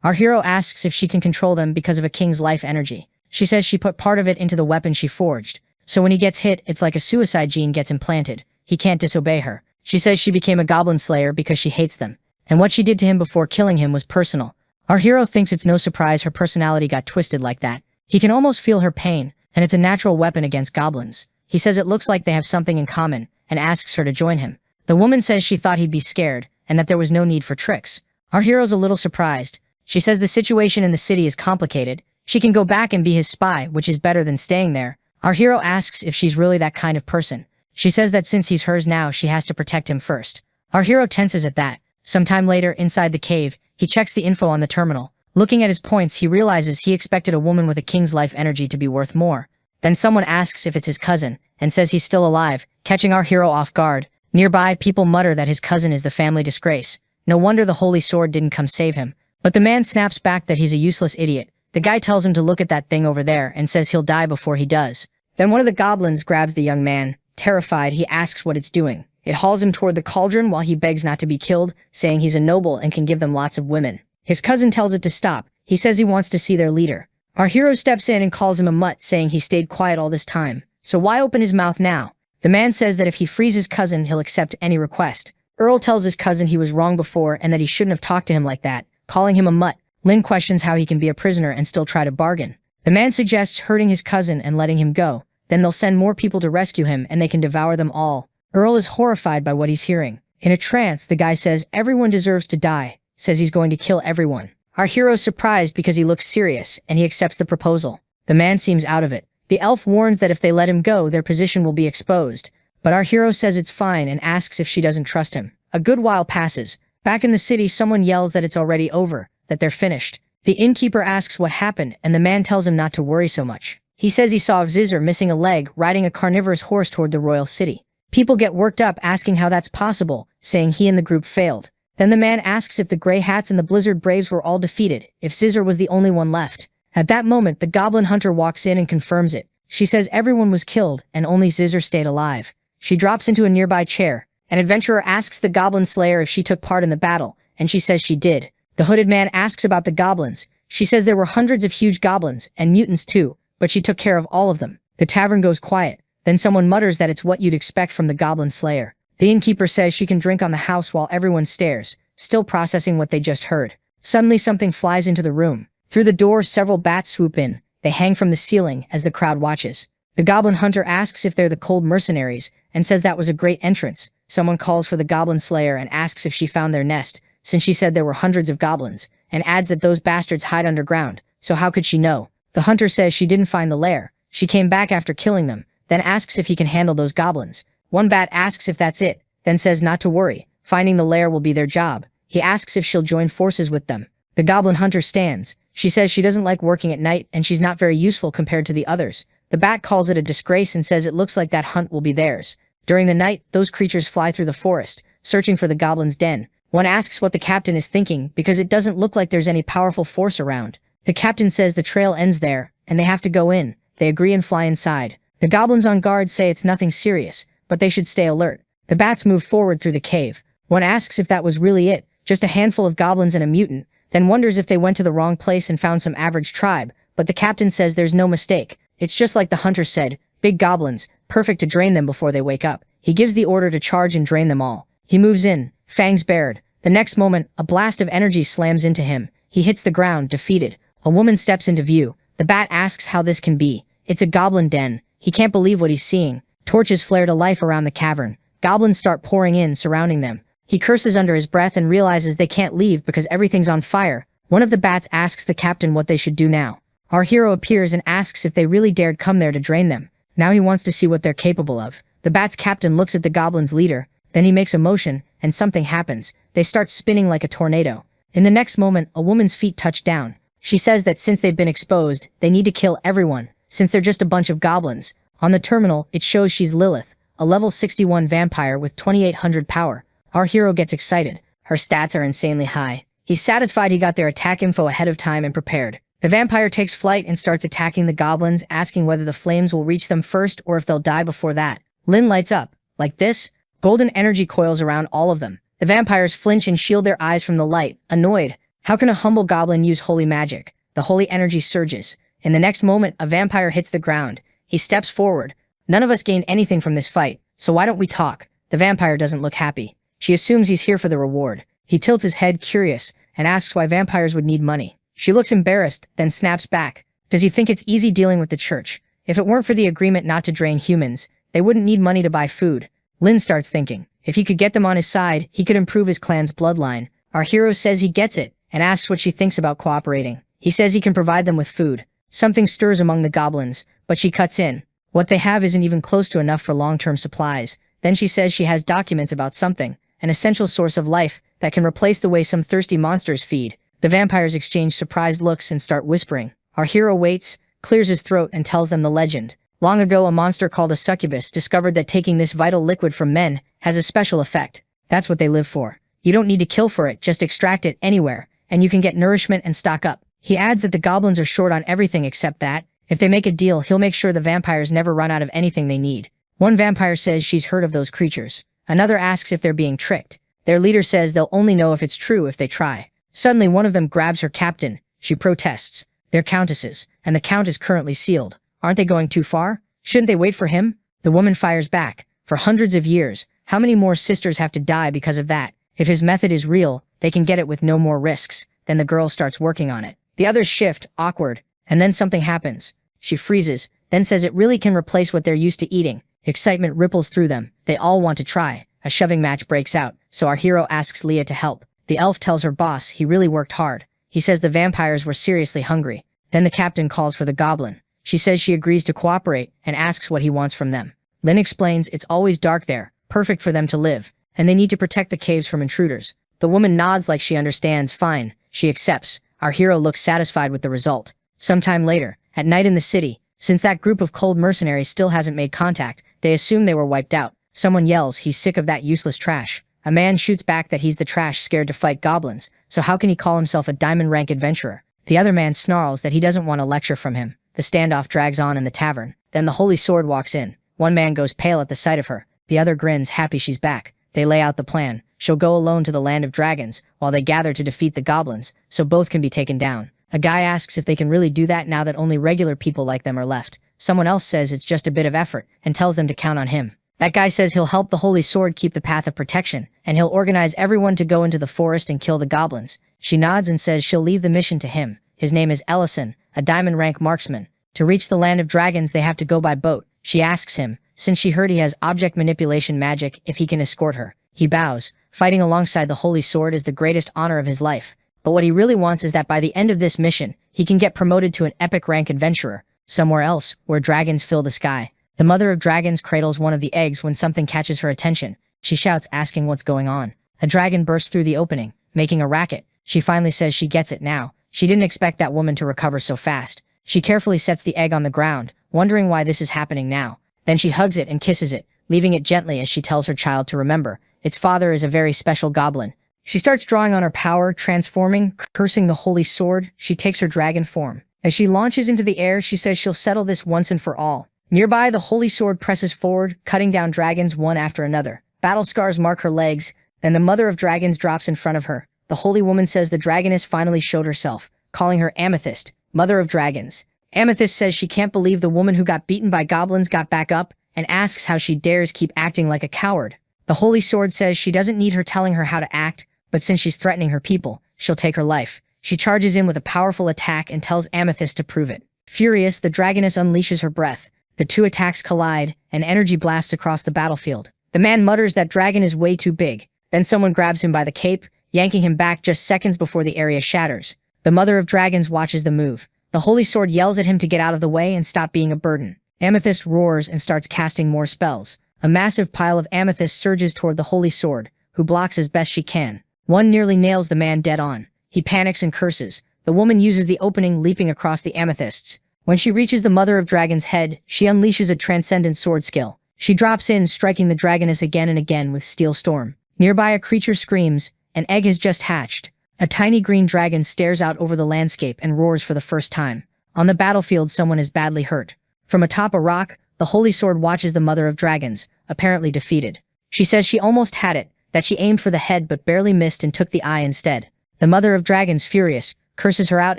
Our hero asks if she can control them because of a king's life energy. She says she put part of it into the weapon she forged. So when he gets hit, it's like a suicide gene gets implanted. He can't disobey her. She says she became a goblin slayer because she hates them. And what she did to him before killing him was personal. Our hero thinks it's no surprise her personality got twisted like that. He can almost feel her pain, and it's a natural weapon against goblins. He says it looks like they have something in common, and asks her to join him. The woman says she thought he'd be scared, and that there was no need for tricks. Our hero's a little surprised. She says the situation in the city is complicated. She can go back and be his spy, which is better than staying there. Our hero asks if she's really that kind of person. She says that since he's hers now, she has to protect him first. Our hero tenses at that. Sometime later, inside the cave, he checks the info on the terminal. Looking at his points, he realizes he expected a woman with a king's life energy to be worth more. Then someone asks if it's his cousin, and says he's still alive, catching our hero off guard. Nearby, people mutter that his cousin is the family disgrace. No wonder the holy sword didn't come save him. But the man snaps back that he's a useless idiot. The guy tells him to look at that thing over there and says he'll die before he does. Then one of the goblins grabs the young man. Terrified, he asks what it's doing. It hauls him toward the cauldron while he begs not to be killed, saying he's a noble and can give them lots of women. His cousin tells it to stop. He says he wants to see their leader. Our hero steps in and calls him a mutt, saying he stayed quiet all this time. So why open his mouth now? The man says that if he frees his cousin, he'll accept any request. Earl tells his cousin he was wrong before and that he shouldn't have talked to him like that, calling him a mutt. Lin questions how he can be a prisoner and still try to bargain. The man suggests hurting his cousin and letting him go. Then they'll send more people to rescue him and they can devour them all. Earl is horrified by what he's hearing. In a trance, the guy says everyone deserves to die, says he's going to kill everyone. Our hero's surprised because he looks serious, and he accepts the proposal. The man seems out of it. The elf warns that if they let him go, their position will be exposed. But our hero says it's fine and asks if she doesn't trust him. A good while passes. Back in the city, someone yells that it's already over, that they're finished. The innkeeper asks what happened, and the man tells him not to worry so much. He says he saw Zizzer missing a leg, riding a carnivorous horse toward the royal city. People get worked up asking how that's possible, saying he and the group failed. Then the man asks if the Grey Hats and the Blizzard Braves were all defeated, if Zizzer was the only one left. At that moment, the goblin hunter walks in and confirms it. She says everyone was killed, and only Zizzer stayed alive. She drops into a nearby chair. An adventurer asks the goblin slayer if she took part in the battle, and she says she did. The hooded man asks about the goblins. She says there were hundreds of huge goblins, and mutants too, but she took care of all of them. The tavern goes quiet. Then someone mutters that it's what you'd expect from the goblin slayer. The innkeeper says she can drink on the house while everyone stares, still processing what they just heard. Suddenly something flies into the room. Through the door, several bats swoop in. They hang from the ceiling as the crowd watches. The goblin hunter asks if they're the cold mercenaries, and says that was a great entrance. Someone calls for the goblin slayer and asks if she found their nest, since she said there were hundreds of goblins, and adds that those bastards hide underground, so how could she know? The hunter says she didn't find the lair. She came back after killing them, then asks if he can handle those goblins. One bat asks if that's it, then says not to worry, finding the lair will be their job. He asks if she'll join forces with them. The goblin hunter stands. She says she doesn't like working at night and she's not very useful compared to the others. The bat calls it a disgrace and says it looks like that hunt will be theirs. During the night, those creatures fly through the forest, searching for the goblin's den. One asks what the captain is thinking because it doesn't look like there's any powerful force around. The captain says the trail ends there, and they have to go in. They agree and fly inside. The goblins on guard say it's nothing serious, but they should stay alert. The bats move forward through the cave. One asks if that was really it, just a handful of goblins and a mutant, then wonders if they went to the wrong place and found some average tribe, but the captain says there's no mistake. It's just like the hunter said, big goblins, perfect to drain them before they wake up. He gives the order to charge and drain them all. He moves in, fangs bared. The next moment, a blast of energy slams into him. He hits the ground, defeated. A woman steps into view. The bat asks how this can be. It's a goblin den. He can't believe what he's seeing. Torches flare to life around the cavern. Goblins start pouring in, surrounding them. He curses under his breath and realizes they can't leave because everything's on fire. One of the bats asks the captain what they should do now. Our hero appears and asks if they really dared come there to drain them. Now he wants to see what they're capable of. The bat's captain looks at the goblin's leader, then he makes a motion, and something happens. They start spinning like a tornado. In the next moment, a woman's feet touch down. She says that since they've been exposed, they need to kill everyone, since they're just a bunch of goblins. On the terminal, it shows she's Lilith, a level 61 vampire with 2800 power. Our hero gets excited. Her stats are insanely high. He's satisfied he got their attack info ahead of time and prepared. The vampire takes flight and starts attacking the goblins, asking whether the flames will reach them first or if they'll die before that. Lin lights up. Like this, golden energy coils around all of them. The vampires flinch and shield their eyes from the light, annoyed. How can a humble goblin use holy magic? The holy energy surges. In the next moment, a vampire hits the ground. He steps forward. None of us gained anything from this fight, so why don't we talk? The vampire doesn't look happy. She assumes he's here for the reward. He tilts his head, curious, and asks why vampires would need money. She looks embarrassed, then snaps back. Does he think it's easy dealing with the church? If it weren't for the agreement not to drain humans, they wouldn't need money to buy food. Lin starts thinking. If he could get them on his side, he could improve his clan's bloodline. Our hero says he gets it, and asks what she thinks about cooperating. He says he can provide them with food. Something stirs among the goblins, but she cuts in. What they have isn't even close to enough for long-term supplies. Then she says she has documents about something, an essential source of life, that can replace the way some thirsty monsters feed. The vampires exchange surprised looks and start whispering. Our hero waits, clears his throat and tells them the legend. Long ago, a monster called a succubus discovered that taking this vital liquid from men has a special effect. That's what they live for. You don't need to kill for it, just extract it anywhere, and you can get nourishment and stock up. He adds that the goblins are short on everything except that. If they make a deal, he'll make sure the vampires never run out of anything they need. One vampire says she's heard of those creatures. Another asks if they're being tricked. Their leader says they'll only know if it's true if they try. Suddenly, one of them grabs her captain. She protests. They're countesses, and the count is currently sealed. Aren't they going too far? Shouldn't they wait for him? The woman fires back. For hundreds of years, how many more sisters have to die because of that? If his method is real, they can get it with no more risks. Then the girl starts working on it. The others shift, awkward, and then something happens. She freezes, then says it really can replace what they're used to eating. Excitement ripples through them. They all want to try. A shoving match breaks out, so our hero asks Leah to help. The elf tells her boss he really worked hard. He says the vampires were seriously hungry. Then the captain calls for the goblin. She says she agrees to cooperate and asks what he wants from them. Lin explains it's always dark there, perfect for them to live, and they need to protect the caves from intruders. The woman nods like she understands. Fine, she accepts. Our hero looks satisfied with the result. Sometime later, at night in the city, since that group of cold mercenaries still hasn't made contact, they assume they were wiped out. Someone yells he's sick of that useless trash. A man shoots back that he's the trash scared to fight goblins, so how can he call himself a diamond rank adventurer? The other man snarls that he doesn't want a lecture from him. The standoff drags on in the tavern. Then the holy sword walks in. One man goes pale at the sight of her. The other grins, happy she's back. They lay out the plan. She'll go alone to the land of dragons, while they gather to defeat the goblins, so both can be taken down. A guy asks if they can really do that now that only regular people like them are left. Someone else says it's just a bit of effort, and tells them to count on him. That guy says he'll help the Holy Sword keep the path of protection, and he'll organize everyone to go into the forest and kill the goblins. She nods and says she'll leave the mission to him. His name is Ellison, a diamond rank marksman. To reach the land of dragons they have to go by boat. She asks him, since she heard he has object manipulation magic, if he can escort her. He bows. Fighting alongside the Holy Sword is the greatest honor of his life. But what he really wants is that by the end of this mission, he can get promoted to an epic rank adventurer, somewhere else, where dragons fill the sky. The mother of dragons cradles one of the eggs when something catches her attention. She shouts, asking what's going on. A dragon bursts through the opening, making a racket. She finally says she gets it now. She didn't expect that woman to recover so fast. She carefully sets the egg on the ground, wondering why this is happening now. Then she hugs it and kisses it, leaving it gently as she tells her child to remember. Its father is a very special goblin. She starts drawing on her power, transforming, cursing the Holy Sword. She takes her dragon form. As she launches into the air, she says she'll settle this once and for all. Nearby, the Holy Sword presses forward, cutting down dragons one after another. Battle scars mark her legs. Then the Mother of Dragons drops in front of her. The Holy Woman says the dragoness finally showed herself, calling her Amethyst, Mother of Dragons. Amethyst says she can't believe the woman who got beaten by goblins got back up, and asks how she dares keep acting like a coward. The Holy Sword says she doesn't need her telling her how to act, but since she's threatening her people, she'll take her life. She charges in with a powerful attack and tells Amethyst to prove it. Furious, the dragoness unleashes her breath. The two attacks collide, and energy blasts across the battlefield. The man mutters that dragon is way too big. Then someone grabs him by the cape, yanking him back just seconds before the area shatters. The Mother of Dragons watches the move. The Holy Sword yells at him to get out of the way and stop being a burden. Amethyst roars and starts casting more spells. A massive pile of amethyst surges toward the Holy Sword, who blocks as best she can. One nearly nails the man dead on. He panics and curses. The woman uses the opening, leaping across the amethysts. When she reaches the Mother of Dragon's head, she unleashes a transcendent sword skill. She drops in, striking the dragoness again and again with Steel Storm. Nearby, a creature screams. An egg has just hatched. A tiny green dragon stares out over the landscape and roars for the first time. On the battlefield, someone is badly hurt. From atop a rock, the Holy Sword watches the Mother of Dragons, apparently defeated. She says she almost had it, that she aimed for the head but barely missed and took the eye instead. The Mother of Dragons, furious, curses her out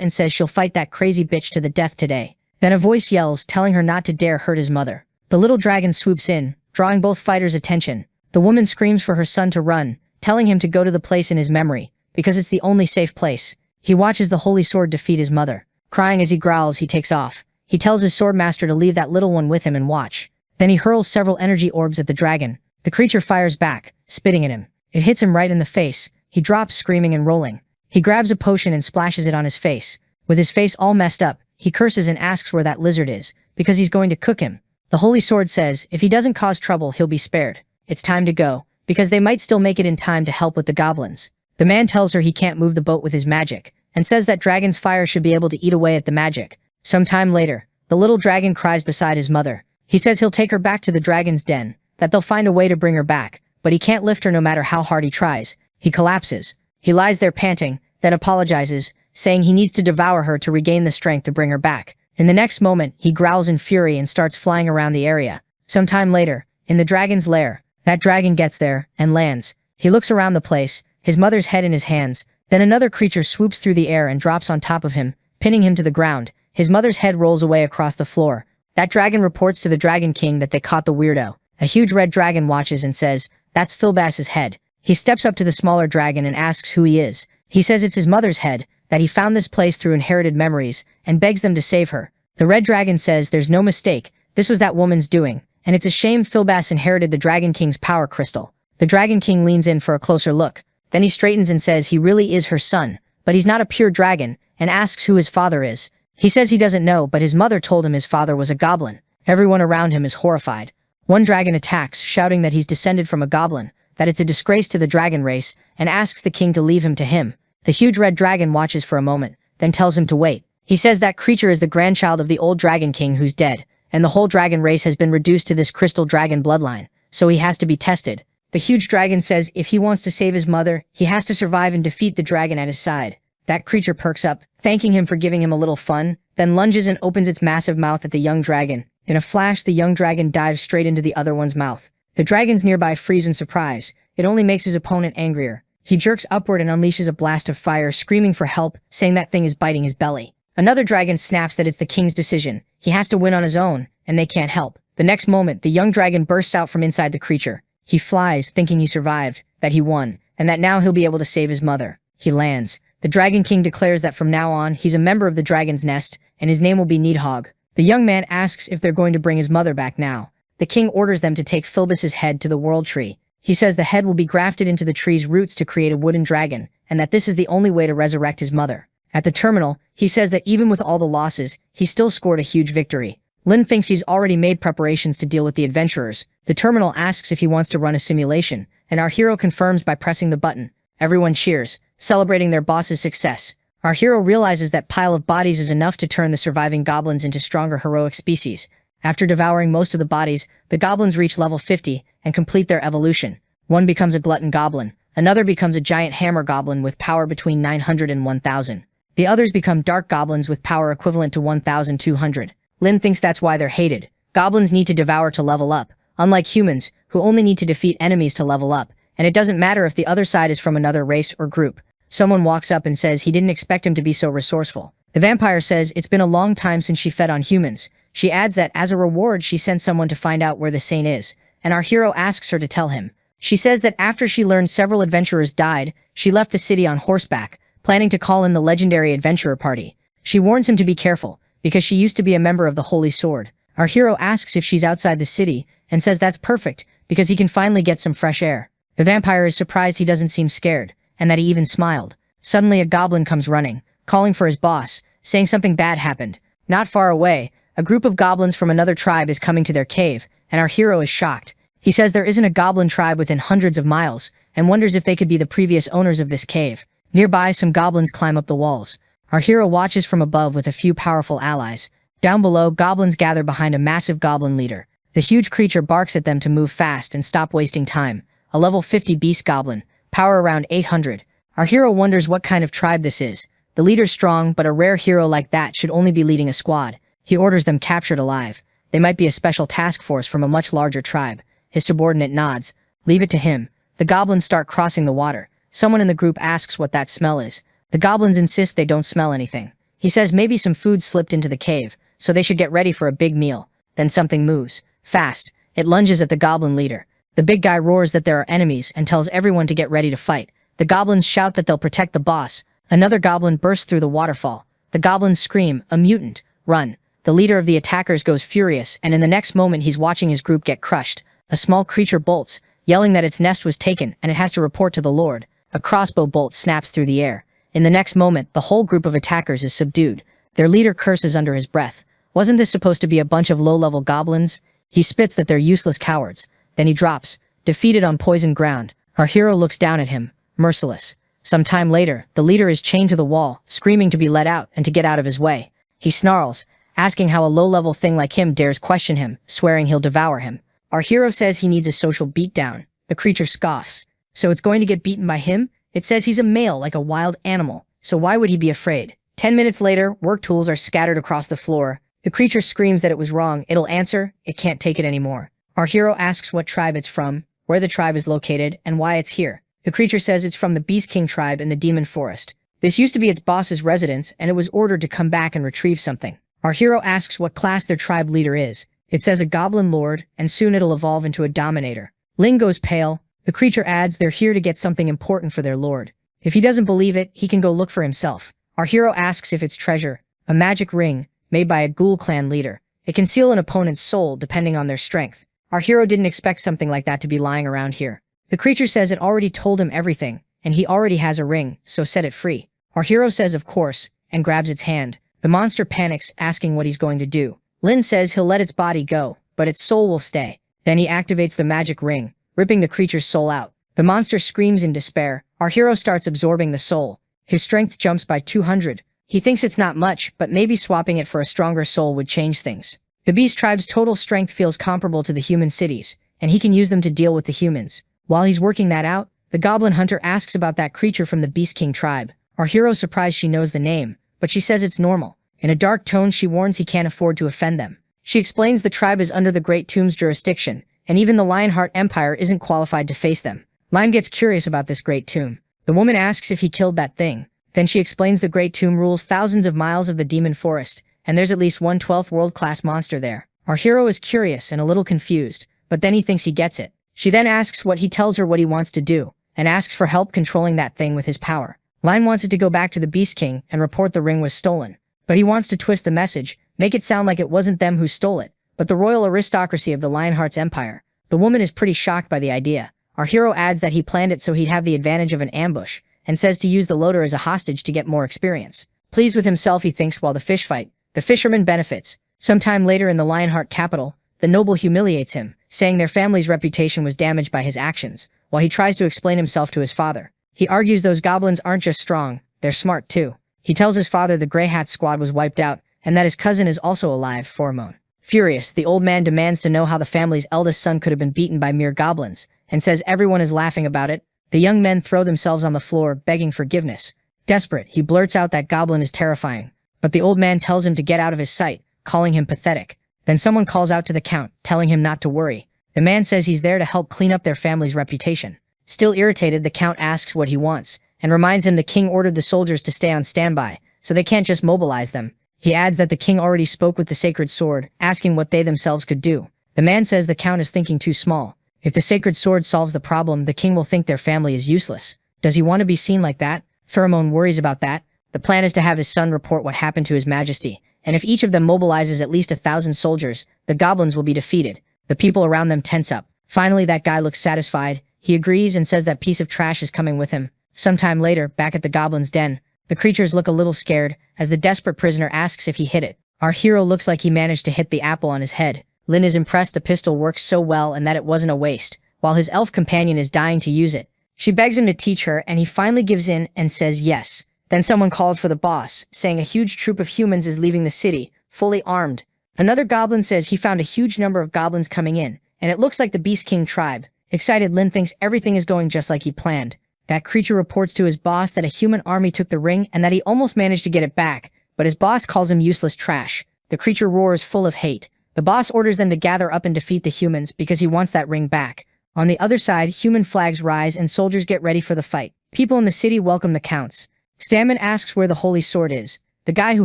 and says she'll fight that crazy bitch to the death today. Then a voice yells, telling her not to dare hurt his mother. The little dragon swoops in, drawing both fighters' attention. The woman screams for her son to run, telling him to go to the place in his memory, because it's the only safe place. He watches the Holy Sword defeat his mother. Crying as he growls, he takes off. He tells his swordmaster to leave that little one with him and watch. Then he hurls several energy orbs at the dragon. The creature fires back, spitting at him. It hits him right in the face. He drops, screaming and rolling. He grabs a potion and splashes it on his face. With his face all messed up, he curses and asks where that lizard is, because he's going to cook him. The Holy Sword says if he doesn't cause trouble, he'll be spared. It's time to go, because they might still make it in time to help with the goblins. The man tells her he can't move the boat with his magic, and says that dragon's fire should be able to eat away at the magic. Some time later, the little dragon cries beside his mother. He says he'll take her back to the dragon's den, that they'll find a way to bring her back, but he can't lift her no matter how hard he tries. He collapses. He lies there panting, then apologizes, saying he needs to devour her to regain the strength to bring her back. In the next moment, he growls in fury and starts flying around the area. Some time later, in the dragon's lair, that dragon gets there and lands. He looks around the place, his mother's head in his hands. Then another creature swoops through the air and drops on top of him, pinning him to the ground. His mother's head rolls away across the floor. That dragon reports to the Dragon King that they caught the weirdo. A huge red dragon watches and says, "That's Philbass's head." He steps up to the smaller dragon and asks who he is. He says it's his mother's head, that he found this place through inherited memories, and begs them to save her. The red dragon says there's no mistake, this was that woman's doing, and it's a shame Philbass inherited the Dragon King's power crystal. The Dragon King leans in for a closer look. Then he straightens and says he really is her son, but he's not a pure dragon, and asks who his father is. He says he doesn't know, but his mother told him his father was a goblin. Everyone around him is horrified. One dragon attacks, shouting that he's descended from a goblin, that it's a disgrace to the dragon race, and asks the king to leave him to him. The huge red dragon watches for a moment, then tells him to wait. He says that creature is the grandchild of the old Dragon King who's dead, and the whole dragon race has been reduced to this crystal dragon bloodline, so he has to be tested. The huge dragon says if he wants to save his mother, he has to survive and defeat the dragon at his side. That creature perks up, thanking him for giving him a little fun, then lunges and opens its massive mouth at the young dragon. In a flash, the young dragon dives straight into the other one's mouth. The dragons nearby freeze in surprise. It only makes his opponent angrier. He jerks upward and unleashes a blast of fire, screaming for help, saying that thing is biting his belly. Another dragon snaps that it's the king's decision. He has to win on his own, and they can't help. The next moment, the young dragon bursts out from inside the creature. He flies, thinking he survived, that he won, and that now he'll be able to save his mother. He lands. The Dragon King declares that from now on, he's a member of the dragon's nest, and his name will be Needhog. The young man asks if they're going to bring his mother back now. The king orders them to take Philbus's head to the world tree. He says the head will be grafted into the tree's roots to create a wooden dragon, and that this is the only way to resurrect his mother. At the terminal, he says that even with all the losses, he still scored a huge victory. Lin thinks he's already made preparations to deal with the adventurers. The terminal asks if he wants to run a simulation, and our hero confirms by pressing the button. Everyone cheers, celebrating their boss's success. Our hero realizes that pile of bodies is enough to turn the surviving goblins into stronger heroic species. After devouring most of the bodies, the goblins reach level 50 and complete their evolution. One becomes a glutton goblin, another becomes a giant hammer goblin with power between 900 and 1000. The others become dark goblins with power equivalent to 1200. Lin thinks that's why they're hated. Goblins need to devour to level up, unlike humans, who only need to defeat enemies to level up, and it doesn't matter if the other side is from another race or group. Someone walks up and says he didn't expect him to be so resourceful. The vampire says it's been a long time since she fed on humans. She adds that as a reward she sent someone to find out where the saint is, and our hero asks her to tell him. She says that after she learned several adventurers died, she left the city on horseback, planning to call in the legendary adventurer party. She warns him to be careful, because she used to be a member of the Holy Sword. Our hero asks if she's outside the city, and says that's perfect, because he can finally get some fresh air. The vampire is surprised he doesn't seem scared, and that he even smiled. Suddenly a goblin comes running, calling for his boss, saying something bad happened. Not far away, a group of goblins from another tribe is coming to their cave, and our hero is shocked. He says there isn't a goblin tribe within hundreds of miles, and wonders if they could be the previous owners of this cave. Nearby, some goblins climb up the walls. Our hero watches from above with a few powerful allies. Down below, goblins gather behind a massive goblin leader. The huge creature barks at them to move fast and stop wasting time. A level 50 beast goblin, power around 800. Our hero wonders what kind of tribe this is. The leader's strong, but a rare hero like that should only be leading a squad. He orders them captured alive. They might be a special task force from a much larger tribe. His subordinate nods. Leave it to him. The goblins start crossing the water. Someone in the group asks what that smell is. The goblins insist they don't smell anything. He says maybe some food slipped into the cave, so they should get ready for a big meal. Then something moves. Fast. It lunges at the goblin leader. The big guy roars that there are enemies and tells everyone to get ready to fight. The goblins shout that they'll protect the boss. Another goblin bursts through the waterfall. The goblins scream, "A mutant! Run!" The leader of the attackers goes furious, and in the next moment he's watching his group get crushed. A small creature bolts, yelling that its nest was taken and it has to report to the Lord. A crossbow bolt snaps through the air. In the next moment, the whole group of attackers is subdued. Their leader curses under his breath. Wasn't this supposed to be a bunch of low-level goblins? He spits that they're useless cowards. Then he drops, defeated on poisoned ground. Our hero looks down at him, merciless. Some time later, the leader is chained to the wall, screaming to be let out and to get out of his way. He snarls, asking how a low-level thing like him dares question him, swearing he'll devour him. Our hero says he needs a social beatdown. The creature scoffs. So it's going to get beaten by him? It says he's a male like a wild animal, so why would he be afraid? 10 minutes later, work tools are scattered across the floor. The creature screams that it was wrong. It'll answer, it can't take it anymore. Our hero asks what tribe it's from, where the tribe is located, and why it's here. The creature says it's from the Beast King tribe in the Demon Forest. This used to be its boss's residence, and it was ordered to come back and retrieve something. Our hero asks what class their tribe leader is. It says a goblin lord, and soon it'll evolve into a dominator. Ling goes pale. The creature adds they're here to get something important for their lord. If he doesn't believe it, he can go look for himself. Our hero asks if it's treasure, a magic ring, made by a ghoul clan leader. It can seal an opponent's soul depending on their strength. Our hero didn't expect something like that to be lying around here. The creature says it already told him everything, and he already has a ring, so set it free. Our hero says of course, and grabs its hand. The monster panics, asking what he's going to do. Lin says he'll let its body go, but its soul will stay. Then he activates the magic ring, ripping the creature's soul out. The monster screams in despair. Our hero starts absorbing the soul. His strength jumps by 200. He thinks it's not much, but maybe swapping it for a stronger soul would change things. The beast tribe's total strength feels comparable to the human cities, and he can use them to deal with the humans. While he's working that out, the goblin hunter asks about that creature from the Beast King tribe. Our hero's surprised she knows the name, but she says it's normal. In a dark tone, she warns he can't afford to offend them. She explains the tribe is under the Great Tomb's jurisdiction, and even the Lionheart Empire isn't qualified to face them. Lime gets curious about this Great Tomb. The woman asks if he killed that thing. Then she explains the Great Tomb rules thousands of miles of the Demon Forest, and there's at least 1/12 world-class monster there. Our hero is curious and a little confused, but then he thinks he gets it. She then asks he tells her what he wants to do, and asks for help controlling that thing with his power. Lion wants it to go back to the Beast King and report the ring was stolen. But he wants to twist the message, make it sound like it wasn't them who stole it, but the royal aristocracy of the Lionheart's empire. The woman is pretty shocked by the idea. Our hero adds that he planned it so he'd have the advantage of an ambush, and says to use the loader as a hostage to get more experience. Pleased with himself, he thinks while the fish fight. The fisherman benefits. Sometime later in the Lionheart capital, the noble humiliates him, saying their family's reputation was damaged by his actions, while he tries to explain himself to his father. He argues those goblins aren't just strong, they're smart too. He tells his father the Grey Hat squad was wiped out, and that his cousin is also alive, Pheromone. Furious, the old man demands to know how the family's eldest son could have been beaten by mere goblins, and says everyone is laughing about it. The young men throw themselves on the floor, begging forgiveness. Desperate, he blurts out that goblin is terrifying, but the old man tells him to get out of his sight, calling him pathetic. Then someone calls out to the count, telling him not to worry. The man says he's there to help clean up their family's reputation. Still irritated, the count asks what he wants, and reminds him the king ordered the soldiers to stay on standby, so they can't just mobilize them. He adds that the king already spoke with the sacred sword, asking what they themselves could do. The man says the count is thinking too small. If the sacred sword solves the problem, the king will think their family is useless. Does he want to be seen like that? Pheromone worries about that. The plan is to have his son report what happened to his majesty, and if each of them mobilizes at least 1,000 soldiers, the goblins will be defeated. The people around them tense up. Finally, that guy looks satisfied. He agrees and says that piece of trash is coming with him. Sometime later, back at the goblin's den, the creatures look a little scared as the desperate prisoner asks if he hit it. Our hero looks like he managed to hit the apple on his head. Lin is impressed the pistol works so well and that it wasn't a waste, while his elf companion is dying to use it. She begs him to teach her, and he finally gives in and says yes. Then someone calls for the boss, saying a huge troop of humans is leaving the city, fully armed. Another goblin says he found a huge number of goblins coming in, and it looks like the Beast King tribe. Excited, Lin thinks everything is going just like he planned. That creature reports to his boss that a human army took the ring and that he almost managed to get it back, but his boss calls him useless trash. The creature roars full of hate. The boss orders them to gather up and defeat the humans because he wants that ring back. On the other side, human flags rise and soldiers get ready for the fight. People in the city welcome the counts. Stammen asks where the holy sword is. The guy who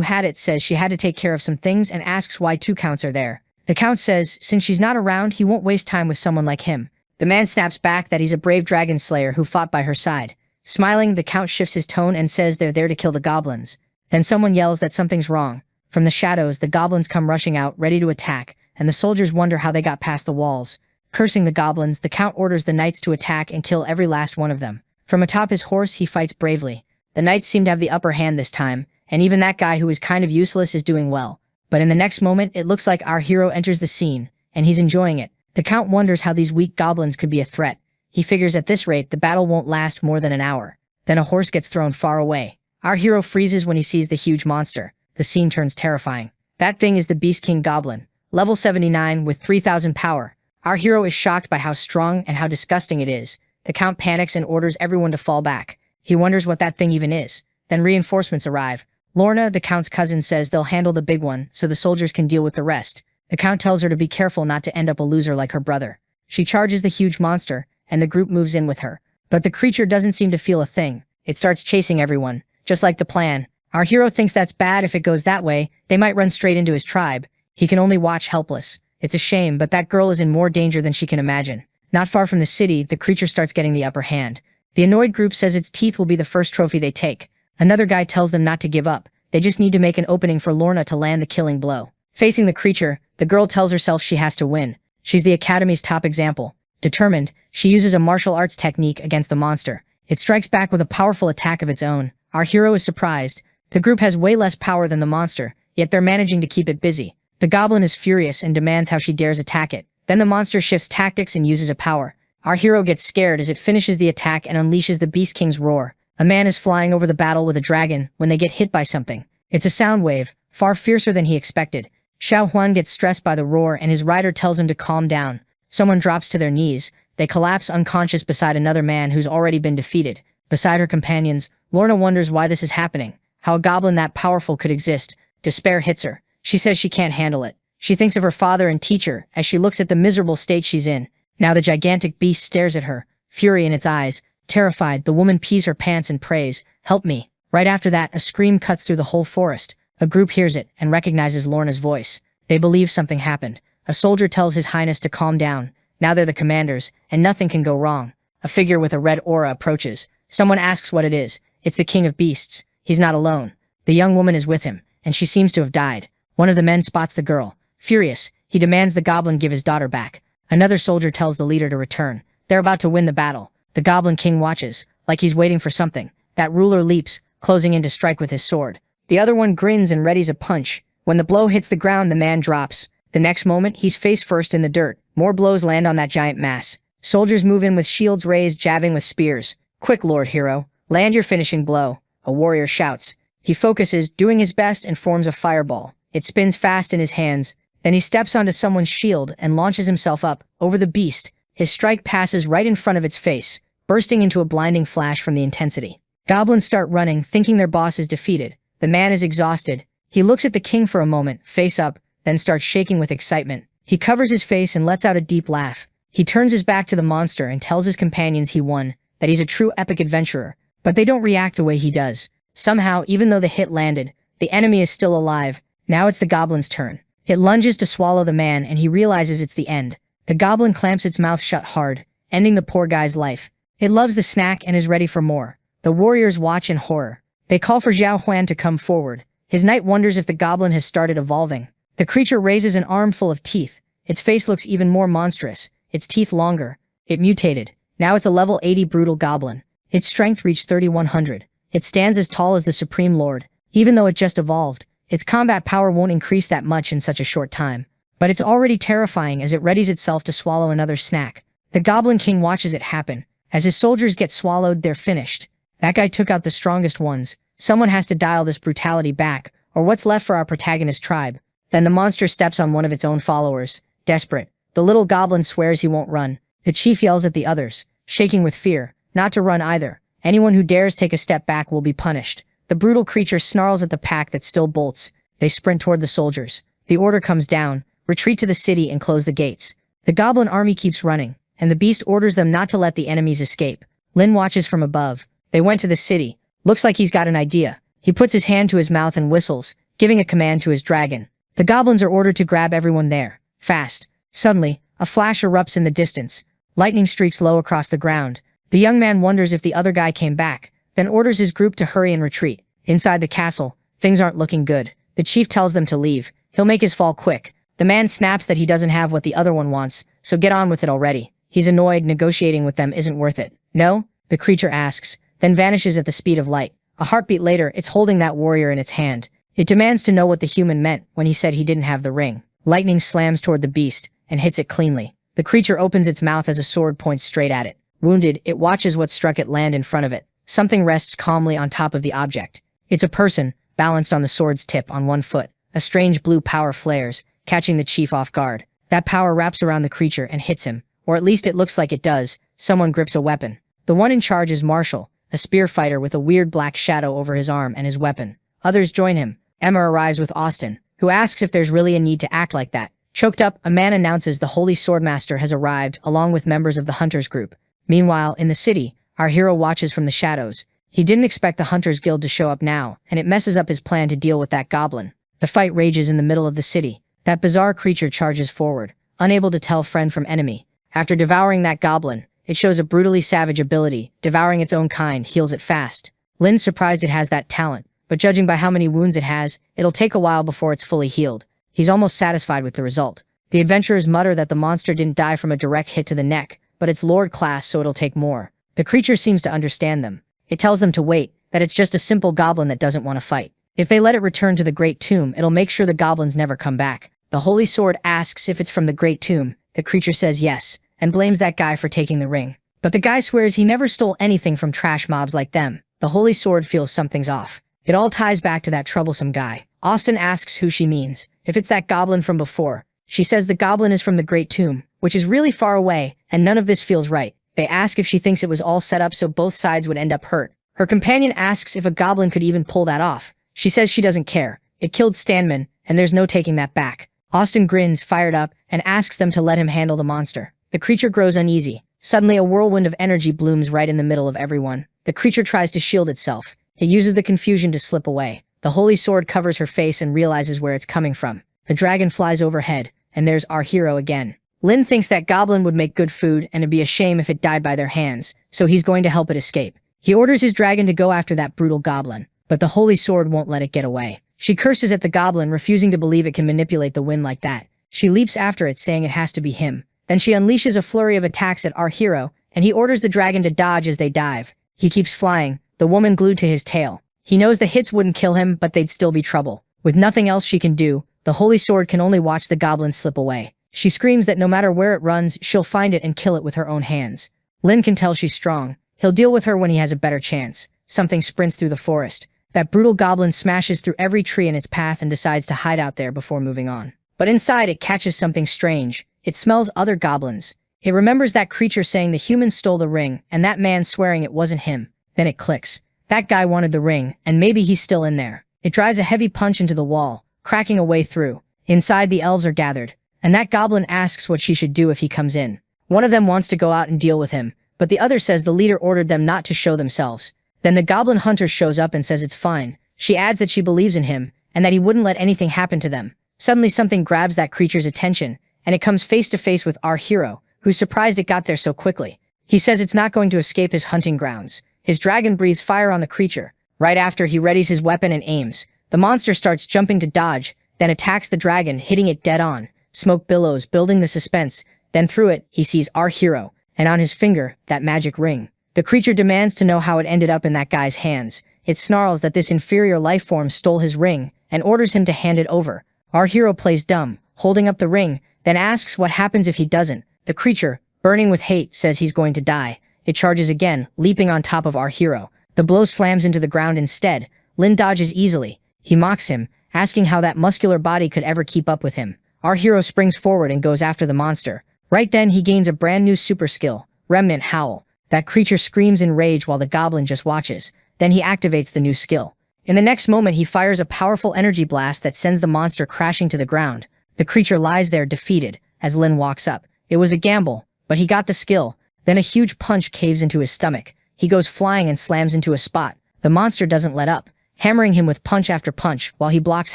had it says she had to take care of some things and asks why 2 counts are there. The count says since she's not around, he won't waste time with someone like him. The man snaps back that he's a brave dragon slayer who fought by her side. Smiling, the count shifts his tone and says they're there to kill the goblins. Then someone yells that something's wrong. From the shadows, the goblins come rushing out, ready to attack, and the soldiers wonder how they got past the walls. Cursing the goblins, the count orders the knights to attack and kill every last one of them. From atop his horse, he fights bravely. The knights seem to have the upper hand this time, and even that guy who is kind of useless is doing well. But in the next moment, it looks like our hero enters the scene, and he's enjoying it. The count wonders how these weak goblins could be a threat. He figures at this rate, the battle won't last more than an hour. Then a horse gets thrown far away. Our hero freezes when he sees the huge monster. The scene turns terrifying. That thing is the Beast King Goblin, level 79 with 3,000 power. Our hero is shocked by how strong and how disgusting it is. The count panics and orders everyone to fall back. He wonders what that thing even is. Then reinforcements arrive. Lorna, the count's cousin, says they'll handle the big one so the soldiers can deal with the rest. The count tells her to be careful not to end up a loser like her brother. She charges the huge monster, and the group moves in with her. But the creature doesn't seem to feel a thing. It starts chasing everyone, just like the plan. Our hero thinks that's bad. If it goes that way, they might run straight into his tribe. He can only watch helpless. It's a shame, but that girl is in more danger than she can imagine. Not far from the city, the creature starts getting the upper hand. The annoyed group says its teeth will be the first trophy they take. Another guy tells them not to give up. They just need to make an opening for Lorna to land the killing blow. Facing the creature, the girl tells herself she has to win. She's the Academy's top example. Determined, she uses a martial arts technique against the monster. It strikes back with a powerful attack of its own. Our hero is surprised. The group has way less power than the monster, yet they're managing to keep it busy. The goblin is furious and demands how she dares attack it. Then the monster shifts tactics and uses a power. Our hero gets scared as it finishes the attack and unleashes the Beast King's roar. A man is flying over the battle with a dragon when they get hit by something. It's a sound wave, far fiercer than he expected. Xiao Huan gets stressed by the roar and his rider tells him to calm down. Someone drops to their knees. They collapse unconscious beside another man who's already been defeated. Beside her companions, Lorna wonders why this is happening, how a goblin that powerful could exist. Despair hits her. She says she can't handle it. She thinks of her father and teacher as she looks at the miserable state she's in. Now the gigantic beast stares at her, fury in its eyes. Terrified, the woman pees her pants and prays, "Help me." Right after that, a scream cuts through the whole forest. A group hears it and recognizes Lorna's voice. They believe something happened. A soldier tells His Highness to calm down. Now they're the commanders, and nothing can go wrong. A figure with a red aura approaches. Someone asks what it is. It's the king of beasts. He's not alone. The young woman is with him, and she seems to have died. One of the men spots the girl. Furious, he demands the goblin give his daughter back. Another soldier tells the leader to return. They're about to win the battle. The goblin king watches, like he's waiting for something. That ruler leaps, closing in to strike with his sword. The other one grins and readies a punch. When the blow hits the ground, the man drops. The next moment, he's face first in the dirt. More blows land on that giant mass. Soldiers move in with shields raised, jabbing with spears. Quick, Lord Hero. Land your finishing blow. A warrior shouts. He focuses, doing his best, and forms a fireball. It spins fast in his hands. Then he steps onto someone's shield and launches himself up, over the beast. His strike passes right in front of its face, bursting into a blinding flash from the intensity. Goblins start running, thinking their boss is defeated. The man is exhausted. He looks at the king for a moment, face up, then starts shaking with excitement. He covers his face and lets out a deep laugh. He turns his back to the monster and tells his companions he won, that he's a true epic adventurer. But they don't react the way he does. Somehow, even though the hit landed, the enemy is still alive. Now it's the goblin's turn. It lunges to swallow the man, and he realizes it's the end. The goblin clamps its mouth shut hard, ending the poor guy's life. It loves the snack and is ready for more. The warriors watch in horror. They call for Zhao Huan to come forward. His knight wonders if the goblin has started evolving. The creature raises an arm full of teeth. Its face looks even more monstrous, its teeth longer. It mutated. Now it's a level 80 brutal goblin. Its strength reached 3100. It stands as tall as the Supreme Lord. Even though it just evolved, its combat power won't increase that much in such a short time. But it's already terrifying as it readies itself to swallow another snack. The Goblin King watches it happen. As his soldiers get swallowed, they're finished. That guy took out the strongest ones. Someone has to dial this brutality back, or what's left for our protagonist tribe. Then the monster steps on one of its own followers. Desperate, the little goblin swears he won't run. The chief yells at the others, shaking with fear, not to run either. Anyone who dares take a step back will be punished. The brutal creature snarls at the pack that still bolts. They sprint toward the soldiers. The order comes down. Retreat to the city and close the gates. The goblin army keeps running, and the beast orders them not to let the enemies escape. Lin watches from above. They went to the city. Looks like he's got an idea. He puts his hand to his mouth and whistles, giving a command to his dragon. The goblins are ordered to grab everyone there. Fast. Suddenly, a flash erupts in the distance. Lightning streaks low across the ground. The young man wonders if the other guy came back, then orders his group to hurry and retreat. Inside the castle, things aren't looking good. The chief tells them to leave. He'll make his fall quick. The man snaps that he doesn't have what the other one wants, so get on with it already. He's annoyed. Negotiating with them isn't worth it. No? The creature asks, then vanishes at the speed of light. A heartbeat later, it's holding that warrior in its hand. It demands to know what the human meant when he said he didn't have the ring. Lightning slams toward the beast and hits it cleanly. The creature opens its mouth as a sword points straight at it. Wounded, it watches what struck it land in front of it. Something rests calmly on top of the object. It's a person, balanced on the sword's tip on one foot. A strange blue power flares, catching the chief off guard. That power wraps around the creature and hits him, or at least it looks like it does. Someone grips a weapon. The one in charge is Marshall, a spear fighter with a weird black shadow over his arm and his weapon. Others join him. Emma arrives with Austin, who asks if there's really a need to act like that. Choked up, a man announces the Holy Swordmaster has arrived, along with members of the Hunters group. Meanwhile, in the city, our hero watches from the shadows. He didn't expect the Hunters Guild to show up now, and it messes up his plan to deal with that goblin. The fight rages in the middle of the city. That bizarre creature charges forward, unable to tell friend from enemy. After devouring that goblin, it shows a brutally savage ability. Devouring its own kind heals it fast. Lynn's surprised it has that talent, but judging by how many wounds it has, it'll take a while before it's fully healed. He's almost satisfied with the result. The adventurers mutter that the monster didn't die from a direct hit to the neck, but it's Lord class, so it'll take more. The creature seems to understand them. It tells them to wait, that it's just a simple goblin that doesn't want to fight. If they let it return to the Great Tomb, it'll make sure the goblins never come back. The Holy Sword asks if it's from the Great Tomb. The creature says yes, and blames that guy for taking the ring. But the guy swears he never stole anything from trash mobs like them. The Holy Sword feels something's off. It all ties back to that troublesome guy. Austin asks who she means. If it's that goblin from before. She says the goblin is from the Great Tomb, which is really far away, and none of this feels right. They ask if she thinks it was all set up so both sides would end up hurt. Her companion asks if a goblin could even pull that off. She says she doesn't care. It killed Stanman, and there's no taking that back. Austin grins, fired up, and asks them to let him handle the monster. The creature grows uneasy. Suddenly a whirlwind of energy blooms right in the middle of everyone. The creature tries to shield itself. It uses the confusion to slip away. The Holy Sword covers her face and realizes where it's coming from. The dragon flies overhead, and there's our hero again. Lin thinks that goblin would make good food and it'd be a shame if it died by their hands, so he's going to help it escape. He orders his dragon to go after that brutal goblin, but the holy sword won't let it get away. She curses at the goblin, refusing to believe it can manipulate the wind like that. She leaps after it, saying it has to be him. Then she unleashes a flurry of attacks at our hero, and he orders the dragon to dodge as they dive. He keeps flying, the woman glued to his tail. He knows the hits wouldn't kill him, but they'd still be trouble. With nothing else she can do, the holy sword can only watch the goblin slip away. She screams that no matter where it runs, she'll find it and kill it with her own hands. Lin can tell she's strong. He'll deal with her when he has a better chance. Something sprints through the forest. That brutal goblin smashes through every tree in its path and decides to hide out there before moving on. But inside it catches something strange. It smells other goblins. It remembers that creature saying the humans stole the ring, and that man swearing it wasn't him. Then it clicks. That guy wanted the ring, and maybe he's still in there. It drives a heavy punch into the wall, cracking a way through. Inside, the elves are gathered, and that goblin asks what she should do if he comes in. One of them wants to go out and deal with him, but the other says the leader ordered them not to show themselves. Then the goblin hunter shows up and says it's fine. She adds that she believes in him, and that he wouldn't let anything happen to them. Suddenly something grabs that creature's attention, and it comes face to face with our hero, who's surprised it got there so quickly. He says it's not going to escape his hunting grounds. His dragon breathes fire on the creature. Right after, he readies his weapon and aims. The monster starts jumping to dodge, then attacks the dragon, hitting it dead on. Smoke billows, building the suspense. Then through it, he sees our hero, and on his finger, that magic ring. The creature demands to know how it ended up in that guy's hands. It snarls that this inferior life form stole his ring, and orders him to hand it over. Our hero plays dumb, holding up the ring, then asks what happens if he doesn't. The creature, burning with hate, says he's going to die. It charges again, leaping on top of our hero. The blow slams into the ground instead. Lin dodges easily. He mocks him, asking how that muscular body could ever keep up with him. Our hero springs forward and goes after the monster. Right then, he gains a brand new super skill, Remnant Howl. That creature screams in rage while the goblin just watches. Then he activates the new skill. In the next moment, he fires a powerful energy blast that sends the monster crashing to the ground. The creature lies there defeated as Lin walks up. It was a gamble, but he got the skill. Then a huge punch caves into his stomach. He goes flying and slams into a spot. The monster doesn't let up, hammering him with punch after punch while he blocks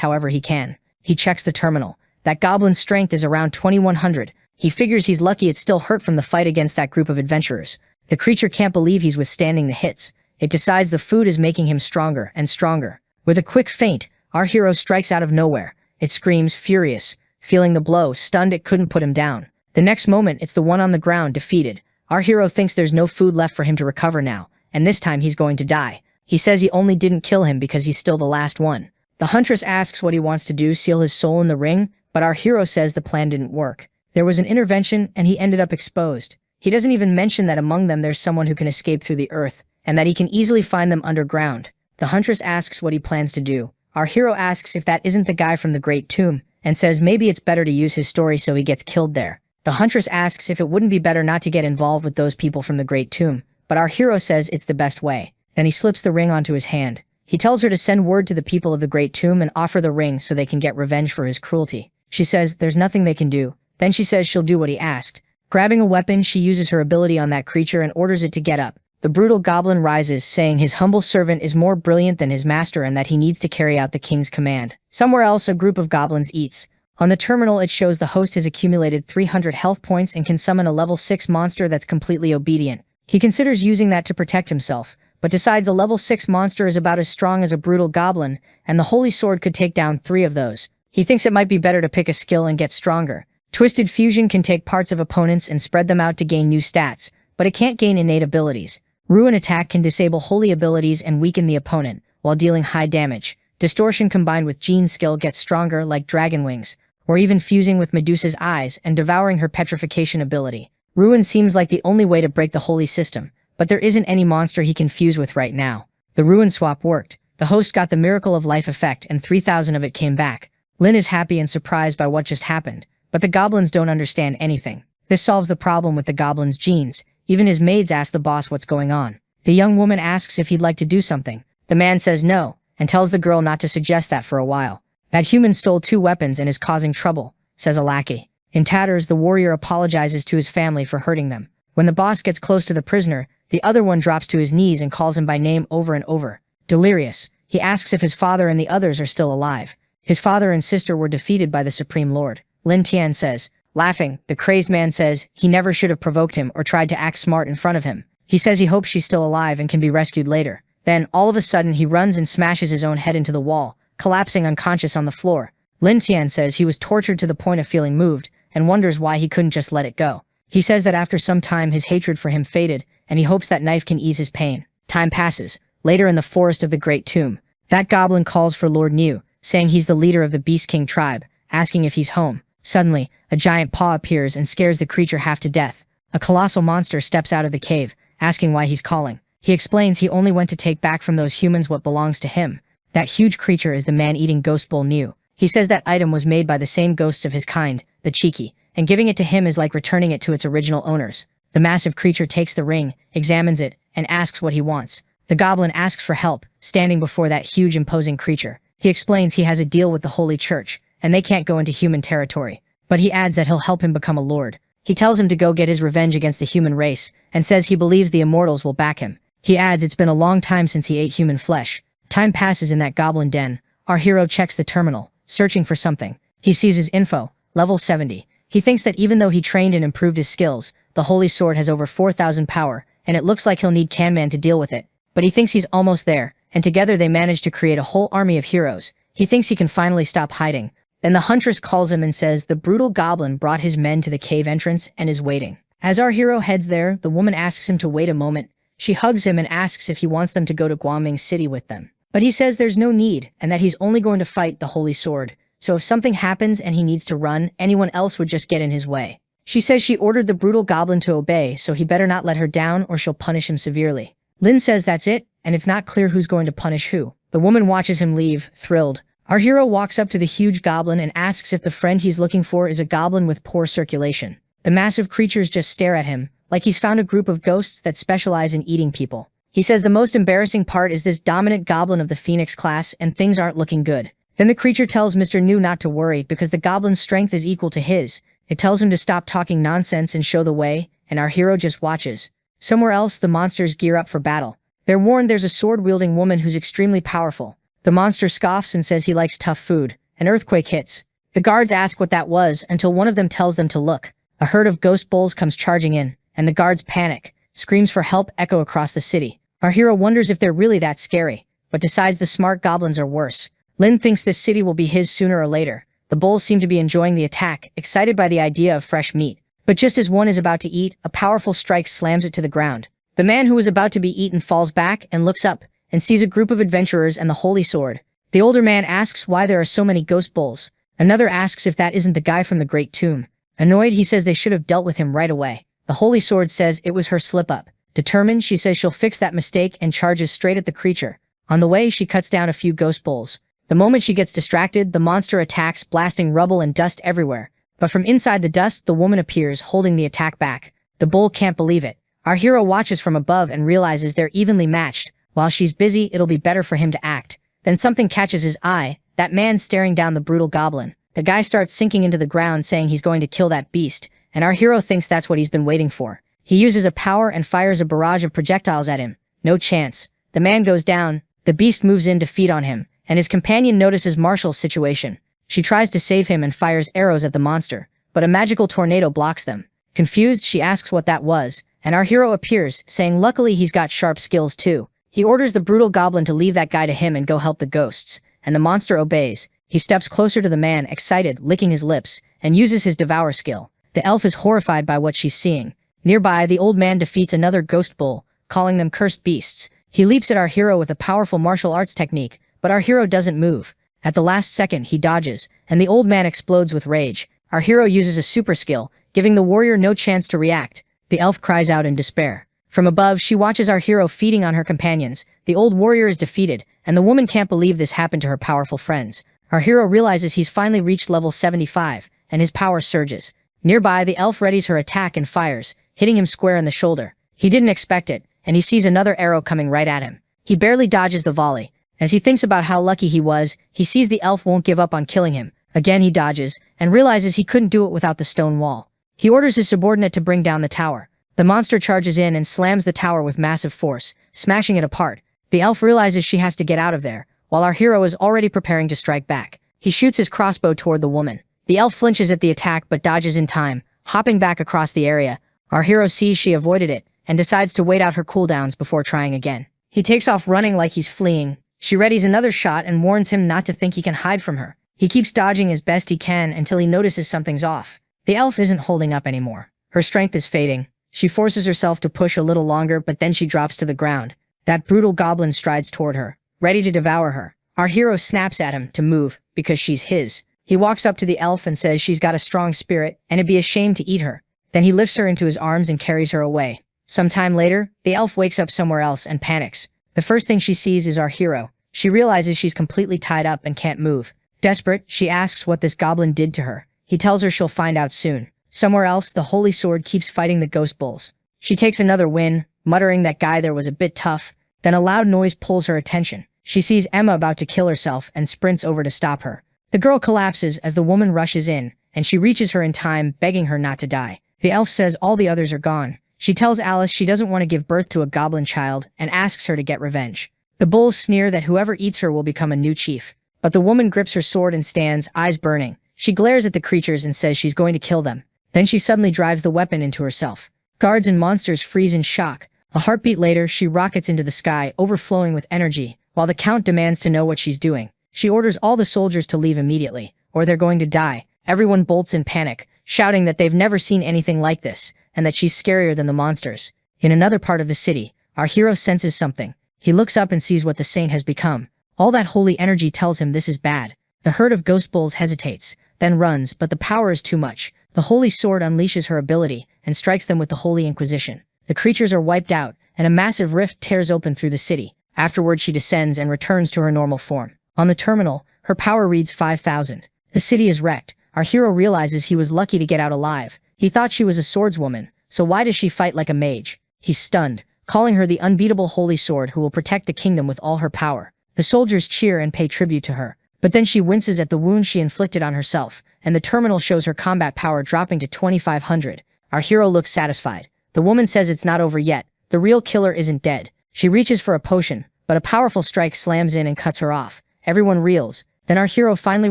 however he can. He checks the terminal. That goblin's strength is around 2100. He figures he's lucky it's still hurt from the fight against that group of adventurers. The creature can't believe he's withstanding the hits. It decides the food is making him stronger and stronger. With a quick feint, our hero strikes out of nowhere. It screams, furious. Feeling the blow, stunned, it couldn't put him down. The next moment, it's the one on the ground, defeated. Our hero thinks there's no food left for him to recover now, and this time he's going to die. He says he only didn't kill him because he's still the last one. The huntress asks what he wants to do, seal his soul in the ring, but our hero says the plan didn't work. There was an intervention, and he ended up exposed. He doesn't even mention that among them there's someone who can escape through the earth, and that he can easily find them underground. The huntress asks what he plans to do. Our hero asks if that isn't the guy from the Great Tomb, and says maybe it's better to use his story so he gets killed there. The huntress asks if it wouldn't be better not to get involved with those people from the Great Tomb, but our hero says it's the best way. Then he slips the ring onto his hand. He tells her to send word to the people of the Great Tomb and offer the ring so they can get revenge for his cruelty. She says there's nothing they can do. Then she says she'll do what he asked. Grabbing a weapon, she uses her ability on that creature and orders it to get up. The brutal goblin rises, saying his humble servant is more brilliant than his master and that he needs to carry out the king's command. Somewhere else, a group of goblins eats. On the terminal, it shows the host has accumulated 300 health points and can summon a level 6 monster that's completely obedient. He considers using that to protect himself, but decides a level 6 monster is about as strong as a brutal goblin, and the holy sword could take down 3 of those. He thinks it might be better to pick a skill and get stronger. Twisted Fusion can take parts of opponents and spread them out to gain new stats, but it can't gain innate abilities. Ruin Attack can disable holy abilities and weaken the opponent, while dealing high damage. Distortion combined with Jean's skill gets stronger like Dragon Wings, or even fusing with Medusa's eyes and devouring her petrification ability. Ruin seems like the only way to break the holy system, but there isn't any monster he can fuse with right now. The Ruin swap worked. The host got the Miracle of Life effect and 3,000 of it came back. Lin is happy and surprised by what just happened, but the goblins don't understand anything. This solves the problem with the goblins' genes. Even his maids ask the boss what's going on. The young woman asks if he'd like to do something. The man says no, and tells the girl not to suggest that for a while. That human stole 2 weapons and is causing trouble, says a lackey. In tatters, the warrior apologizes to his family for hurting them. When the boss gets close to the prisoner, the other one drops to his knees and calls him by name over and over. Delirious, he asks if his father and the others are still alive. His father and sister were defeated by the Supreme Lord. Lin Tian says. Laughing, the crazed man says he never should have provoked him or tried to act smart in front of him. He says he hopes she's still alive and can be rescued later. Then, all of a sudden, he runs and smashes his own head into the wall, collapsing unconscious on the floor. Lin Tian says he was tortured to the point of feeling moved, and wonders why he couldn't just let it go. He says that after some time his hatred for him faded, and he hopes that knife can ease his pain. Time passes. Later in the forest of the Great Tomb, that goblin calls for Lord Niu, saying he's the leader of the Beast King tribe, asking if he's home. Suddenly, a giant paw appears and scares the creature half to death. A colossal monster steps out of the cave, asking why he's calling. He explains he only went to take back from those humans what belongs to him. That huge creature is the man-eating ghost bull Niu. He says that item was made by the same ghosts of his kind, the Cheeky, and giving it to him is like returning it to its original owners. The massive creature takes the ring, examines it, and asks what he wants. The goblin asks for help, standing before that huge imposing creature. He explains he has a deal with the Holy Church, and they can't go into human territory. But he adds that he'll help him become a lord. He tells him to go get his revenge against the human race, and says he believes the immortals will back him. He adds it's been a long time since he ate human flesh. Time passes in that goblin den. Our hero checks the terminal, searching for something. He sees his info, level 70. He thinks that even though he trained and improved his skills, the Holy Sword has over 4,000 power, and it looks like he'll need Kanman to deal with it. But he thinks he's almost there, and together they manage to create a whole army of heroes. He thinks he can finally stop hiding. Then the huntress calls him and says the brutal goblin brought his men to the cave entrance and is waiting. As our hero heads there, the woman asks him to wait a moment. She hugs him and asks if he wants them to go to Guangming City with them. But he says there's no need, and that he's only going to fight the Holy Sword. So if something happens and he needs to run, anyone else would just get in his way. She says she ordered the brutal goblin to obey, so he better not let her down or she'll punish him severely. Lin says that's it, and it's not clear who's going to punish who. The woman watches him leave, thrilled. Our hero walks up to the huge goblin and asks if the friend he's looking for is a goblin with poor circulation. The massive creatures just stare at him, like he's found a group of ghosts that specialize in eating people. He says the most embarrassing part is this dominant goblin of the Phoenix class and things aren't looking good. Then the creature tells Mr. New not to worry because the goblin's strength is equal to his. It tells him to stop talking nonsense and show the way, and our hero just watches. Somewhere else, the monsters gear up for battle. They're warned there's a sword-wielding woman who's extremely powerful. The monster scoffs and says he likes tough food. An earthquake hits. The guards ask what that was until one of them tells them to look. A herd of ghost bulls comes charging in, and the guards panic. Screams for help echo across the city. Our hero wonders if they're really that scary, but decides the smart goblins are worse. Lin thinks this city will be his sooner or later. The bulls seem to be enjoying the attack, excited by the idea of fresh meat. But just as one is about to eat, a powerful strike slams it to the ground. The man who was about to be eaten falls back and looks up, and sees a group of adventurers and the Holy Sword. The older man asks why there are so many ghost bulls. Another asks if that isn't the guy from the Great Tomb. Annoyed, he says they should have dealt with him right away. The Holy Sword says it was her slip-up. Determined, she says she'll fix that mistake and charges straight at the creature. On the way, she cuts down a few ghost bulls. The moment she gets distracted, the monster attacks, blasting rubble and dust everywhere. But from inside the dust, the woman appears, holding the attack back. The bull can't believe it. Our hero watches from above and realizes they're evenly matched. While she's busy, it'll be better for him to act. Then something catches his eye, that man staring down the brutal goblin. The guy starts sinking into the ground saying he's going to kill that beast, and our hero thinks that's what he's been waiting for. He uses a power and fires a barrage of projectiles at him. No chance. The man goes down, the beast moves in to feed on him, and his companion notices Marshall's situation. She tries to save him and fires arrows at the monster, but a magical tornado blocks them. Confused, she asks what that was, and our hero appears, saying luckily he's got sharp skills too. He orders the brutal goblin to leave that guy to him and go help the ghosts, and the monster obeys. He steps closer to the man, excited, licking his lips, and uses his devour skill. The elf is horrified by what she's seeing. Nearby, the old man defeats another ghost bull, calling them cursed beasts. He leaps at our hero with a powerful martial arts technique, but our hero doesn't move. At the last second, he dodges, and the old man explodes with rage. Our hero uses a super skill, giving the warrior no chance to react. The elf cries out in despair. From above, she watches our hero feeding on her companions. The old warrior is defeated, and the woman can't believe this happened to her powerful friends. Our hero realizes he's finally reached level 75, and his power surges. Nearby, the elf readies her attack and fires, hitting him square in the shoulder. He didn't expect it, and he sees another arrow coming right at him. He barely dodges the volley. As he thinks about how lucky he was, he sees the elf won't give up on killing him. Again he dodges, and realizes he couldn't do it without the stone wall. He orders his subordinate to bring down the tower. The monster charges in and slams the tower with massive force, smashing it apart. The elf realizes she has to get out of there, while our hero is already preparing to strike back. He shoots his crossbow toward the woman. The elf flinches at the attack but dodges in time, hopping back across the area. Our hero sees she avoided it and decides to wait out her cooldowns before trying again. He takes off running like he's fleeing. She readies another shot and warns him not to think he can hide from her. He keeps dodging as best he can until he notices something's off. The elf isn't holding up anymore. Her strength is fading. She forces herself to push a little longer, but then she drops to the ground. That brutal goblin strides toward her, ready to devour her. Our hero snaps at him to move, because she's his. He walks up to the elf and says she's got a strong spirit, and it'd be a shame to eat her. Then he lifts her into his arms and carries her away. Some time later, the elf wakes up somewhere else and panics. The first thing she sees is our hero. She realizes she's completely tied up and can't move. Desperate, she asks what this goblin did to her. He tells her she'll find out soon. Somewhere else, the holy sword keeps fighting the ghost bulls. She takes another win, muttering that guy there was a bit tough. Then a loud noise pulls her attention. She sees Emma about to kill herself and sprints over to stop her. The girl collapses as the woman rushes in, and she reaches her in time, begging her not to die. The elf says all the others are gone. She tells Alice she doesn't want to give birth to a goblin child and asks her to get revenge. The bulls sneer that whoever eats her will become a new chief. But the woman grips her sword and stands, eyes burning. She glares at the creatures and says she's going to kill them. Then she suddenly drives the weapon into herself. Guards and monsters freeze in shock. A heartbeat later, she rockets into the sky, overflowing with energy, while the Count demands to know what she's doing. She orders all the soldiers to leave immediately, or they're going to die. Everyone bolts in panic, shouting that they've never seen anything like this, and that she's scarier than the monsters. In another part of the city, our hero senses something. He looks up and sees what the saint has become. All that holy energy tells him this is bad. The herd of ghost bulls hesitates, then runs, but the power is too much. The holy sword unleashes her ability and strikes them with the holy inquisition. The creatures are wiped out, and a massive rift tears open through the city. Afterward, she descends and returns to her normal form. On the terminal, her power reads 5,000. The city is wrecked. Our hero realizes he was lucky to get out alive. He thought she was a swordswoman, so why does she fight like a mage? He's stunned, calling her the unbeatable holy sword who will protect the kingdom with all her power. The soldiers cheer and pay tribute to her. But then she winces at the wound she inflicted on herself, and the terminal shows her combat power dropping to 2,500. Our hero looks satisfied. The woman says it's not over yet. The real killer isn't dead. She reaches for a potion, but a powerful strike slams in and cuts her off. Everyone reels. Then our hero finally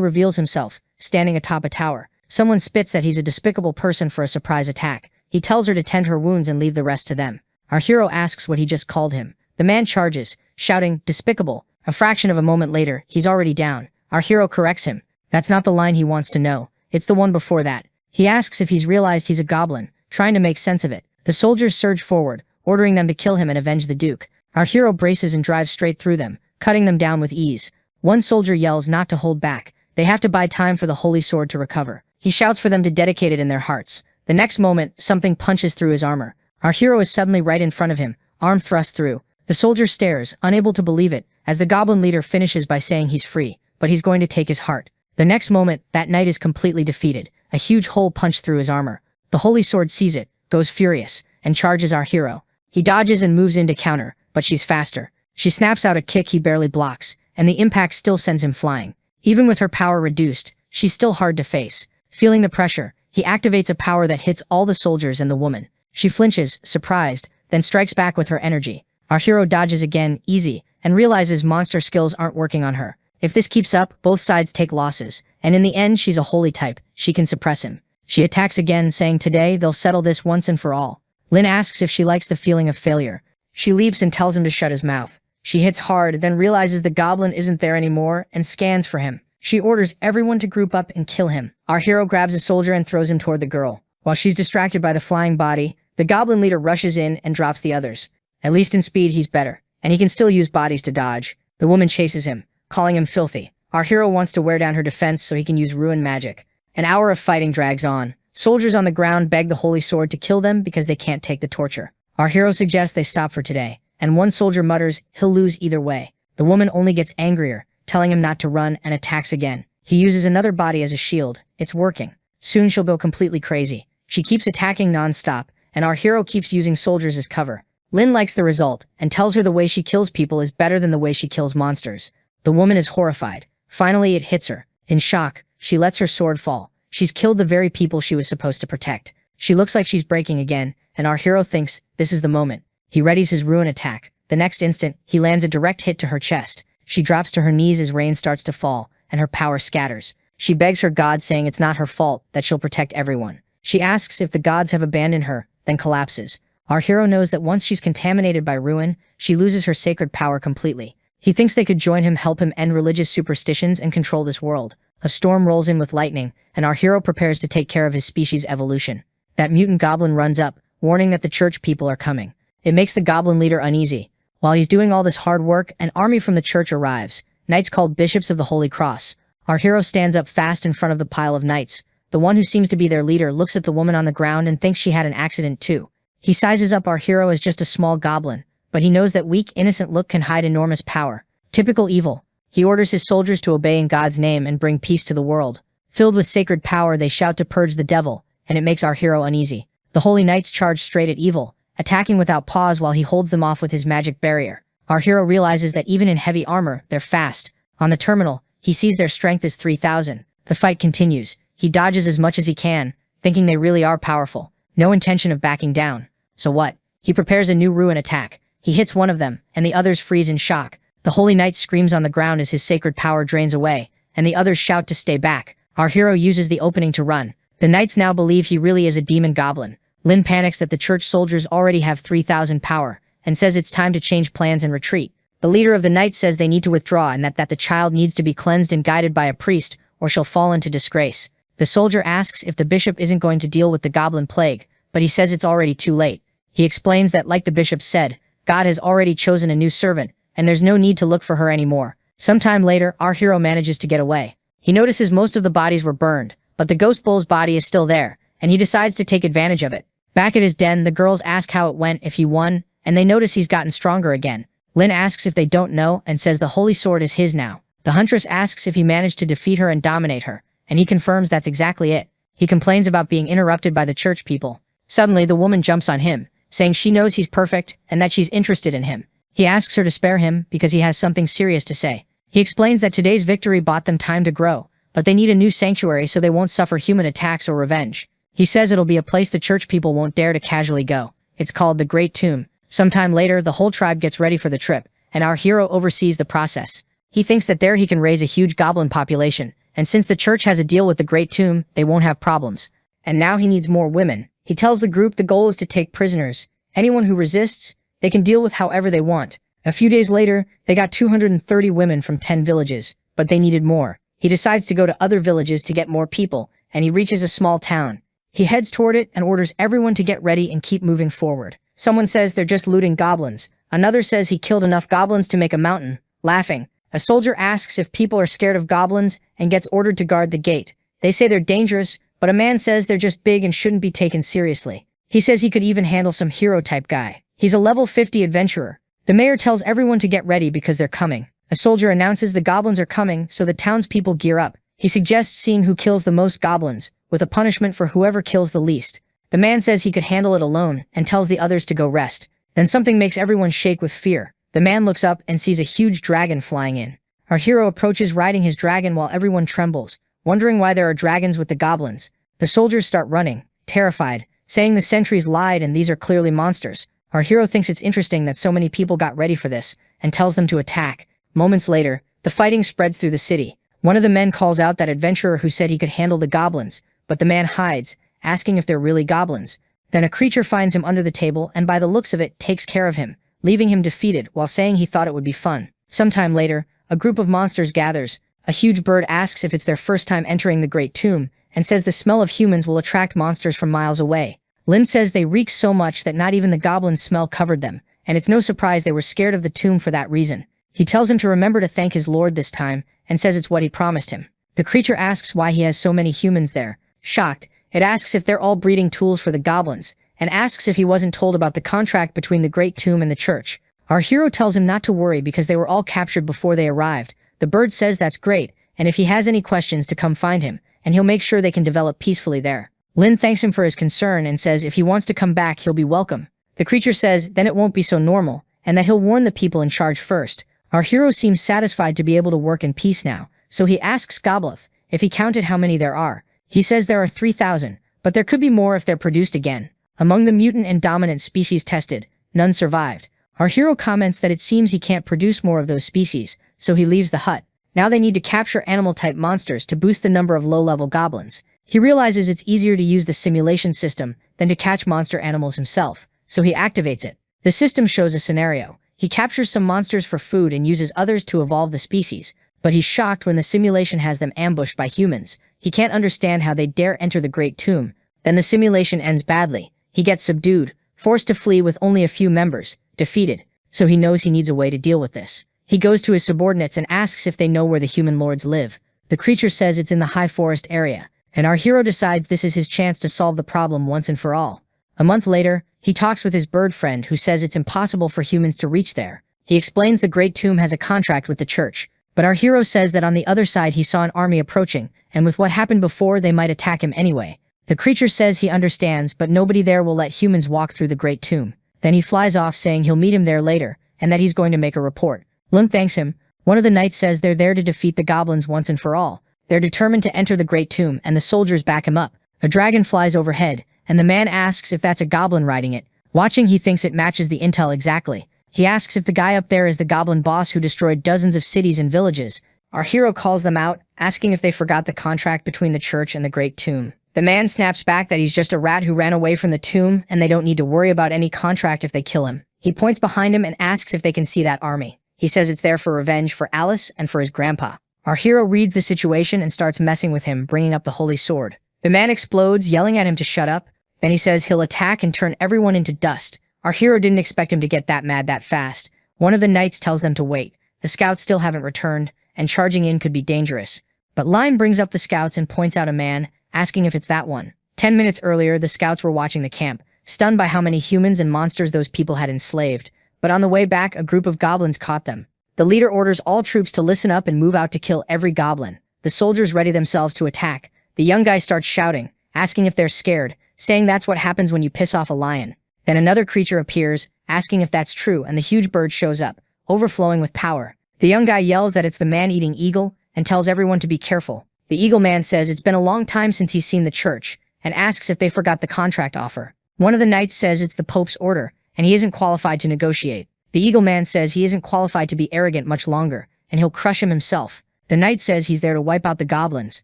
reveals himself, standing atop a tower. Someone spits that he's a despicable person for a surprise attack. He tells her to tend her wounds and leave the rest to them. Our hero asks what he just called him. The man charges, shouting, "Despicable." A fraction of a moment later, he's already down. Our hero corrects him. That's not the line he wants to know. It's the one before that. He asks if he's realized he's a goblin, trying to make sense of it. The soldiers surge forward, ordering them to kill him and avenge the Duke. Our hero braces and drives straight through them, cutting them down with ease. One soldier yells not to hold back. They have to buy time for the holy sword to recover. He shouts for them to dedicate it in their hearts. The next moment, something punches through his armor. Our hero is suddenly right in front of him, arm thrust through. The soldier stares, unable to believe it, as the goblin leader finishes by saying he's free, but he's going to take his heart. The next moment, that knight is completely defeated. A huge hole punched through his armor. The holy sword sees it, goes furious, and charges our hero. He dodges and moves in to counter, but she's faster. She snaps out a kick he barely blocks, and the impact still sends him flying. Even with her power reduced, she's still hard to face. Feeling the pressure, he activates a power that hits all the soldiers and the woman. She flinches, surprised, then strikes back with her energy. Our hero dodges again, easy, and realizes monster skills aren't working on her. If this keeps up, both sides take losses, and in the end she's a holy type. She can suppress him. She attacks again, saying today they'll settle this once and for all. Lin asks if she likes the feeling of failure. She leaps and tells him to shut his mouth. She hits hard, then realizes the goblin isn't there anymore and scans for him. She orders everyone to group up and kill him. Our hero grabs a soldier and throws him toward the girl. While she's distracted by the flying body, the goblin leader rushes in and drops the others. At least in speed he's better, and he can still use bodies to dodge. The woman chases him, calling him filthy. Our hero wants to wear down her defense so he can use ruin magic. An hour of fighting drags on. Soldiers on the ground beg the holy sword to kill them because they can't take the torture. Our hero suggests they stop for today, and one soldier mutters he'll lose either way. The woman only gets angrier, telling him not to run, and attacks again. He uses another body as a shield. It's working. Soon she'll go completely crazy. She keeps attacking non-stop, and our hero keeps using soldiers as cover. Lin likes the result, and tells her the way she kills people is better than the way she kills monsters. The woman is horrified. Finally, it hits her. In shock, she lets her sword fall. She's killed the very people she was supposed to protect. She looks like she's breaking again, and our hero thinks this is the moment. He readies his ruin attack. The next instant, he lands a direct hit to her chest. She drops to her knees as rain starts to fall, and her power scatters. She begs her god, saying it's not her fault, that she'll protect everyone. She asks if the gods have abandoned her, then collapses. Our hero knows that once she's contaminated by ruin, she loses her sacred power completely. He thinks they could join him, help him end religious superstitions and control this world. A storm rolls in with lightning, and our hero prepares to take care of his species' evolution. That mutant goblin runs up, warning that the church people are coming. It makes the goblin leader uneasy. While he's doing all this hard work, an army from the church arrives, knights called Bishops of the Holy Cross. Our hero stands up fast in front of the pile of knights. The one who seems to be their leader looks at the woman on the ground and thinks she had an accident too. He sizes up our hero as just a small goblin, but he knows that weak, innocent look can hide enormous power. Typical evil. He orders his soldiers to obey in God's name and bring peace to the world. Filled with sacred power, they shout to purge the devil, and it makes our hero uneasy. The holy knights charge straight at evil, attacking without pause while he holds them off with his magic barrier. Our hero realizes that even in heavy armor, they're fast. On the terminal, he sees their strength is 3,000. The fight continues. He dodges as much as he can, thinking they really are powerful. No intention of backing down. So what? He prepares a new ruin attack. He hits one of them, and the others freeze in shock. The holy knight screams on the ground as his sacred power drains away, and the others shout to stay back. Our hero uses the opening to run. The knights now believe he really is a demon goblin. Lin panics that the church soldiers already have 3,000 power, and says it's time to change plans and retreat. The leader of the knights says they need to withdraw and that the child needs to be cleansed and guided by a priest, or she'll fall into disgrace. The soldier asks if the bishop isn't going to deal with the goblin plague, but he says it's already too late. He explains that, like the bishop said, God has already chosen a new servant, and there's no need to look for her anymore. Sometime later, our hero manages to get away. He notices most of the bodies were burned, but the ghost bull's body is still there, and he decides to take advantage of it. Back at his den, the girls ask how it went, if he won, and they notice he's gotten stronger again. Lin asks if they don't know and says the holy sword is his now. The huntress asks if he managed to defeat her and dominate her, and he confirms that's exactly it. He complains about being interrupted by the church people. Suddenly, the woman jumps on him, saying she knows he's perfect and that she's interested in him. He asks her to spare him because he has something serious to say. He explains that today's victory bought them time to grow, but they need a new sanctuary so they won't suffer human attacks or revenge. He says it'll be a place the church people won't dare to casually go. It's called the Great Tomb. Sometime later, the whole tribe gets ready for the trip, and our hero oversees the process. He thinks that there he can raise a huge goblin population, and since the church has a deal with the Great Tomb, they won't have problems. And now he needs more women. He tells the group the goal is to take prisoners. Anyone who resists, they can deal with however they want. A few days later, they got 230 women from 10 villages, but they needed more. He decides to go to other villages to get more people, and he reaches a small town. He heads toward it and orders everyone to get ready and keep moving forward. Someone says they're just looting goblins. Another says he killed enough goblins to make a mountain, laughing. A soldier asks if people are scared of goblins and gets ordered to guard the gate. They say they're dangerous, but a man says they're just big and shouldn't be taken seriously. He says he could even handle some hero-type guy. He's a level 50 adventurer. The mayor tells everyone to get ready because they're coming. A soldier announces the goblins are coming, so the townspeople gear up. He suggests seeing who kills the most goblins, with a punishment for whoever kills the least. The man says he could handle it alone and tells the others to go rest. Then something makes everyone shake with fear. The man looks up and sees a huge dragon flying in. Our hero approaches riding his dragon while everyone trembles, wondering why there are dragons with the goblins. The soldiers start running, terrified, saying the sentries lied and these are clearly monsters. Our hero thinks it's interesting that so many people got ready for this, and tells them to attack. Moments later, the fighting spreads through the city. One of the men calls out that adventurer who said he could handle the goblins, but the man hides, asking if they're really goblins. Then a creature finds him under the table and by the looks of it takes care of him, leaving him defeated while saying he thought it would be fun. Sometime later, a group of monsters gathers. A huge bird asks if it's their first time entering the Great Tomb, and says the smell of humans will attract monsters from miles away. Lin says they reek so much that not even the goblin's smell covered them, and it's no surprise they were scared of the tomb for that reason. He tells him to remember to thank his lord this time, and says it's what he promised him. The creature asks why he has so many humans there. Shocked, it asks if they're all breeding tools for the goblins, and asks if he wasn't told about the contract between the Great Tomb and the church. Our hero tells him not to worry because they were all captured before they arrived. The bird says that's great, and if he has any questions to come find him, and he'll make sure they can develop peacefully there. Lin thanks him for his concern and says if he wants to come back he'll be welcome. The creature says then it won't be so normal, and that he'll warn the people in charge first. Our hero seems satisfied to be able to work in peace now, so he asks Gobleth if he counted how many there are. He says there are 3,000, but there could be more if they're produced again. Among the mutant and dominant species tested, none survived. Our hero comments that it seems he can't produce more of those species, so he leaves the hut. Now they need to capture animal-type monsters to boost the number of low-level goblins. He realizes it's easier to use the simulation system than to catch monster animals himself, so he activates it. The system shows a scenario. He captures some monsters for food and uses others to evolve the species, but he's shocked when the simulation has them ambushed by humans. He can't understand how they dare enter the Great Tomb. Then the simulation ends badly. He gets subdued, forced to flee with only a few members, defeated, so he knows he needs a way to deal with this. He goes to his subordinates and asks if they know where the human lords live. The creature says it's in the high forest area, and our hero decides this is his chance to solve the problem once and for all. A month later, he talks with his bird friend who says it's impossible for humans to reach there. He explains the Great Tomb has a contract with the church, but our hero says that on the other side he saw an army approaching, and with what happened before they might attack him anyway. The creature says he understands, but nobody there will let humans walk through the Great Tomb. Then he flies off saying he'll meet him there later, and that he's going to make a report. Lund thanks him. One of the knights says they're there to defeat the goblins once and for all. They're determined to enter the Great Tomb, and the soldiers back him up. A dragon flies overhead, and the man asks if that's a goblin riding it. Watching, he thinks it matches the intel exactly. He asks if the guy up there is the goblin boss who destroyed dozens of cities and villages. Our hero calls them out, asking if they forgot the contract between the church and the Great Tomb. The man snaps back that he's just a rat who ran away from the tomb, and they don't need to worry about any contract if they kill him. He points behind him and asks if they can see that army. He says it's there for revenge for Alice and for his grandpa. Our hero reads the situation and starts messing with him, bringing up the holy sword. The man explodes, yelling at him to shut up. Then he says he'll attack and turn everyone into dust. Our hero didn't expect him to get that mad that fast. One of the knights tells them to wait. The scouts still haven't returned, and charging in could be dangerous. But Lime brings up the scouts and points out a man, asking if it's that one. 10 minutes earlier, the scouts were watching the camp, stunned by how many humans and monsters those people had enslaved. But on the way back, a group of goblins caught them. The leader orders all troops to listen up and move out to kill every goblin. The soldiers ready themselves to attack. The young guy starts shouting, asking if they're scared, saying that's what happens when you piss off a lion. Then another creature appears, asking if that's true, and the huge bird shows up, overflowing with power. The young guy yells that it's the man-eating eagle and tells everyone to be careful. The eagle man says it's been a long time since he's seen the church and asks if they forgot the contract offer. One of the knights says it's the Pope's order, and he isn't qualified to negotiate. The eagle man says he isn't qualified to be arrogant much longer, and he'll crush him himself. The knight says he's there to wipe out the goblins,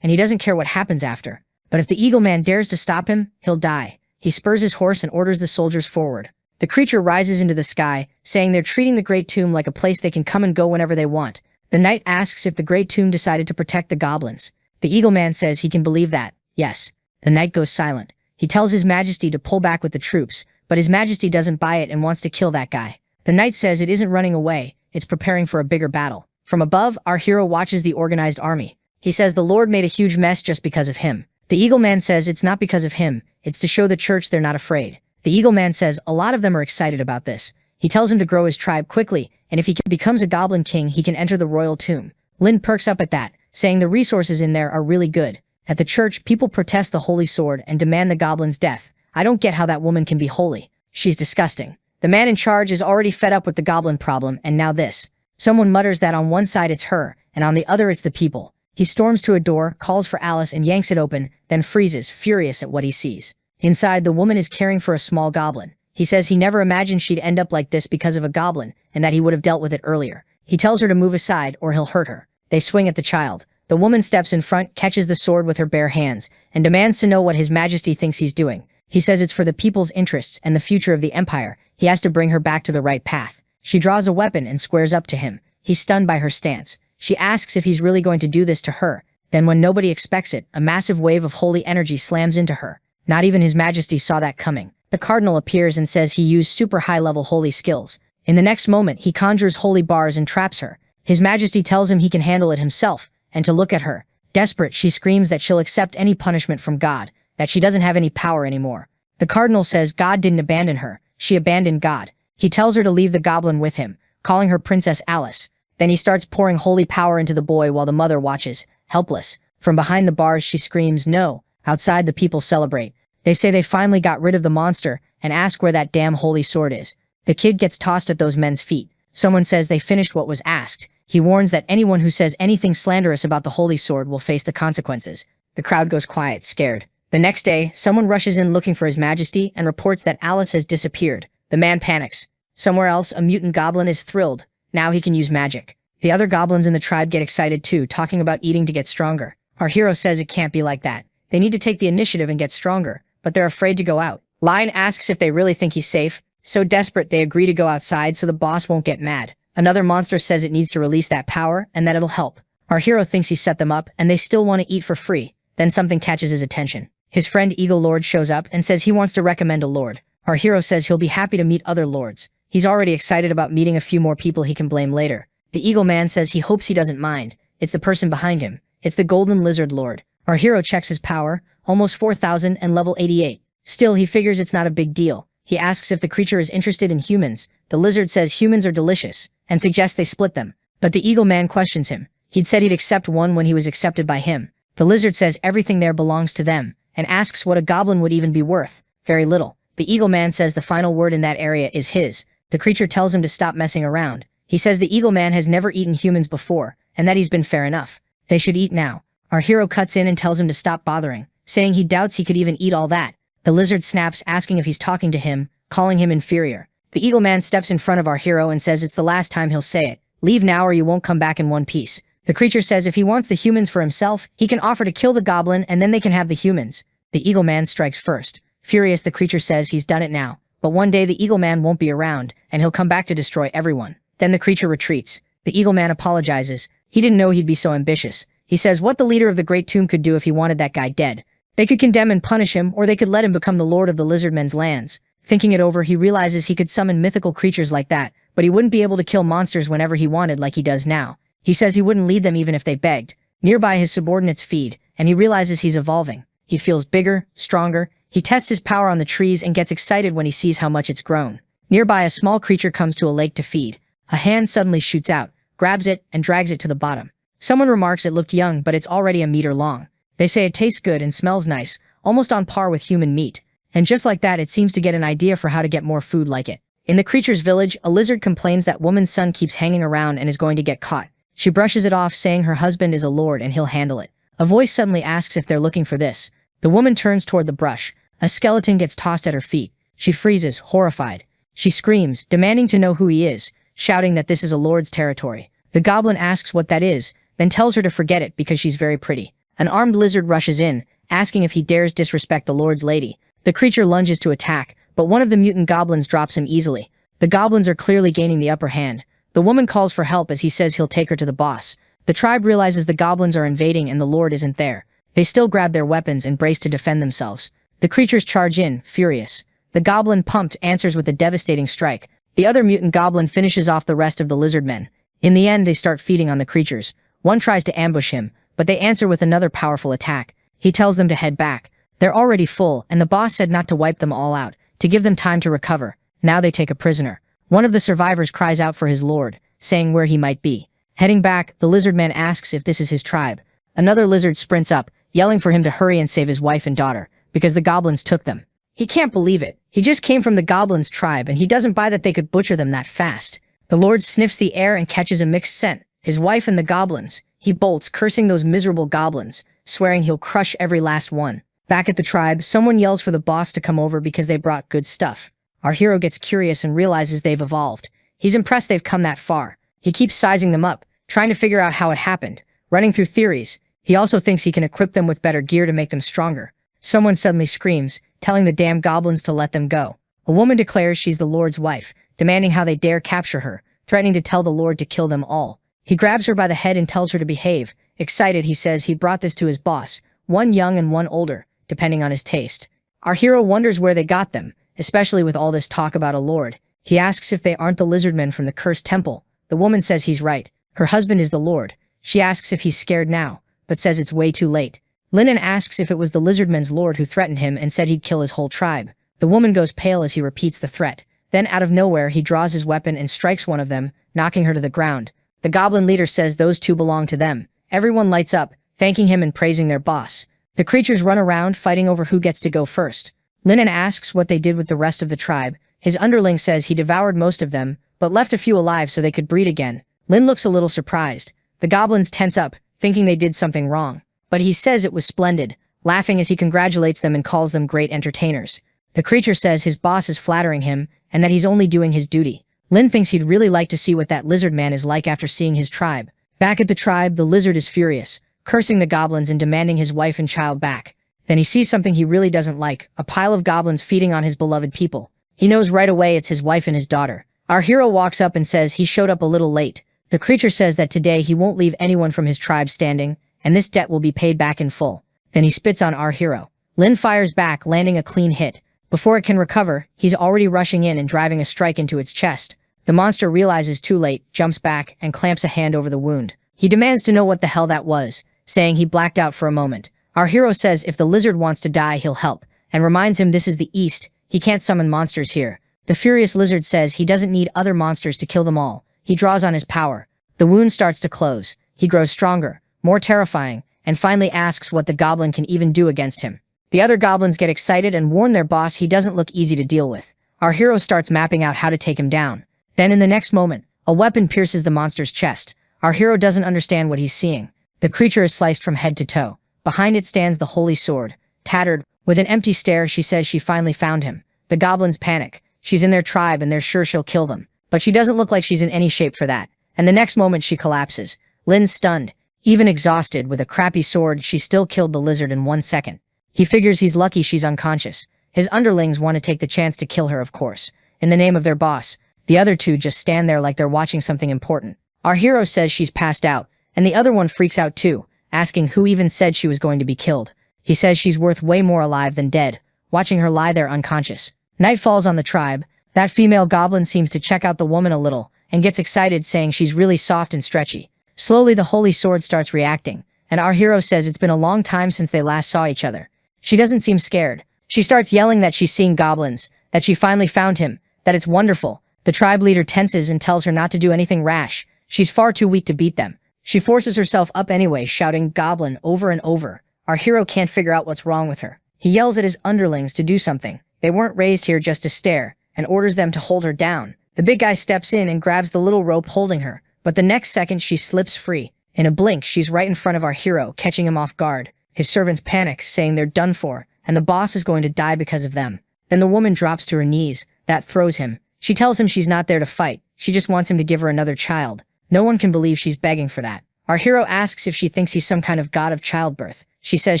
and he doesn't care what happens after. But if the eagle man dares to stop him, he'll die. He spurs his horse and orders the soldiers forward. The creature rises into the sky, saying they're treating the Great Tomb like a place they can come and go whenever they want. The knight asks if the Great Tomb decided to protect the goblins. The eagle man says he can believe that. Yes. The knight goes silent. He tells His Majesty to pull back with the troops, but His Majesty doesn't buy it and wants to kill that guy. The knight says it isn't running away, it's preparing for a bigger battle. From above, our hero watches the organized army. He says the Lord made a huge mess just because of him. The eagle man says it's not because of him, it's to show the church they're not afraid. The eagle man says a lot of them are excited about this. He tells him to grow his tribe quickly, and if he becomes a goblin king, he can enter the royal tomb. Lin perks up at that, saying the resources in there are really good. At the church, people protest the holy sword and demand the goblin's death. I don't get how that woman can be holy. She's disgusting. The man in charge is already fed up with the goblin problem, and now this. Someone mutters that on one side it's her, and on the other it's the people. He storms to a door, calls for Alice and yanks it open, then freezes, furious at what he sees. Inside, the woman is caring for a small goblin. He says he never imagined she'd end up like this because of a goblin, and that he would have dealt with it earlier. He tells her to move aside or he'll hurt her. They swing at the child. The woman steps in front, catches the sword with her bare hands, and demands to know what His Majesty thinks he's doing. He says it's for the people's interests and the future of the empire. He has to bring her back to the right path. She draws a weapon and squares up to him. He's stunned by her stance. She asks if he's really going to do this to her. Then when nobody expects it, a massive wave of holy energy slams into her. Not even His Majesty saw that coming. The cardinal appears and says he used super high-level holy skills. In the next moment, he conjures holy bars and traps her. His Majesty tells him he can handle it himself, and to look at her. Desperate, she screams that she'll accept any punishment from God, that she doesn't have any power anymore. The cardinal says God didn't abandon her, she abandoned God. He tells her to leave the goblin with him, calling her Princess Alice. Then he starts pouring holy power into the boy while the mother watches, helpless. From behind the bars she screams, "No!" Outside, the people celebrate. They say they finally got rid of the monster and ask where that damn holy sword is. The kid gets tossed at those men's feet. Someone says they finished what was asked. He warns that anyone who says anything slanderous about the holy sword will face the consequences. The crowd goes quiet, scared. The next day, someone rushes in looking for His Majesty and reports that Alice has disappeared. The man panics. Somewhere else, a mutant goblin is thrilled. Now he can use magic. The other goblins in the tribe get excited too, talking about eating to get stronger. Our hero says it can't be like that. They need to take the initiative and get stronger, but they're afraid to go out. Lion asks if they really think he's safe. So desperate, they agree to go outside so the boss won't get mad. Another monster says it needs to release that power and that it'll help. Our hero thinks he set them up and they still want to eat for free. Then something catches his attention. His friend Eagle Lord shows up and says he wants to recommend a lord. Our hero says he'll be happy to meet other lords. He's already excited about meeting a few more people he can blame later. The Eagle Man says he hopes he doesn't mind. It's the person behind him. It's the Golden Lizard Lord. Our hero checks his power, almost 4,000 and level 88. Still, he figures it's not a big deal. He asks if the creature is interested in humans. The lizard says humans are delicious, and suggests they split them. But the Eagle Man questions him. He'd said he'd accept one when he was accepted by him. The lizard says everything there belongs to them, and asks what a goblin would even be worth. Very little. The Eagle Man says the final word in that area is his. The creature tells him to stop messing around. He says the Eagle Man has never eaten humans before, and that he's been fair enough. They should eat now. Our hero cuts in and tells him to stop bothering, saying he doubts he could even eat all that. The lizard snaps, asking if he's talking to him, calling him inferior. The Eagle Man steps in front of our hero and says it's the last time he'll say it. Leave now or you won't come back in one piece. The creature says if he wants the humans for himself, he can offer to kill the goblin and then they can have the humans. The Eagle Man strikes first. Furious, the creature says he's done it now. But one day the Eagle Man won't be around, and he'll come back to destroy everyone. Then the creature retreats. The Eagle Man apologizes. He didn't know he'd be so ambitious. He says what the leader of the Great Tomb could do if he wanted that guy dead. They could condemn and punish him, or they could let him become the lord of the Lizardmen's lands. Thinking it over, he realizes he could summon mythical creatures like that, but he wouldn't be able to kill monsters whenever he wanted like he does now. He says he wouldn't lead them even if they begged. Nearby, his subordinates feed, and he realizes he's evolving. He feels bigger, stronger. He tests his power on the trees and gets excited when he sees how much it's grown. Nearby, a small creature comes to a lake to feed. A hand suddenly shoots out, grabs it, and drags it to the bottom. Someone remarks it looked young, but it's already a meter long. They say it tastes good and smells nice, almost on par with human meat. And just like that, it seems to get an idea for how to get more food like it. In the creature's village, a lizard complains that woman's son keeps hanging around and is going to get caught. She brushes it off, saying her husband is a lord and he'll handle it. A voice suddenly asks if they're looking for this. The woman turns toward the brush. A skeleton gets tossed at her feet. She freezes, horrified. She screams, demanding to know who he is, shouting that this is a lord's territory. The goblin asks what that is, then tells her to forget it because she's very pretty. An armed lizard rushes in, asking if he dares disrespect the lord's lady. The creature lunges to attack, but one of the mutant goblins drops him easily. The goblins are clearly gaining the upper hand. The woman calls for help as he says he'll take her to the boss. The tribe realizes the goblins are invading and the lord isn't there. They still grab their weapons and brace to defend themselves. The creatures charge in, furious. The goblin, pumped, answers with a devastating strike. The other mutant goblin finishes off the rest of the lizard men. In the end, they start feeding on the creatures. One tries to ambush him, but they answer with another powerful attack. He tells them to head back. They're already full, and the boss said not to wipe them all out, to give them time to recover. Now they take a prisoner. One of the survivors cries out for his lord, saying where he might be. Heading back, the lizard man asks if this is his tribe. Another lizard sprints up, yelling for him to hurry and save his wife and daughter, because the goblins took them. He can't believe it. He just came from the goblins' tribe, and he doesn't buy that they could butcher them that fast. The lord sniffs the air and catches a mixed scent. His wife and the goblins. He bolts, cursing those miserable goblins, swearing he'll crush every last one. Back at the tribe, someone yells for the boss to come over because they brought good stuff. Our hero gets curious and realizes they've evolved. He's impressed they've come that far. He keeps sizing them up, trying to figure out how it happened, running through theories. He also thinks he can equip them with better gear to make them stronger. Someone suddenly screams, telling the damn goblins to let them go. A woman declares she's the lord's wife, demanding how they dare capture her, threatening to tell the lord to kill them all. He grabs her by the head and tells her to behave. Excited, he says he brought this to his boss, one young and one older, depending on his taste. Our hero wonders where they got them, especially with all this talk about a lord. He asks if they aren't the lizardmen from the cursed temple. The woman says he's right. Her husband is the lord. She asks if he's scared now, but says it's way too late. Lennon asks if it was the lizardmen's lord who threatened him and said he'd kill his whole tribe. The woman goes pale as he repeats the threat. Then out of nowhere, he draws his weapon and strikes one of them, knocking her to the ground. The goblin leader says those two belong to them. Everyone lights up, thanking him and praising their boss. The creatures run around, fighting over who gets to go first. Lennon asks what they did with the rest of the tribe. His underling says he devoured most of them, but left a few alive so they could breed again. Lin looks a little surprised. The goblins tense up, thinking they did something wrong. But he says it was splendid, laughing as he congratulates them and calls them great entertainers. The creature says his boss is flattering him, and that he's only doing his duty. Lin thinks he'd really like to see what that lizard man is like after seeing his tribe. Back at the tribe, the lizard is furious, cursing the goblins and demanding his wife and child back. Then he sees something he really doesn't like, a pile of goblins feeding on his beloved people. He knows right away it's his wife and his daughter. Our hero walks up and says he showed up a little late. The creature says that today he won't leave anyone from his tribe standing, and this debt will be paid back in full. Then he spits on our hero. Lin fires back, landing a clean hit. Before it can recover, he's already rushing in and driving a strike into its chest. The monster realizes too late, jumps back, and clamps a hand over the wound. He demands to know what the hell that was, saying he blacked out for a moment. Our hero says if the lizard wants to die, he'll help, and reminds him this is the East, he can't summon monsters here. The furious lizard says he doesn't need other monsters to kill them all. He draws on his power. The wound starts to close. He grows stronger, more terrifying, and finally asks what the goblin can even do against him. The other goblins get excited and warn their boss he doesn't look easy to deal with. Our hero starts mapping out how to take him down. Then in the next moment, a weapon pierces the monster's chest. Our hero doesn't understand what he's seeing. The creature is sliced from head to toe. Behind it stands the holy sword. Tattered, with an empty stare, she says she finally found him. The goblins panic. She's in their tribe and they're sure she'll kill them. But she doesn't look like she's in any shape for that. And the next moment she collapses. Lin's stunned. Even exhausted, with a crappy sword, she still killed the lizard in 1 second. He figures he's lucky she's unconscious. His underlings want to take the chance to kill her, of course. In the name of their boss, the other two just stand there like they're watching something important. Our hero says she's passed out, and the other one freaks out too, asking who even said she was going to be killed. He says she's worth way more alive than dead, watching her lie there unconscious. Night falls on the tribe. That female goblin seems to check out the woman a little, and gets excited, saying she's really soft and stretchy. Slowly the holy sword starts reacting, and our hero says it's been a long time since they last saw each other. She doesn't seem scared. She starts yelling that she's seeing goblins, that she finally found him, that it's wonderful. The tribe leader tenses and tells her not to do anything rash. She's far too weak to beat them. She forces herself up anyway, shouting "goblin" over and over. Our hero can't figure out what's wrong with her. He yells at his underlings to do something. They weren't raised here just to stare, and orders them to hold her down. The big guy steps in and grabs the little rope holding her, but the next second she slips free. In a blink, she's right in front of our hero, catching him off guard. His servants panic, saying they're done for, and the boss is going to die because of them. Then the woman drops to her knees. That throws him. She tells him she's not there to fight. She just wants him to give her another child. No one can believe she's begging for that. Our hero asks if she thinks he's some kind of god of childbirth. She says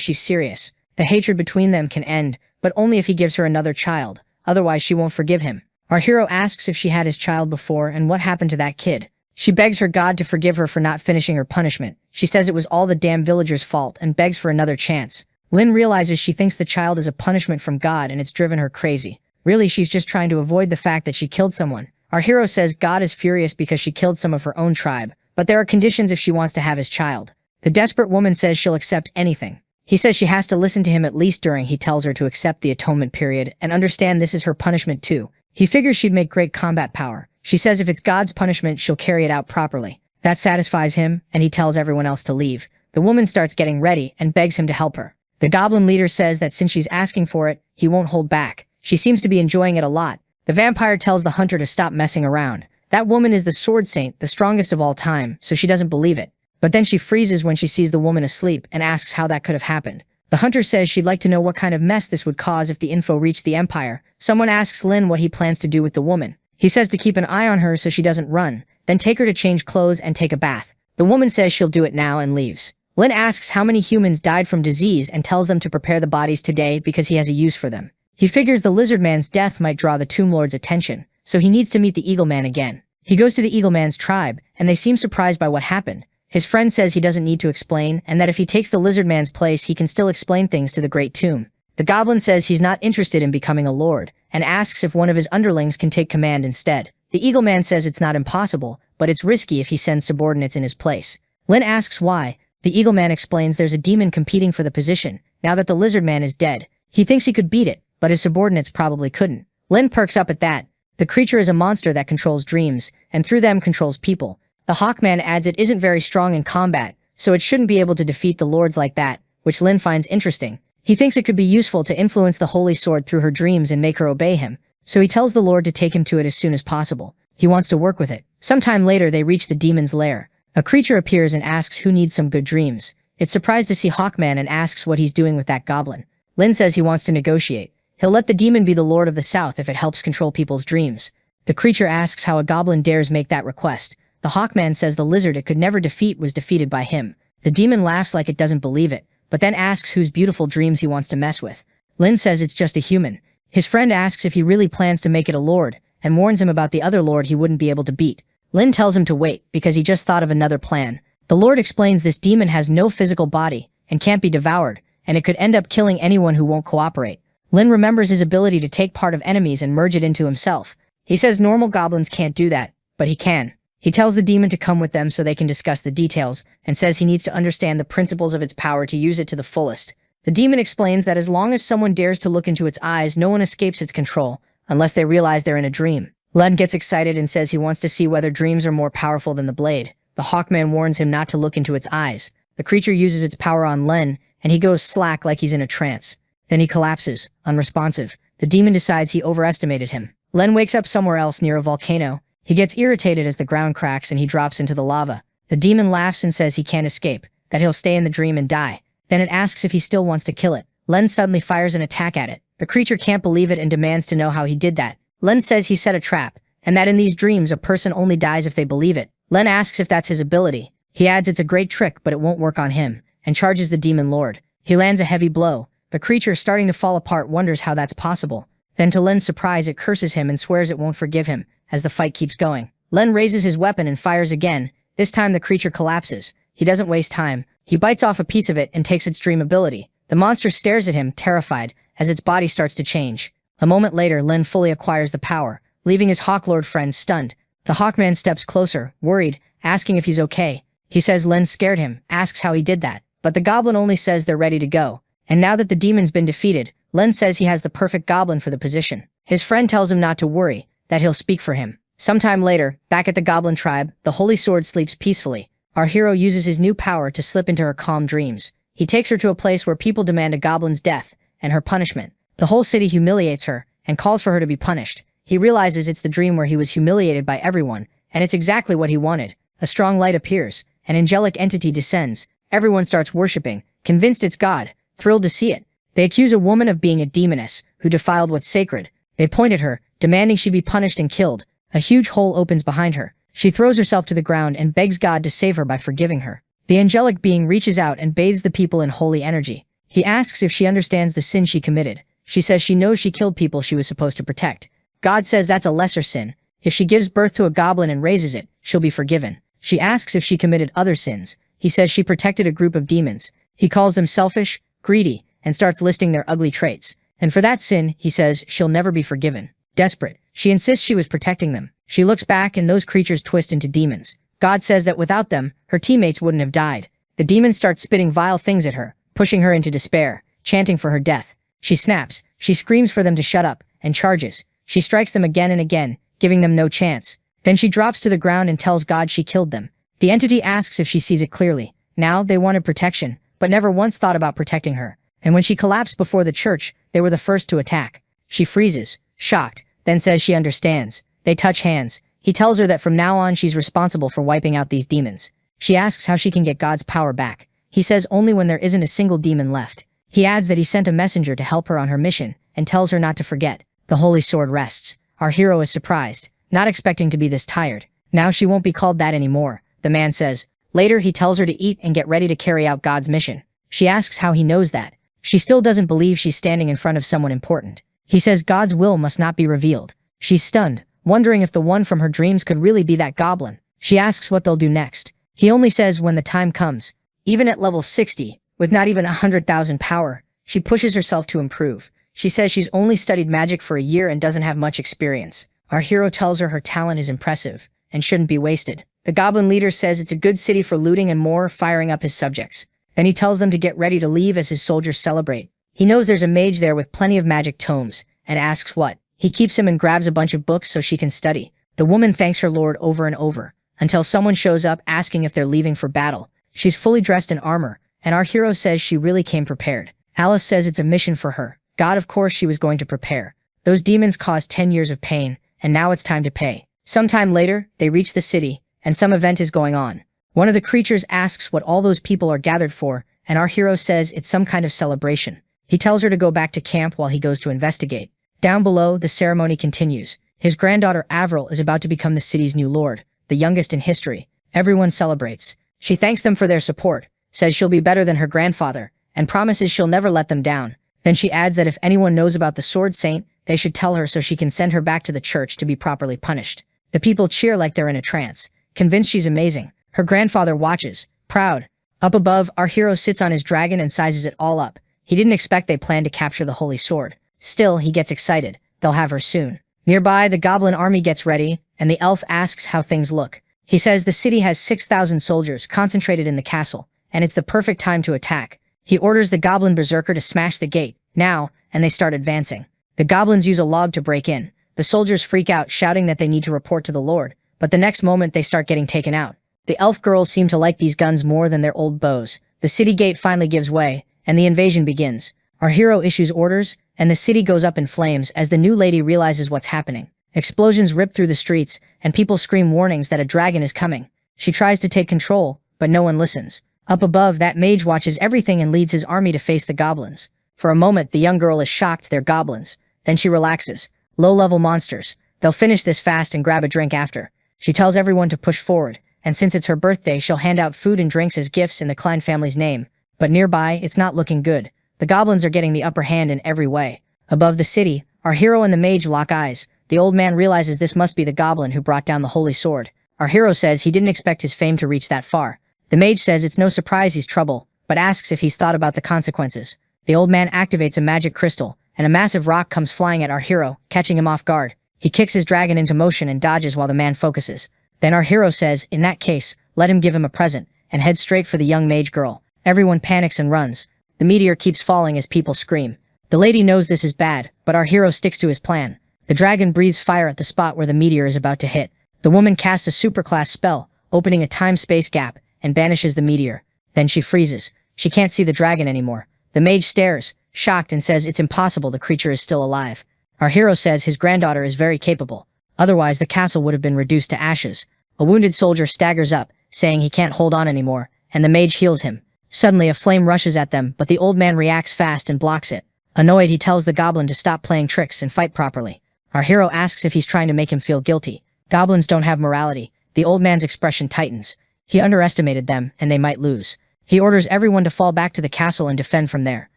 she's serious. The hatred between them can end, but only if he gives her another child. Otherwise, she won't forgive him. Our hero asks if she had his child before and what happened to that kid. She begs her god to forgive her for not finishing her punishment. She says it was all the damn villagers' fault and begs for another chance. Lin realizes she thinks the child is a punishment from God and it's driven her crazy. Really, she's just trying to avoid the fact that she killed someone. Our hero says God is furious because she killed some of her own tribe, but there are conditions if she wants to have his child. The desperate woman says she'll accept anything. He says she has to listen to him at least during he tells her to accept the atonement period and understand this is her punishment too. He figures she'd make great combat power. She says if it's God's punishment, she'll carry it out properly. That satisfies him, and he tells everyone else to leave. The woman starts getting ready and begs him to help her. The goblin leader says that since she's asking for it, he won't hold back. She seems to be enjoying it a lot. The vampire tells the hunter to stop messing around. That woman is the sword saint, the strongest of all time, so she doesn't believe it. But then she freezes when she sees the woman asleep and asks how that could have happened. The hunter says she'd like to know what kind of mess this would cause if the info reached the Empire. Someone asks Lin what he plans to do with the woman. He says to keep an eye on her so she doesn't run, then take her to change clothes and take a bath. The woman says she'll do it now and leaves. Lin asks how many humans died from disease and tells them to prepare the bodies today because he has a use for them. He figures the lizard man's death might draw the Tomb Lord's attention, so he needs to meet the Eagle Man again. He goes to the Eagle Man's tribe, and they seem surprised by what happened. His friend says he doesn't need to explain, and that if he takes the lizard man's place, he can still explain things to the Great Tomb. The goblin says he's not interested in becoming a lord, and asks if one of his underlings can take command instead. The Eagle Man says it's not impossible, but it's risky if he sends subordinates in his place. Lin asks why. The Eagle Man explains there's a demon competing for the position, now that the lizard man is dead. He thinks he could beat it, but his subordinates probably couldn't. Lin perks up at that. The creature is a monster that controls dreams, and through them controls people. The Hawkman adds it isn't very strong in combat, so it shouldn't be able to defeat the lords like that, which Lin finds interesting. He thinks it could be useful to influence the holy sword through her dreams and make her obey him, so he tells the lord to take him to it as soon as possible. He wants to work with it. Sometime later they reach the demon's lair. A creature appears and asks who needs some good dreams. It's surprised to see Hawkman and asks what he's doing with that goblin. Lin says he wants to negotiate. He'll let the demon be the lord of the south if it helps control people's dreams. The creature asks how a goblin dares make that request. The Hawkman says the lizard it could never defeat was defeated by him. The demon laughs like it doesn't believe it, but then asks whose beautiful dreams he wants to mess with. Lin says it's just a human. His friend asks if he really plans to make it a lord, and warns him about the other lord he wouldn't be able to beat. Lin tells him to wait, because he just thought of another plan. The lord explains this demon has no physical body, and can't be devoured, and it could end up killing anyone who won't cooperate. Lin remembers his ability to take part of enemies and merge it into himself. He says normal goblins can't do that, but he can. He tells the demon to come with them so they can discuss the details, and says he needs to understand the principles of its power to use it to the fullest. The demon explains that as long as someone dares to look into its eyes, no one escapes its control, unless they realize they're in a dream. Len gets excited and says he wants to see whether dreams are more powerful than the blade. The Hawkman warns him not to look into its eyes. The creature uses its power on Len, and he goes slack like he's in a trance. Then he collapses, unresponsive. The demon decides he overestimated him. Len wakes up somewhere else near a volcano. He gets irritated as the ground cracks and he drops into the lava. The demon laughs and says he can't escape, that he'll stay in the dream and die. Then it asks if he still wants to kill it. Len suddenly fires an attack at it. The creature can't believe it and demands to know how he did that. Len says he set a trap, and that in these dreams a person only dies if they believe it. Len asks if that's his ability. He adds it's a great trick, but it won't work on him, and charges the demon lord. He lands a heavy blow. The creature, starting to fall apart, wonders how that's possible. Then to Len's surprise, it curses him and swears it won't forgive him, as the fight keeps going. Len raises his weapon and fires again. This time the creature collapses. He doesn't waste time. He bites off a piece of it and takes its dream ability. The monster stares at him, terrified, as its body starts to change. A moment later, Len fully acquires the power, leaving his Hawklord friend stunned. The Hawkman steps closer, worried, asking if he's okay. He says Len scared him, asks how he did that. But the goblin only says they're ready to go. And now that the demon's been defeated, Len says he has the perfect goblin for the position. His friend tells him not to worry, that he'll speak for him. Sometime later, back at the goblin tribe, the Holy Sword sleeps peacefully. Our hero uses his new power to slip into her calm dreams. He takes her to a place where people demand a goblin's death, and her punishment. The whole city humiliates her, and calls for her to be punished. He realizes it's the dream where he was humiliated by everyone, and it's exactly what he wanted. A strong light appears, an angelic entity descends. Everyone starts worshipping, convinced it's God, thrilled to see it. They accuse a woman of being a demoness, who defiled what's sacred. They point at her, demanding she be punished and killed. A huge hole opens behind her. She throws herself to the ground and begs God to save her by forgiving her. The angelic being reaches out and bathes the people in holy energy. He asks if she understands the sin she committed. She says she knows she killed people she was supposed to protect. God says that's a lesser sin. If she gives birth to a goblin and raises it, she'll be forgiven. She asks if she committed other sins. He says she protected a group of demons. He calls them selfish, greedy, and starts listing their ugly traits. And for that sin, he says she'll never be forgiven. Desperate, she insists she was protecting them. She looks back and those creatures twist into demons. God says that without them, her teammates wouldn't have died. The demons start spitting vile things at her, pushing her into despair, chanting for her death. She snaps, she screams for them to shut up, and charges. She strikes them again and again, giving them no chance. Then she drops to the ground and tells God she killed them. The entity asks if she sees it clearly. Now, they wanted protection, but never once thought about protecting her. And when she collapsed before the church, they were the first to attack. She freezes, shocked, then says she understands. They touch hands. He tells her that from now on she's responsible for wiping out these demons. She asks how she can get God's power back. He says only when there isn't a single demon left. He adds that he sent a messenger to help her on her mission, and tells her not to forget. The Holy Sword rests. Our hero is surprised, not expecting to be this tired. Now she won't be called that anymore, the man says. Later he tells her to eat and get ready to carry out God's mission. She asks how he knows that. She still doesn't believe she's standing in front of someone important. He says God's will must not be revealed. She's stunned, wondering if the one from her dreams could really be that goblin. She asks what they'll do next. He only says when the time comes. Even at level 60, with not even 100,000 power, she pushes herself to improve. She says she's only studied magic for a year and doesn't have much experience. Our hero tells her talent is impressive, and shouldn't be wasted. The goblin leader says it's a good city for looting and more, firing up his subjects. Then he tells them to get ready to leave as his soldiers celebrate. He knows there's a mage there with plenty of magic tomes, and asks what. He keeps him and grabs a bunch of books so she can study. The woman thanks her lord over and over, until someone shows up asking if they're leaving for battle. She's fully dressed in armor, and our hero says she really came prepared. Alice says it's a mission for her. God, of course she was going to prepare. Those demons caused 10 years of pain, and now it's time to pay. Sometime later, they reach the city, and some event is going on. One of the creatures asks what all those people are gathered for, and our hero says it's some kind of celebration. He tells her to go back to camp while he goes to investigate. Down below, the ceremony continues. His granddaughter Avril is about to become the city's new lord, the youngest in history. Everyone celebrates. She thanks them for their support, says she'll be better than her grandfather, and promises she'll never let them down. Then she adds that if anyone knows about the Sword Saint, they should tell her so she can send her back to the church to be properly punished. The people cheer like they're in a trance, convinced she's amazing. Her grandfather watches, proud. Up above, our hero sits on his dragon and sizes it all up. He didn't expect they planned to capture the holy sword. Still, he gets excited. They'll have her soon. Nearby, the goblin army gets ready, and the elf asks how things look. He says the city has 6,000 soldiers concentrated in the castle, and it's the perfect time to attack. He orders the goblin berserker to smash the gate, now, and they start advancing. The goblins use a log to break in. The soldiers freak out, shouting that they need to report to the lord, but the next moment they start getting taken out. The elf girls seem to like these guns more than their old bows. The city gate finally gives way, and the invasion begins. Our hero issues orders, and the city goes up in flames as the new lady realizes what's happening. Explosions rip through the streets, and people scream warnings that a dragon is coming. She tries to take control, but no one listens. Up above, that mage watches everything and leads his army to face the goblins. For a moment, the young girl is shocked they're goblins. Then she relaxes. Low-level monsters. They'll finish this fast and grab a drink after. She tells everyone to push forward, and since it's her birthday, she'll hand out food and drinks as gifts in the Klein family's name. But nearby, it's not looking good. The goblins are getting the upper hand in every way. Above the city, our hero and the mage lock eyes. The old man realizes this must be the goblin who brought down the holy sword. Our hero says he didn't expect his fame to reach that far. The mage says it's no surprise he's trouble, but asks if he's thought about the consequences. The old man activates a magic crystal, and a massive rock comes flying at our hero, catching him off guard. He kicks his dragon into motion and dodges while the man focuses. Then our hero says, in that case, let him give him a present, and heads straight for the young mage girl. Everyone panics and runs. The meteor keeps falling as people scream. The lady knows this is bad, but our hero sticks to his plan. The dragon breathes fire at the spot where the meteor is about to hit. The woman casts a superclass spell, opening a time-space gap, and banishes the meteor. Then she freezes. She can't see the dragon anymore. The mage stares, shocked, and says it's impossible the creature is still alive. Our hero says his granddaughter is very capable. Otherwise, the castle would have been reduced to ashes. A wounded soldier staggers up, saying he can't hold on anymore, and the mage heals him. Suddenly, a flame rushes at them, but the old man reacts fast and blocks it. Annoyed, he tells the goblin to stop playing tricks and fight properly. Our hero asks if he's trying to make him feel guilty. Goblins don't have morality. The old man's expression tightens. He underestimated them, and they might lose. He orders everyone to fall back to the castle and defend from there.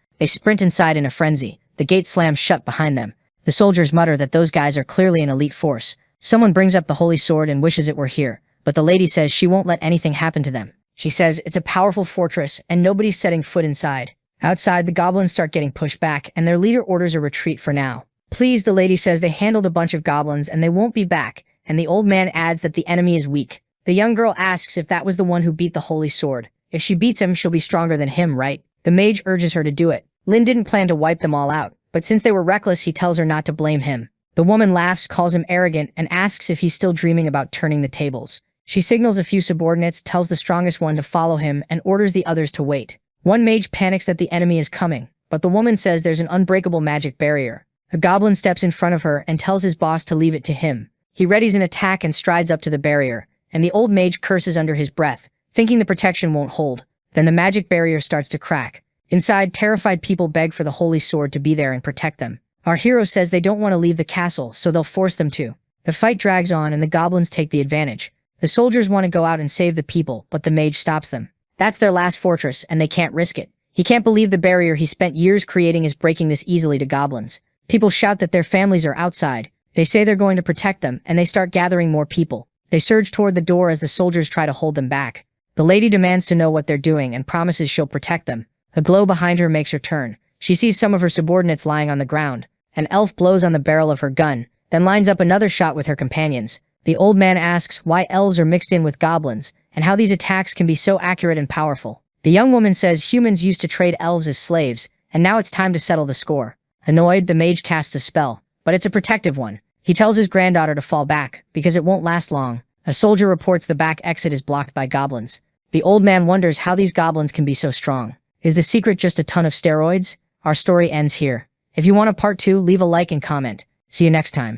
They sprint inside in a frenzy. The gate slams shut behind them. The soldiers mutter that those guys are clearly an elite force. Someone brings up the holy sword and wishes it were here, but the lady says she won't let anything happen to them. She says it's a powerful fortress, and nobody's setting foot inside. Outside, the goblins start getting pushed back, and their leader orders a retreat for now. Please, the lady says they handled a bunch of goblins and they won't be back, and the old man adds that the enemy is weak. The young girl asks if that was the one who beat the holy sword. If she beats him, she'll be stronger than him, right? The mage urges her to do it. Lin didn't plan to wipe them all out, but since they were reckless, he tells her not to blame him. The woman laughs, calls him arrogant, and asks if he's still dreaming about turning the tables. She signals a few subordinates, tells the strongest one to follow him, and orders the others to wait. One mage panics that the enemy is coming, but the woman says there's an unbreakable magic barrier. A goblin steps in front of her and tells his boss to leave it to him. He readies an attack and strides up to the barrier, and the old mage curses under his breath, thinking the protection won't hold. Then the magic barrier starts to crack. Inside, terrified people beg for the holy sword to be there and protect them. Our hero says they don't want to leave the castle, so they'll force them to. The fight drags on and the goblins take the advantage. The soldiers want to go out and save the people, but the mage stops them. That's their last fortress, and they can't risk it. He can't believe the barrier he spent years creating is breaking this easily to goblins. People shout that their families are outside. They say they're going to protect them, and they start gathering more people. They surge toward the door as the soldiers try to hold them back. The lady demands to know what they're doing and promises she'll protect them. A glow behind her makes her turn. She sees some of her subordinates lying on the ground. An elf blows on the barrel of her gun, then lines up another shot with her companions. The old man asks why elves are mixed in with goblins, and how these attacks can be so accurate and powerful. The young woman says humans used to trade elves as slaves, and now it's time to settle the score. Annoyed, the mage casts a spell, but it's a protective one. He tells his granddaughter to fall back, because it won't last long. A soldier reports the back exit is blocked by goblins. The old man wonders how these goblins can be so strong. Is the secret just a ton of steroids? Our story ends here. If you want a part 2, leave a like and comment. See you next time.